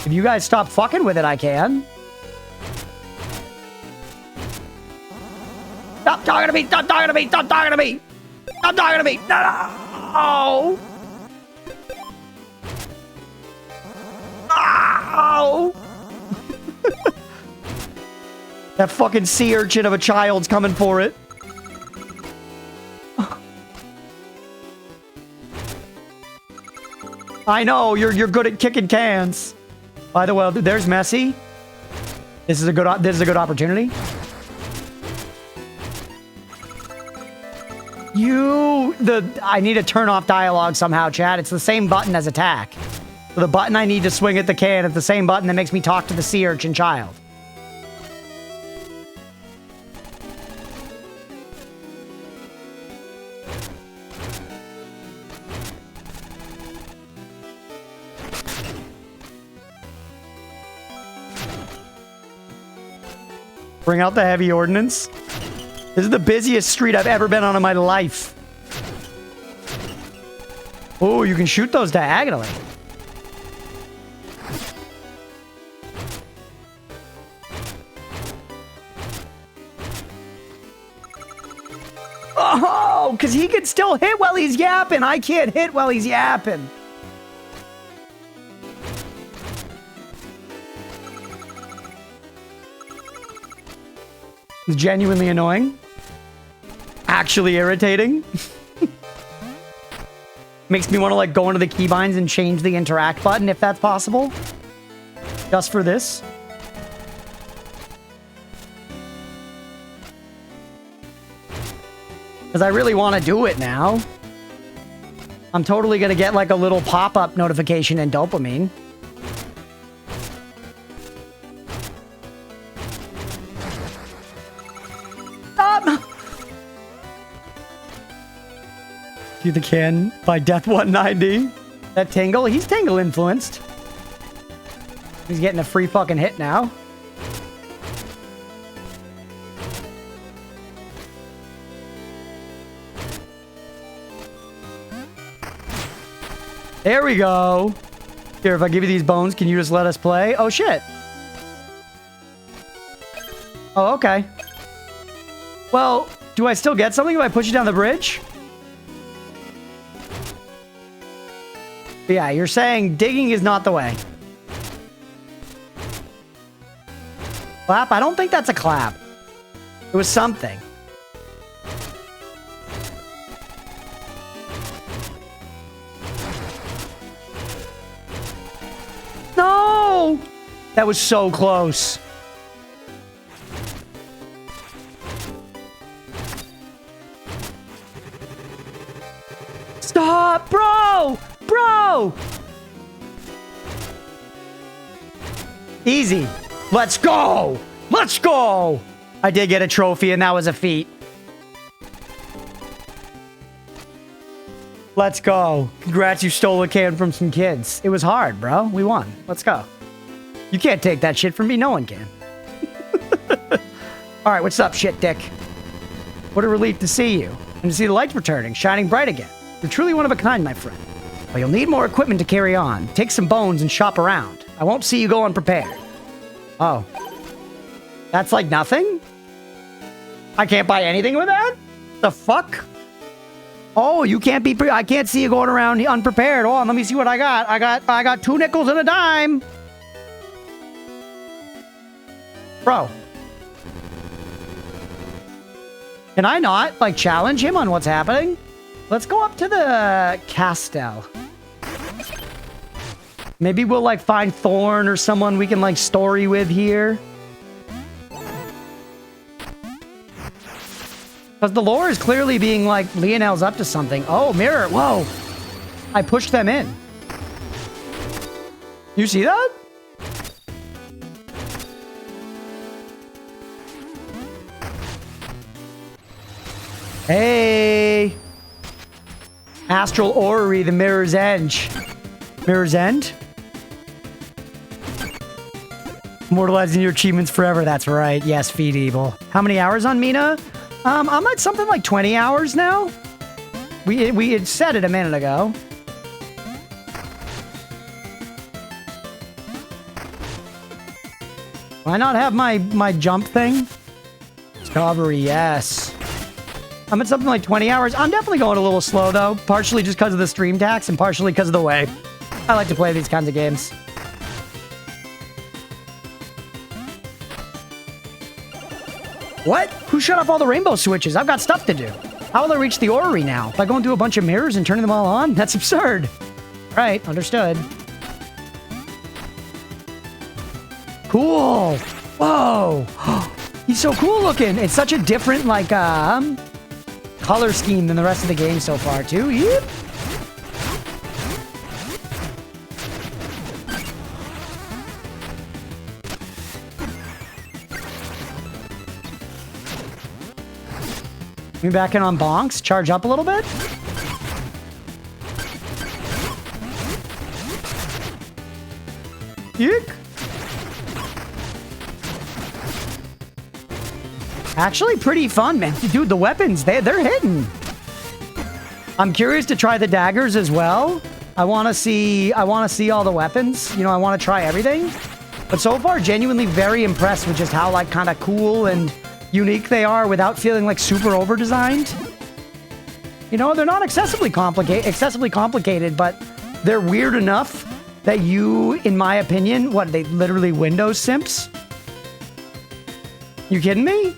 If you guys stop fucking with it, I can. Stop talking to me! Stop talking to me! Stop talking to me! Stop talking to me! No! No! That fucking sea urchin of a child's coming for it. I know, you're good at kicking cans. By the way, there's Messi. This is a good opportunity. I need to turn off dialogue somehow, chat. It's the same button as attack. So the button I need to swing at the can is the same button that makes me talk to the sea urchin child. Bring out the heavy ordnance. This is the busiest street I've ever been on in my life. Oh, you can shoot those diagonally. Oh, because he can still hit while he's yapping. I can't hit while he's yapping. It's genuinely annoying. Actually irritating. Makes me want to like go into the keybinds and change the interact button if that's possible. Just for this. Because I really want to do it now. I'm totally going to get like a little pop-up notification in dopamine. Do the can by Death 190. That Tingle, he's Tingle influenced. He's getting a free fucking hit now. There we go. Here, if I give you these bones, can you just let us play? Oh, shit. Oh, okay. Well, do I still get something if I push you down the bridge? Yeah, you're saying digging is not the way. Clap? I don't think that's a clap. It was something. No! That was so close. Stop, bro! Bro! Easy. Let's go! Let's go! I did get a trophy and that was a feat. Let's go. Congrats, you stole a can from some kids. It was hard, bro. We won. Let's go. You can't take that shit from me. No one can. All right, what's up, shit dick? What a relief to see you. And to see the lights returning, shining bright again. You're truly one of a kind, my friend. But you'll need more equipment to carry on. Take some bones and shop around. I won't see you go unprepared. Oh. That's like nothing? I can't buy anything with that? The fuck? Oh, you can't be... I can't see you going around unprepared. Hold on, let me see what I got. I got 2 nickels and a dime. Bro. Can I not, like, challenge him on what's happening? Let's go up to the castle. Maybe we'll, like, find Thorn or someone we can, like, story with here. Because the lore is clearly being, like, Lionel's up to something. Oh, mirror. Whoa. I pushed them in. You see that? Hey. Astral Orrery, the Mirror's Edge. Mirror's End? Immortalizing your achievements forever. That's right. Yes, feed evil. How many hours on Mina? I'm at something like 20 hours now. We had said it a minute ago. Why not have my jump thing? Discovery, yes. I'm at something like 20 hours. I'm definitely going a little slow, though. Partially just because of the stream tax and partially because of the way I like to play these kinds of games. What? Who shut off all the rainbow switches? I've got stuff to do. How will I reach the orrery now? By going through a bunch of mirrors and turning them all on? That's absurd. Right, understood. Cool. Whoa. He's so cool looking. It's such a different, like, color scheme than the rest of the game so far, too. Yep. Me back in on bonks. Charge up a little bit. Yeek. Actually, pretty fun, man. Dude, the weapons, they're hitting. I'm curious to try the daggers as well. I want to see all the weapons. You know, I want to try everything. But so far, genuinely very impressed with just how, like, kind of cool and unique they are without feeling like super over-designed. You know, they're not excessively complicated, but they're weird enough that you, in my opinion, what, they literally Windows simps? You kidding me?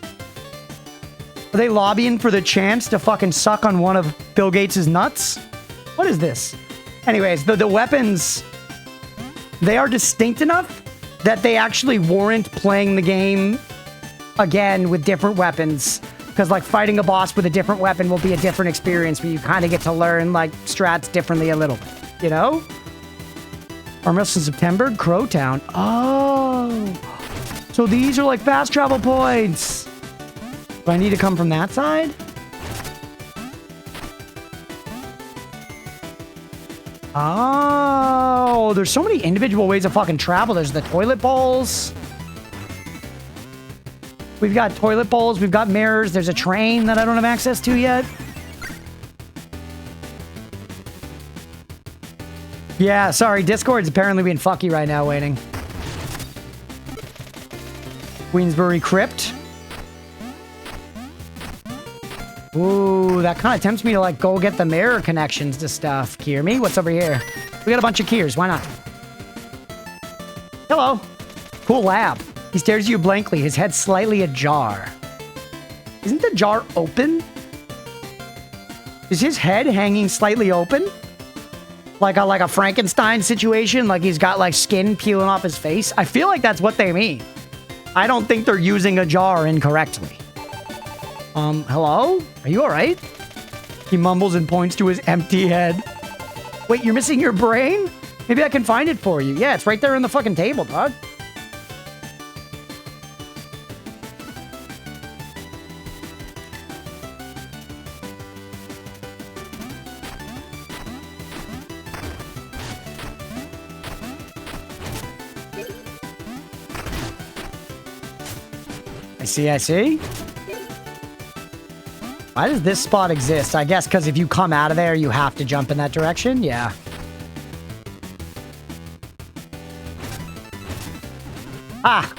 Are they lobbying for the chance to fucking suck on one of Bill Gates' nuts? What is this? Anyways, the weapons, they are distinct enough that they actually warrant playing the game again with different weapons. Because, like, fighting a boss with a different weapon will be a different experience where you kind of get to learn, like, strats differently a little bit, you know? Armrest in Septemburg, Crowtown. Oh. So these are, like, fast travel points. Do I need to come from that side? Oh, there's so many individual ways of fucking travel. There's the toilet bowls. We've got toilet bowls. We've got mirrors. There's a train that I don't have access to yet. Yeah, sorry. Discord's apparently being fucky right now waiting. Queensbury Crypt. Ooh, that kind of tempts me to, like, go get the mirror connections to stuff. Hear me? What's over here? We got a bunch of keys. Why not? Hello. Cool lab. He stares at you blankly, his head slightly ajar. Isn't the jar open? Is his head hanging slightly open? Like a Frankenstein situation? Like he's got, like, skin peeling off his face? I feel like that's what they mean. I don't think they're using a jar incorrectly. Hello? Are you alright? He mumbles and points to his empty head. Wait, you're missing your brain? Maybe I can find it for you. Yeah, it's right there on the fucking table, dog. I see, I see. Why does this spot exist? I guess because if you come out of there, you have to jump in that direction? Yeah. Ah!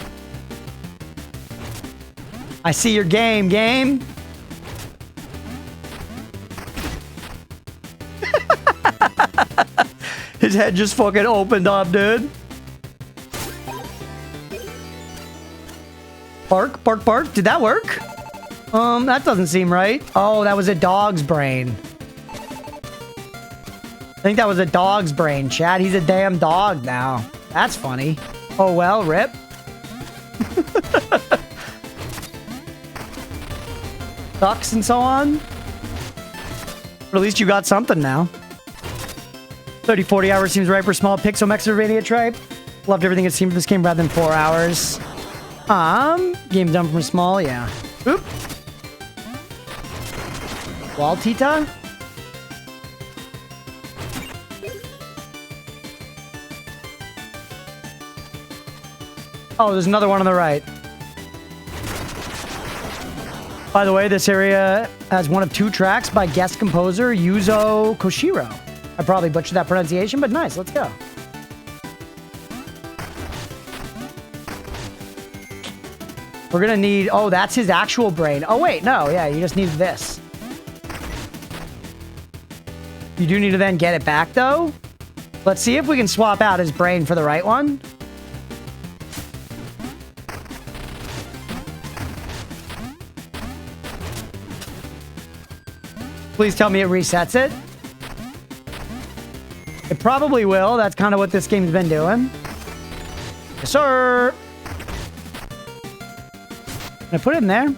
I see your game, game. His head just fucking opened up, dude. Bark, bark, bark. Did that work? That doesn't seem right. Oh, that was a dog's brain. I think that was a dog's brain, Chad. He's a damn dog now. That's funny. Oh, well, rip. Ducks and so on. But at least you got something now. 30, 40 hours seems right for small Pixel Mexirovania tribe. Loved everything it seemed for this game rather than 4 hours. Game done from small, yeah. Oop. Wall Tita? Oh, there's another one on the right. By the way, this area has one of 2 tracks by guest composer Yuzo Koshiro. I probably butchered that pronunciation, but nice. Let's go. We're gonna need... Oh, that's his actual brain. Oh, wait. No, yeah, you just need this. You do need to then get it back, though. Let's see if we can swap out his brain for the right one. Please tell me it resets it. It probably will. That's kind of what this game's been doing. Yes, sir. I put it in there.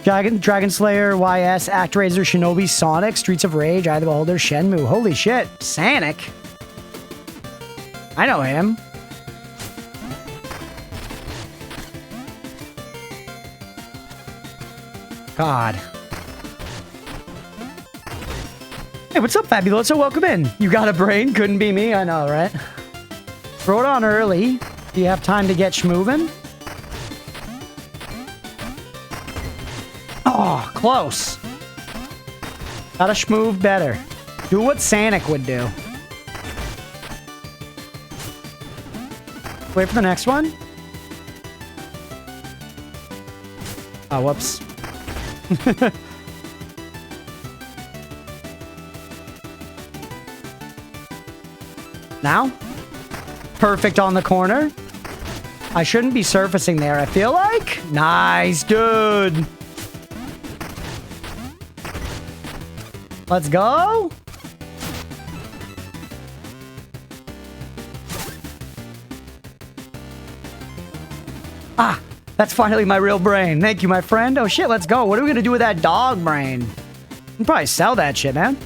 Dragon Slayer, YS, ActRaiser, Shinobi, Sonic, Streets of Rage, Eye of the Beholder, Shenmue. Holy shit. Sonic. I know him. God. Hey, what's up, Fabuloso? Welcome in. You got a brain? Couldn't be me. I know, right? Throw it on early. Do you have time to get schmovin'? Oh, close. Gotta schmoove better. Do what Sonic would do. Wait for the next one. Oh, whoops. Now? Perfect on the corner. I shouldn't be surfacing there, I feel like. Nice, dude. Let's go. Ah, that's finally my real brain. Thank you, my friend. Oh, shit, let's go. What are we going to do with that dog brain? We can probably sell that shit, man.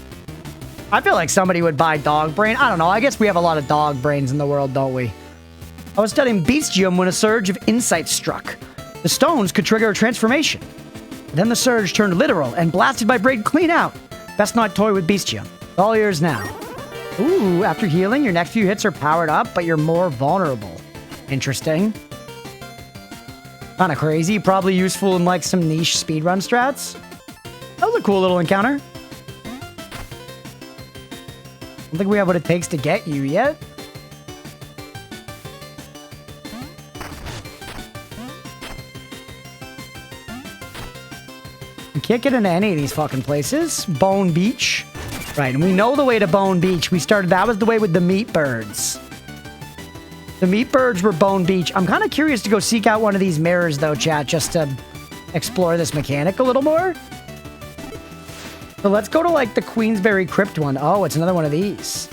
I feel like somebody would buy dog brain. I don't know. I guess we have a lot of dog brains in the world, don't we? I was studying Bestium when a surge of insight struck. The stones could trigger a transformation. Then the surge turned literal and blasted my brain clean out. Best not toy with Bestium. All yours now. Ooh, after healing, your next few hits are powered up, but you're more vulnerable. Interesting. Kind of crazy. Probably useful in like some niche speedrun strats. That was a cool little encounter. I don't think we have what it takes to get you yet. We can't get into any of these fucking places. Bone Beach. Right, and we know the way to Bone Beach. That was the way with the meat birds. The meat birds were Bone Beach. I'm kind of curious to go seek out one of these mirrors, though, chat, just to explore this mechanic a little more. So let's go to, like, the Queensberry Crypt one. Oh, it's another one of these.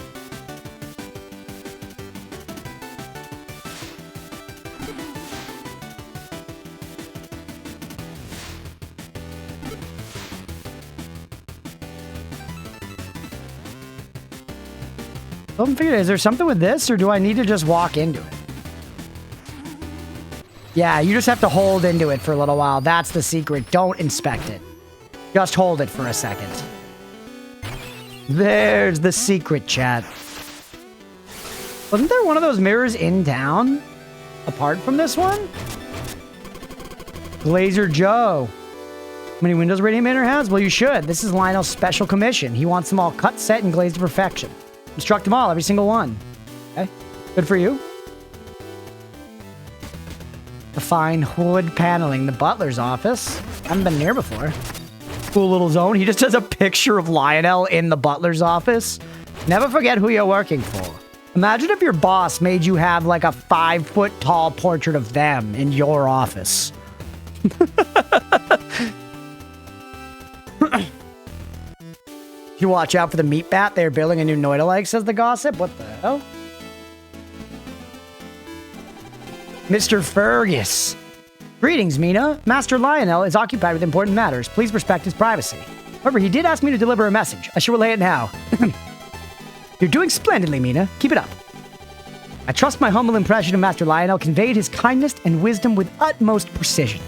I haven't figured, is there something with this, or do I need to just walk into it? Yeah, you just have to hold into it for a little while. That's the secret. Don't inspect it. Just hold it for a second. There's the secret, chat. Wasn't there one of those mirrors in town? Apart from this one? Glazer Joe. How many windows Radiant Manor has? Well, you should. This is Lionel's special commission. He wants them all cut, set, and glazed to perfection. Construct them all, every single one. Okay, good for you. The fine wood paneling, the butler's office. Haven't been there before. Cool little zone. He just has a picture of Lionel in the butler's office. Never forget who you're working for. Imagine if your boss made you have like a 5-foot-tall portrait of them in your office. You watch out for the meat bat. They're building a new Noida-like, says the gossip. What the hell? Mr. Fergus. Greetings, Mina. Master Lionel is occupied with important matters. Please respect his privacy. However, he did ask me to deliver a message. I shall relay it now. You're doing splendidly, Mina. Keep it up. I trust my humble impression of Master Lionel conveyed his kindness and wisdom with utmost precision.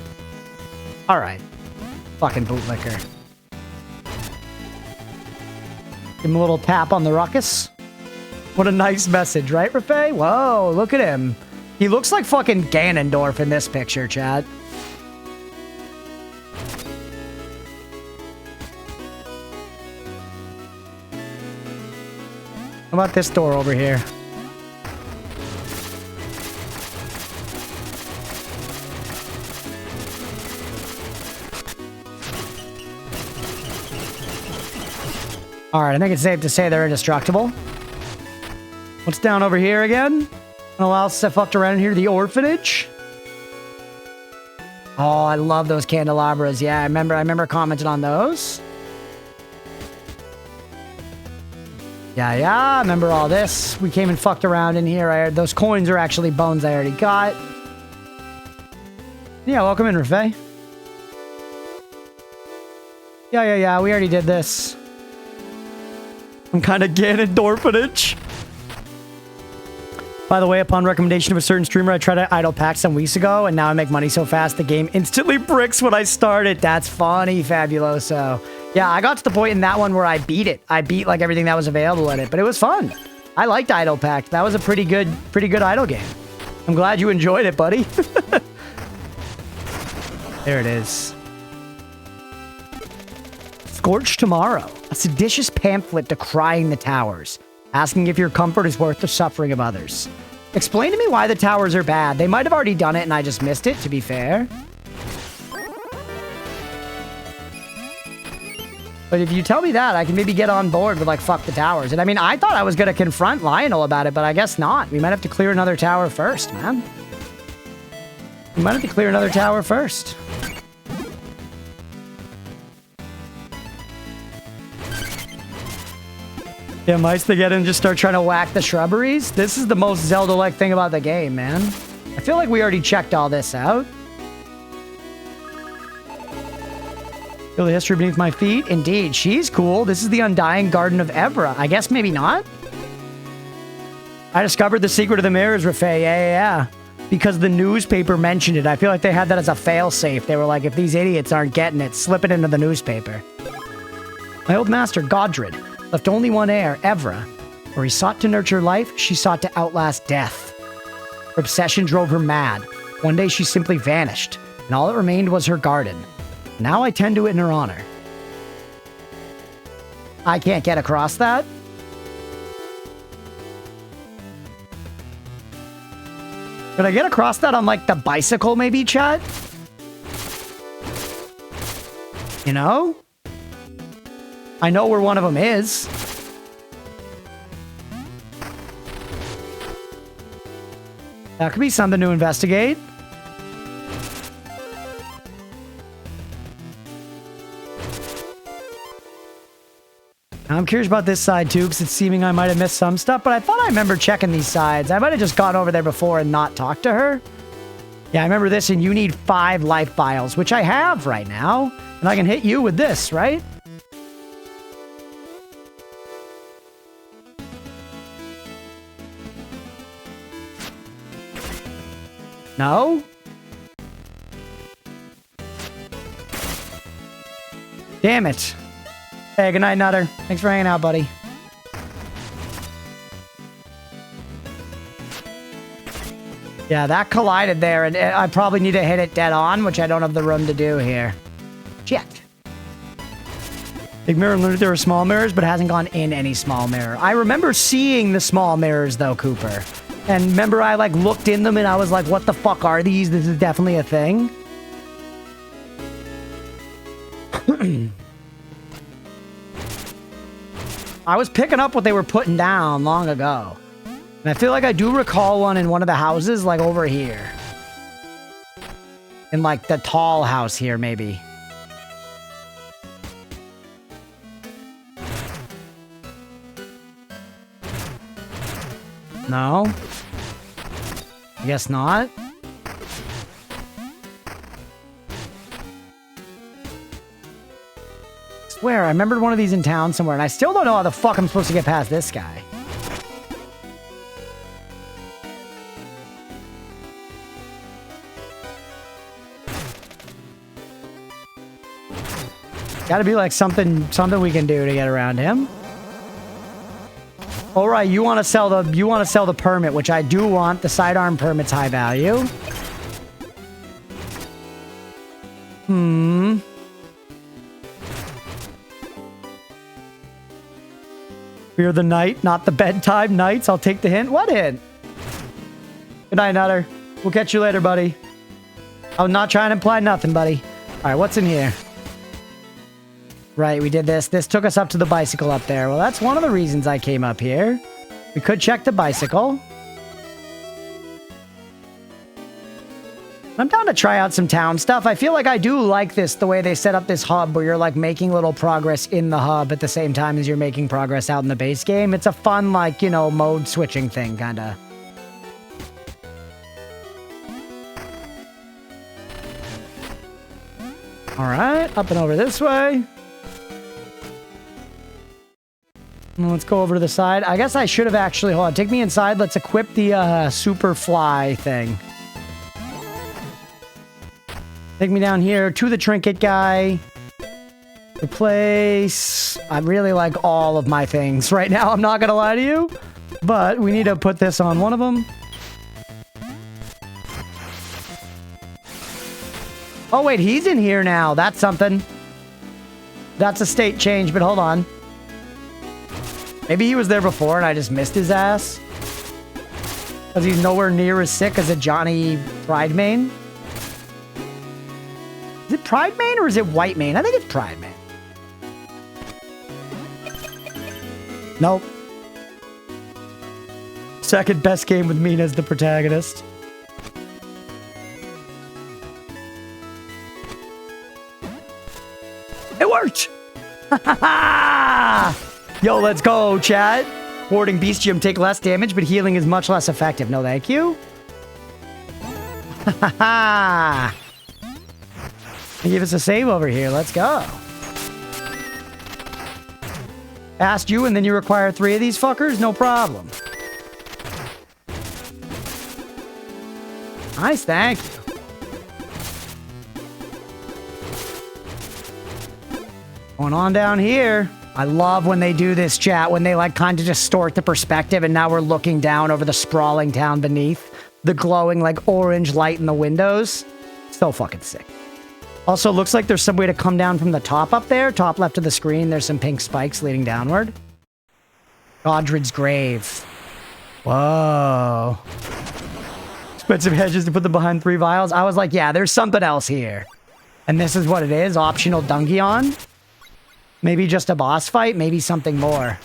All right. Fucking bootlicker. Give him a little tap on the ruckus. What a nice message, right, Rafay? Whoa, look at him. He looks like fucking Ganondorf in this picture, chat. How about this door over here? Alright, I think it's safe to say they're indestructible. What's down over here again? What else I fucked around in here? The orphanage? Oh, I love those candelabras. Yeah, I remember commenting on those. Yeah, I remember all this. We came and fucked around in here. Those coins are actually bones I already got. Yeah, welcome in, Rafay. Yeah, we already did this. I'm kind of Ganondorphanage. By the way, upon recommendation of a certain streamer, I tried to idle pack some weeks ago, and now I make money so fast the game instantly bricks when I start it. That's funny, Fabuloso. Yeah, I got to the point in that one where I beat it. I beat like everything that was available in it, but it was fun. I liked Idle Pact. That was a pretty good idle game. I'm glad you enjoyed it, buddy. There it is. Scorch Tomorrow, a seditious pamphlet decrying the towers, asking if your comfort is worth the suffering of others. Explain to me why the towers are bad. They might have already done it and I just missed it, to be fair. But if you tell me that, I can maybe get on board with, like, fuck the towers. And I mean, I thought I was going to confront Lionel about it, but I guess not. We might have to clear another tower first, man. We might have to clear another tower first. Yeah, mice to get in and just start trying to whack the shrubberies. This is the most Zelda-like thing about the game, man. I feel like we already checked all this out. Feel the history beneath my feet? Indeed, she's cool. This is the Undying Garden of Evra. I guess maybe not? I discovered the secret of the mirrors, Rafay. Yeah. Because the newspaper mentioned it. I feel like they had that as a fail-safe. They were like, if these idiots aren't getting it, slip it into the newspaper. My old master, Godred, left only one heir, Evra. Where he sought to nurture life, she sought to outlast death. Her obsession drove her mad. One day she simply vanished, and all that remained was her garden. Now I tend to it in her honor. I can't get across that? Could I get across that on, like, the bicycle, maybe, chat? You know? I know where one of them is. That could be something to investigate. I'm curious about this side too, because it's seeming I might have missed some stuff, but I thought I remember checking these sides. I might have just gone over there before and not talked to her. Yeah, I remember this, and you need 5 life vials, which I have right now, and I can hit you with this, right? No? Damn it. Hey, good night, Nutter. Thanks for hanging out, buddy. Yeah, that collided there, and I probably need to hit it dead on, which I don't have the room to do here. Shit. Big mirror learned that there were small mirrors, but hasn't gone in any small mirror. I remember seeing the small mirrors, though, Cooper. And remember, I, like, looked in them, and I was like, what the fuck are these? This is definitely a thing. I was picking up what they were putting down long ago. And I feel like I do recall one in one of the houses, like, over here. In, like, the tall house here, maybe. No? I guess not. I swear, I remembered one of these in town somewhere, and I still don't know how the fuck I'm supposed to get past this guy. Gotta be like something we can do to get around him. All right, you want to sell the permit, which I do want. The sidearm permit's high value. Fear the night, not the bedtime nights. I'll take the hint. What hint? Good night, Nutter. We'll catch you later, buddy. I'm not trying to imply nothing, buddy. All right, what's in here? Right, we did this. This took us up to the bicycle up there. Well, that's one of the reasons I came up here. We could check the bicycle. I'm down to try out some town stuff. I feel like I do like this, the way they set up this hub where you're like making little progress in the hub at the same time as you're making progress out in the base game. It's a fun, like, you know, mode switching thing, kind of. All right, up and over this way. Let's go over to the side. I guess I should have actually... Hold on, take me inside. Let's equip the super fly thing. Take me down here to the trinket guy. Replace... I really like all of my things right now. I'm not going to lie to you. But we need to put this on one of them. Oh, wait. He's in here now. That's something. That's a state change, but hold on. Maybe he was there before and I just missed his ass. Because he's nowhere near as sick as a Johnny Pride Main. Is it Pride Main or is it White Main? I think it's Pride Main. Nope. Second best game with Mina as the protagonist. It worked! Ha ha ha! Yo, let's go, chat. Warding Bestium take less damage, but healing is much less effective. No, thank you. Ha ha ha! Give us a save over here. Let's go. Asked you, and then you require 3 of these fuckers? No problem. Nice, thank you. Going on down here. I love when they do this, chat, when they like kind of distort the perspective and now we're looking down over the sprawling town beneath. The glowing like orange light in the windows. So fucking sick. Also, looks like there's some way to come down from the top up there. Top left of the screen, there's some pink spikes leading downward. Godred's grave. Whoa. Expensive hedges to put them behind 3 vials. I was like, yeah, there's something else here. And this is what it is, optional Dungeon. Maybe just a boss fight, maybe something more.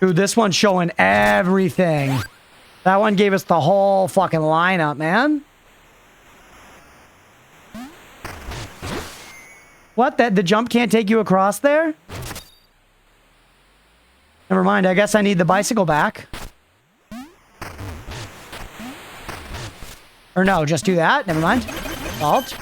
Dude, this one's showing everything. That one gave us the whole fucking lineup, man. What? The jump can't take you across there? Never mind, I guess I need the bicycle back. Or no, just do that. Never mind. Alt.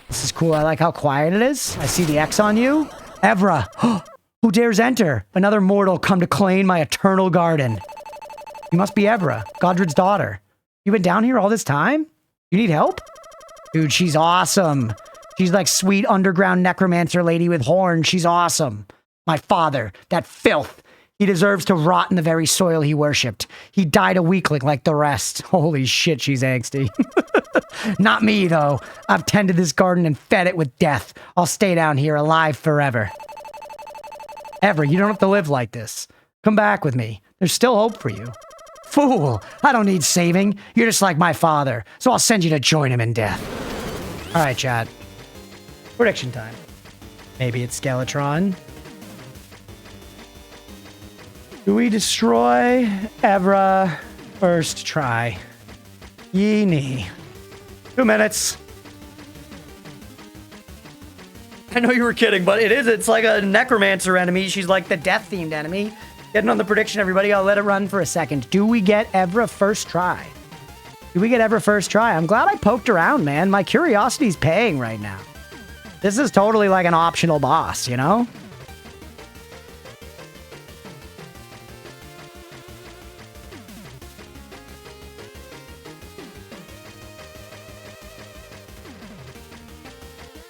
This is cool. I like how quiet it is. I see the X on you. Evra. Who dares enter? Another mortal come to claim my eternal garden. You must be Evra, Godred's daughter. You've been down here all this time? You need help? Dude, she's awesome. She's like sweet underground necromancer lady with horns. She's awesome. My father, that filth. He deserves to rot in the very soil he worshipped. He died a weakling like the rest. Holy shit, she's angsty. Not me, though. I've tended this garden and fed it with death. I'll stay down here alive forever. Ever, you don't have to live like this. Come back with me. There's still hope for you. Fool! I don't need saving. You're just like my father, so I'll send you to join him in death. All right, chat. Prediction time. Maybe it's Skeletron. Do we destroy Evra first try? Yee nee. 2 minutes. I know you were kidding, but it is. It's like a necromancer enemy. She's like the death-themed enemy. Getting on the prediction, everybody. I'll let it run for a second. Do we get Evra first try? Do we get Evra first try? I'm glad I poked around, man. My curiosity's paying right now. This is totally like an optional boss, you know?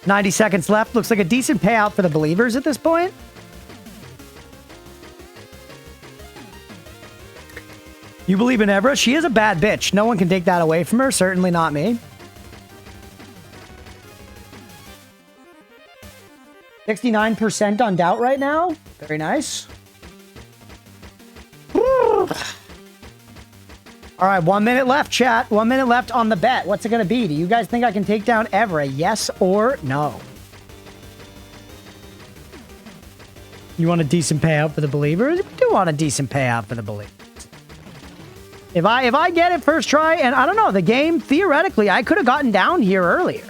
$90 seconds left. Looks like a decent payout for the believers at this point. You believe in Evra? She is a bad bitch. No one can take that away from her. Certainly not me. 69% on doubt right now. Very nice. All right, 1 minute left, chat. 1 minute left on the bet. What's it going to be? Do you guys think I can take down Evra? Yes or no? You want a decent payout for the believers? We do want a decent payout for the believers. If I get it first try, and I don't know, the game, theoretically, I could have gotten down here earlier.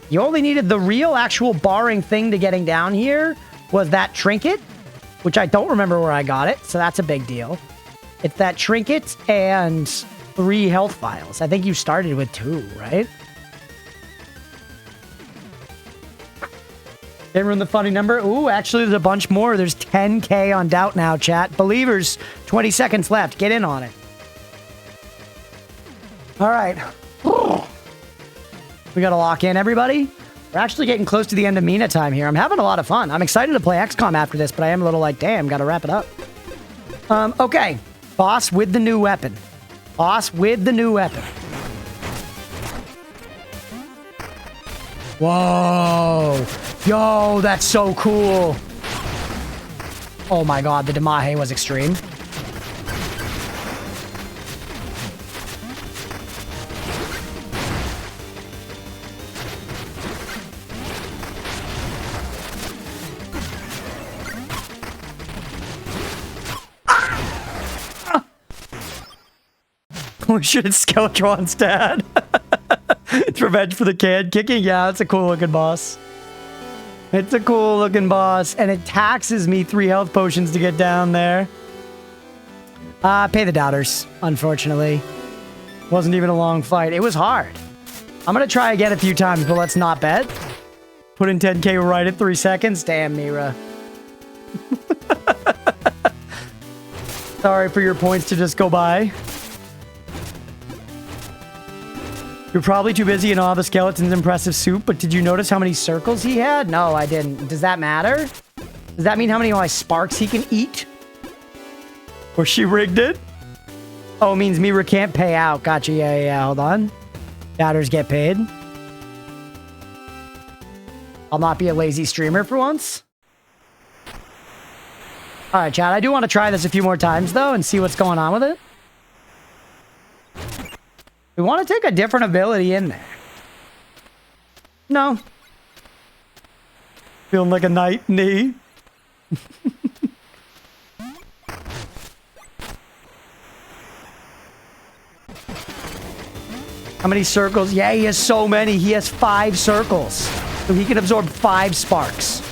You only needed the real, actual barring thing to getting down here was that trinket, which I don't remember where I got it, so that's a big deal. It's that trinket and 3 health vials. I think you started with 2, right? Didn't ruin the funny number. Ooh, actually, there's a bunch more. There's 10K on doubt now, chat. Believers, 20 seconds left. Get in on it. All right. We got to lock in, everybody. We're actually getting close to the end of Mina time here. I'm having a lot of fun. I'm excited to play XCOM after this, but I am a little like, damn, got to wrap it up. Okay. Boss with the new weapon. Boss with the new weapon. Whoa. Yo, that's so cool. Oh my god, the Damahe was extreme. Holy shit, it's Skeletron's dad. It's revenge for the kid. Kicking, yeah, it's a cool looking boss. It's a cool looking boss, and it taxes me 3 health potions to get down there. Pay the doubters, unfortunately. Wasn't even a long fight. It was hard. I'm gonna try again a few times, but let's not bet. Put in 10K right at 3 seconds. Damn, Mira. Sorry for your points to just go by. You're probably too busy in awe of the skeleton's impressive suit, but did you notice how many circles he had? No, I didn't. Does that matter? Does that mean how many of my sparks he can eat? Or she rigged it? Oh, it means Mira can't pay out. Gotcha. Yeah. Hold on. Doubters get paid. I'll not be a lazy streamer for once. All right, chat. I do want to try this a few more times, though, and see what's going on with it. We want to take a different ability in there. No. Feeling like a knight, knee. How many circles? Yeah, he has so many. He has 5 circles. So he can absorb 5 sparks.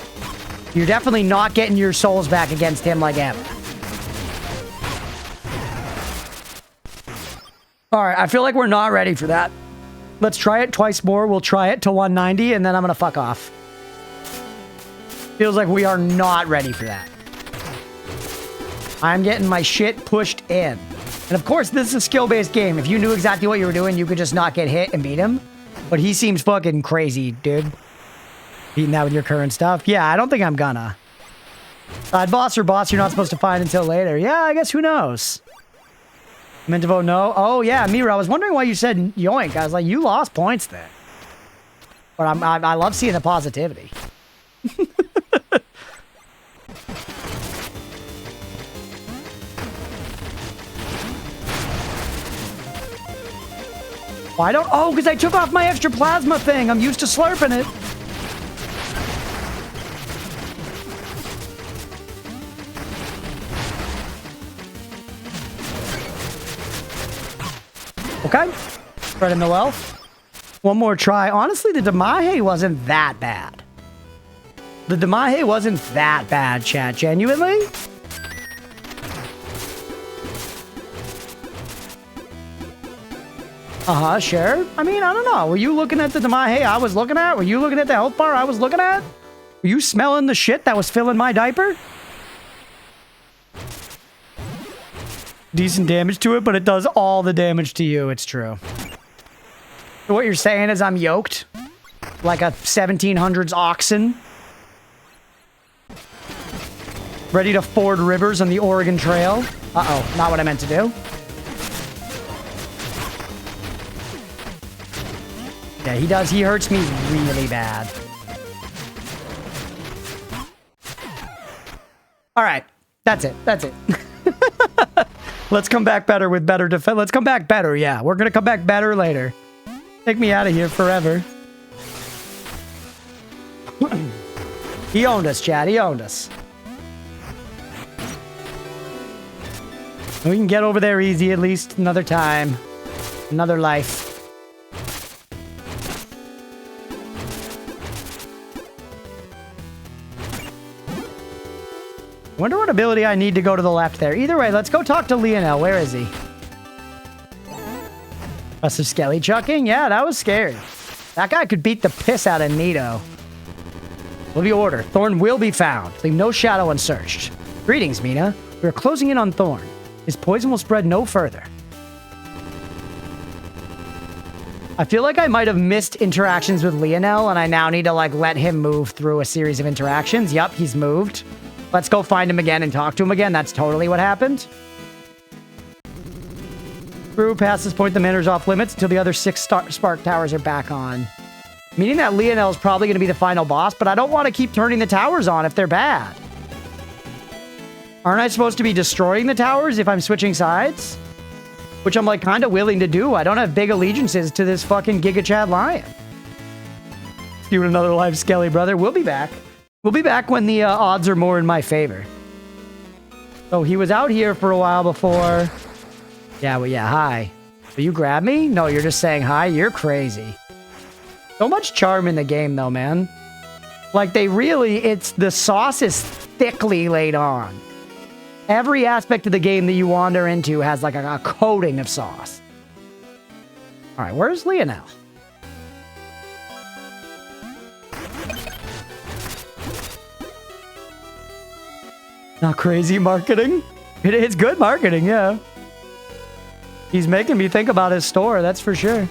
You're definitely not getting your souls back against him like ever. All right, I feel like we're not ready for that. Let's try it twice more. We'll try it to 190, and then I'm going to fuck off. Feels like we are not ready for that. I'm getting my shit pushed in. And of course, this is a skill-based game. If you knew exactly what you were doing, you could just not get hit and beat him. But he seems fucking crazy, dude. Beating that with your current stuff? Yeah, I don't think I'm gonna. Side boss or boss you're not supposed to find until later? Yeah, I guess who knows? Meant to vote no? Oh, yeah, Mira, I was wondering why you said yoink. I was like, you lost points there. But I love seeing the positivity. Why don't... Oh, because I took off my extra plasma thing. I'm used to slurping it. Okay. Spread him the wealth. One more try. Honestly, the Damahe wasn't that bad. The Damahe wasn't that bad, chat. Genuinely? Uh-huh, sure. I mean, I don't know. Were you looking at the Damahe I was looking at? Were you looking at the health bar I was looking at? Were you smelling the shit that was filling my diaper? Decent damage to it, but it does all the damage to you. It's true. So what you're saying is I'm yoked? Like a 1700s oxen? Ready to ford rivers on the Oregon Trail? Uh-oh, not what I meant to do. Yeah, he does. He hurts me really bad. All right. That's it. That's it. Let's come back better with better defense. Let's come back better, yeah. We're gonna come back better later. Take me out of here forever. He owned us, Chad. He owned us. We can get over there easy at least another time. Another life. Wonder what ability I need to go to the left there. Either way, let's go talk to Lionel. Where is he? Some skelly chucking? Yeah, that was scary. That guy could beat the piss out of Nito. Will be order. Thorn will be found. Leave no shadow unsearched. Greetings, Mina. We are closing in on Thorn. His poison will spread no further. I feel like I might have missed interactions with Lionel, and I now need to, like, let him move through a series of interactions. Yup, he's moved. Let's go find him again and talk to him again. That's totally what happened. Through past this point, the manor's off limits until the other 6 spark towers are back on. Meaning that Lionel is probably going to be the final boss, but I don't want to keep turning the towers on if they're bad. Aren't I supposed to be destroying the towers if I'm switching sides? Which I'm, like, kind of willing to do. I don't have big allegiances to this fucking Giga Chad Lion. You and another live Skelly, brother. We'll be back. We'll be back when the odds are more in my favor. So he was out here for a while before. Yeah, well, yeah, hi. So you grab me? No, you're just saying hi? You're crazy. So much charm in the game, though, man. Like, they really, it's, the sauce is thickly laid on. Every aspect of the game that you wander into has, like, a coating of sauce. All right, where's Lionel? Not crazy marketing? It's good marketing, yeah. He's making me think about his store, that's for sure.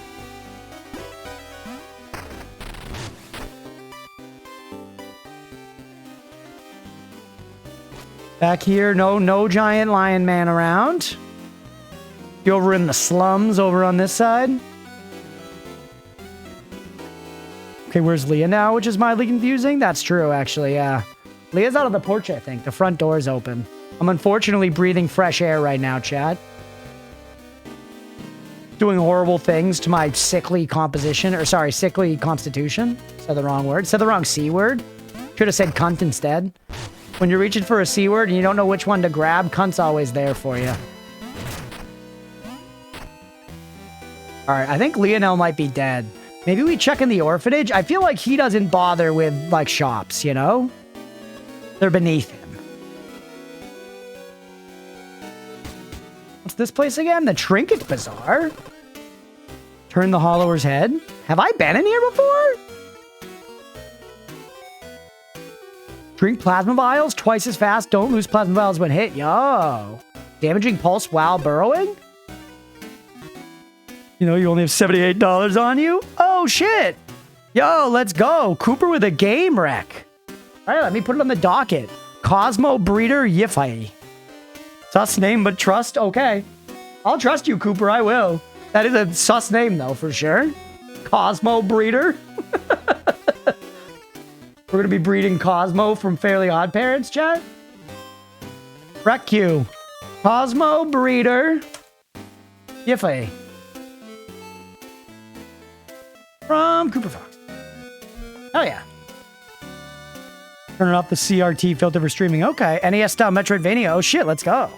Back here, no giant lion man around. You over in the slums over on this side. Okay, where's Leah now, which is mildly confusing? That's true, actually, yeah. Leah's out of the porch, I think. The front door's open. I'm unfortunately breathing fresh air right now, chat. Doing horrible things to my sickly composition, or sorry, sickly constitution. Said the wrong word. Said the wrong C word. Should have said cunt instead. When you're reaching for a C word and you don't know which one to grab, cunt's always there for you. Alright, I think Lionel might be dead. Maybe we check in the orphanage? I feel like he doesn't bother with, like, shops, you know? They're beneath him. What's this place again? The Trinket Bazaar? Turn the Hollower's head? Have I been in here before? Drink plasma vials twice as fast. Don't lose plasma vials when hit. Yo. Damaging pulse while burrowing? You know, you only have $78 on you? Oh, shit. Yo, let's go. Cooper with a game wreck. All right, let me put it on the docket. Cosmo Breeder Yiffy. Sus name, but trust. Okay. I'll trust you, Cooper. I will. That is a sus name, though, for sure. Cosmo Breeder. We're going to be breeding Cosmo from Fairly Odd Parents, chat. Wreck you. Cosmo Breeder Yiffy. From Cooper Fox. Oh, yeah. Turning off the CRT filter for streaming. Okay. NES style Metroidvania. Oh, shit. Let's go.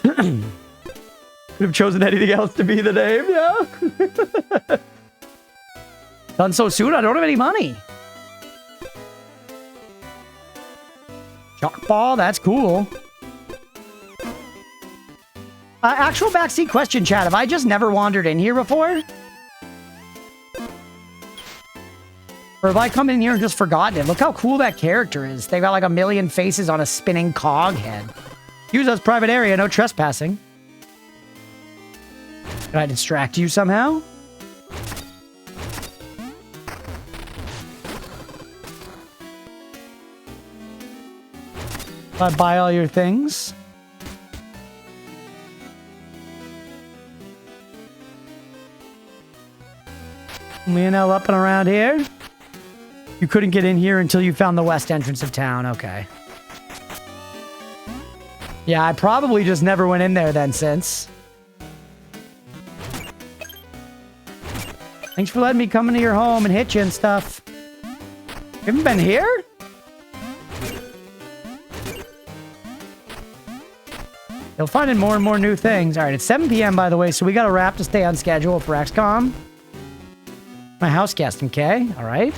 Could have chosen anything else to be the name. Yeah. Done so soon? I don't have any money. Chalk ball. That's cool. Actual backseat question, chat. Have I just never wandered in here before? Or have I come in here and just forgotten it? Look how cool that character is. They've got like a million faces on a spinning cog head. Use as private area, no trespassing. Can I distract you somehow? If I buy all your things. Lionel up and around here. You couldn't get in here until you found the west entrance of town. Okay. Yeah, I probably just never went in there then since. Thanks for letting me come into your home and hit you and stuff. You haven't been here? You'll find in more and more new things. All right, it's 7 p.m. by the way, so we got to wrap to stay on schedule for XCOM. My house guest, okay? All right.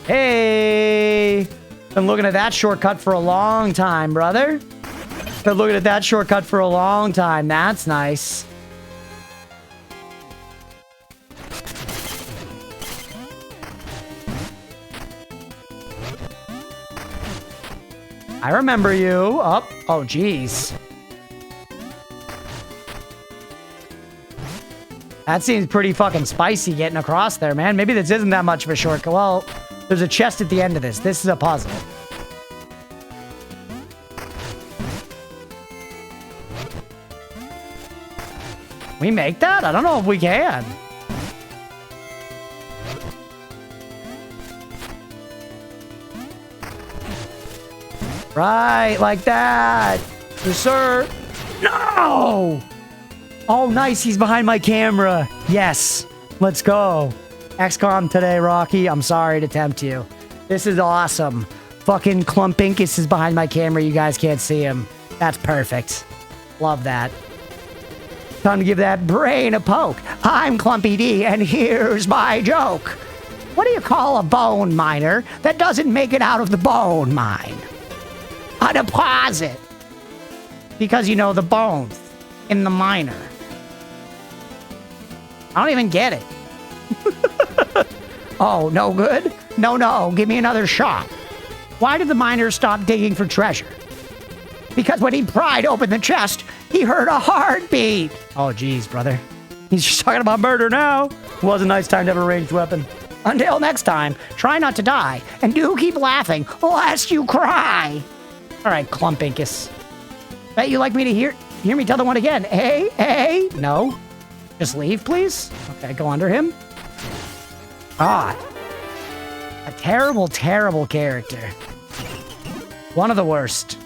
Hey! Been looking at that shortcut for a long time, brother. Been looking at that shortcut for a long time. That's nice. I remember you. Oh, geez. That seems pretty fucking spicy getting across there, man. Maybe this isn't that much of a shortcut. Well, there's a chest at the end of this. This is a puzzle. We make that? I don't know if we can. Right, like that. Yes, sir. No! Oh, nice. He's behind my camera. Yes. Let's go. XCOM today, Rocky. I'm sorry to tempt you. This is awesome. Fucking Clumpinkus is behind my camera. You guys can't see him. That's perfect. Love that. Time to give that brain a poke. I'm Clumpy D, and here's my joke. What do you call a bone miner that doesn't make it out of the bone mine? A deposit. Because, you know, the bones in the miner. I don't even get it. Oh, no good? No, give me another shot. Why did the miner stop digging for treasure? Because when he pried open the chest, he heard a heartbeat. Oh, geez, brother. He's just talking about murder now. It was a nice time to have a ranged weapon. Until next time, try not to die, and do keep laughing, lest you cry. All right, Clumpinkus. Bet you like me to hear me tell the one again. Hey. No. Just leave, please. Okay, go under him. Ah. A terrible, terrible character. One of the worst.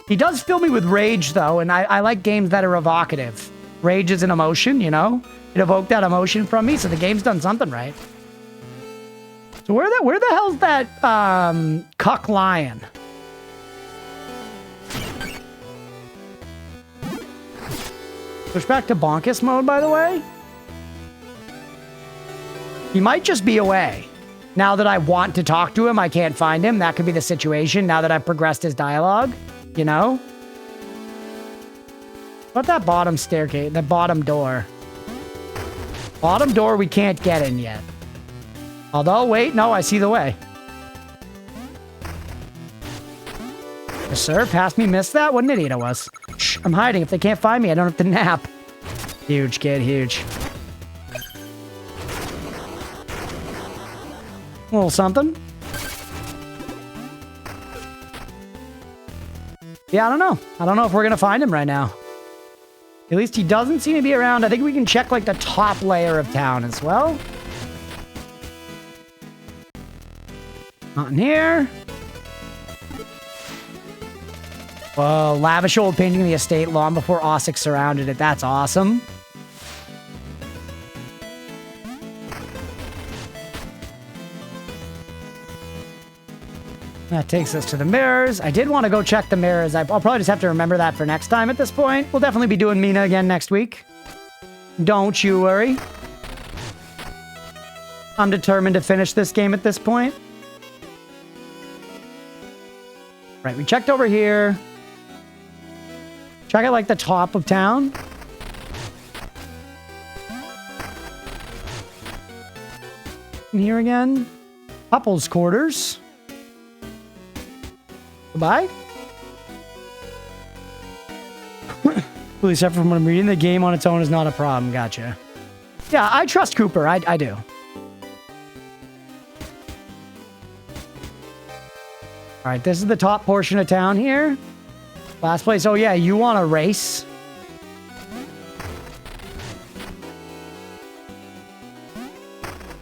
He does fill me with rage, though, and I like games that are evocative. Rage is an emotion, you know? It evoked that emotion from me, so the game's done something right. So where the hell's that cuck lion? Push back to Bonkus mode, by the way. He might just be away. Now that I want to talk to him, I can't find him. That could be the situation now that I've progressed his dialogue. You know? What about that bottom staircase? The bottom door. Bottom door we can't get in yet. Although, wait, no, I see the way. officer. Past me, missed that? What an idiot I was. Shh, I'm hiding. If they can't find me, I don't have to nap. Huge, kid, huge. A little something. Yeah, I don't know. I don't know if we're going to find him right now. At least he doesn't seem to be around. I think we can check, like, the top layer of town as well. Not in here. Whoa, lavish old painting of the estate long before Ossic surrounded it. That's awesome. That takes us to the mirrors. I did want to go check the mirrors. I'll probably just have to remember that for next time at this point. We'll definitely be doing Mina again next week. Don't you worry. I'm determined to finish this game at this point. Right, we checked over here. Check out, like, the top of town. In here again. Couples quarters. Goodbye. Well, except from what I'm reading, the game on its own is not a problem. Gotcha. Yeah, I trust Cooper. I do. All right, this is the top portion of town here. Last place. Oh, yeah, you want to race?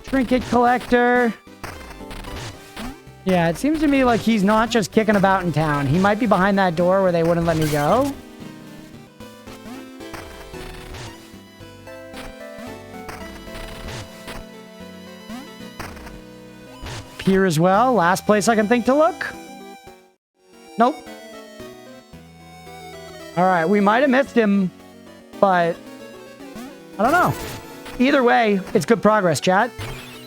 Trinket collector. Yeah, it seems to me like he's not just kicking about in town. He might be behind that door where they wouldn't let me go. Here as well. Last place I can think to look. Nope. All right, we might have missed him, but I don't know. Either way, it's good progress, chat.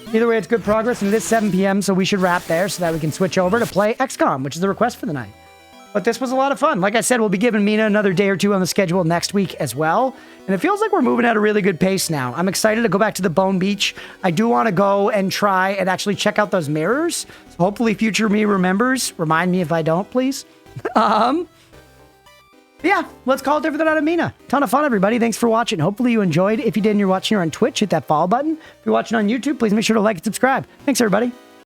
Either way, it's good progress, and it is 7 p.m., so we should wrap there so that we can switch over to play XCOM, which is the request for the night. But this was a lot of fun. Like I said, we'll be giving Mina another day or two on the schedule next week as well. And it feels like we're moving at a really good pace now. I'm excited to go back to the Bone Beach. I do want to go and try and actually check out those mirrors. So hopefully future me remembers. Remind me if I don't, please. Yeah, let's call it there for the night of Mina. Ton of fun, everybody. Thanks for watching. Hopefully you enjoyed. If you did and you're watching here on Twitch, hit that follow button. If you're watching on YouTube, please make sure to like and subscribe. Thanks, everybody.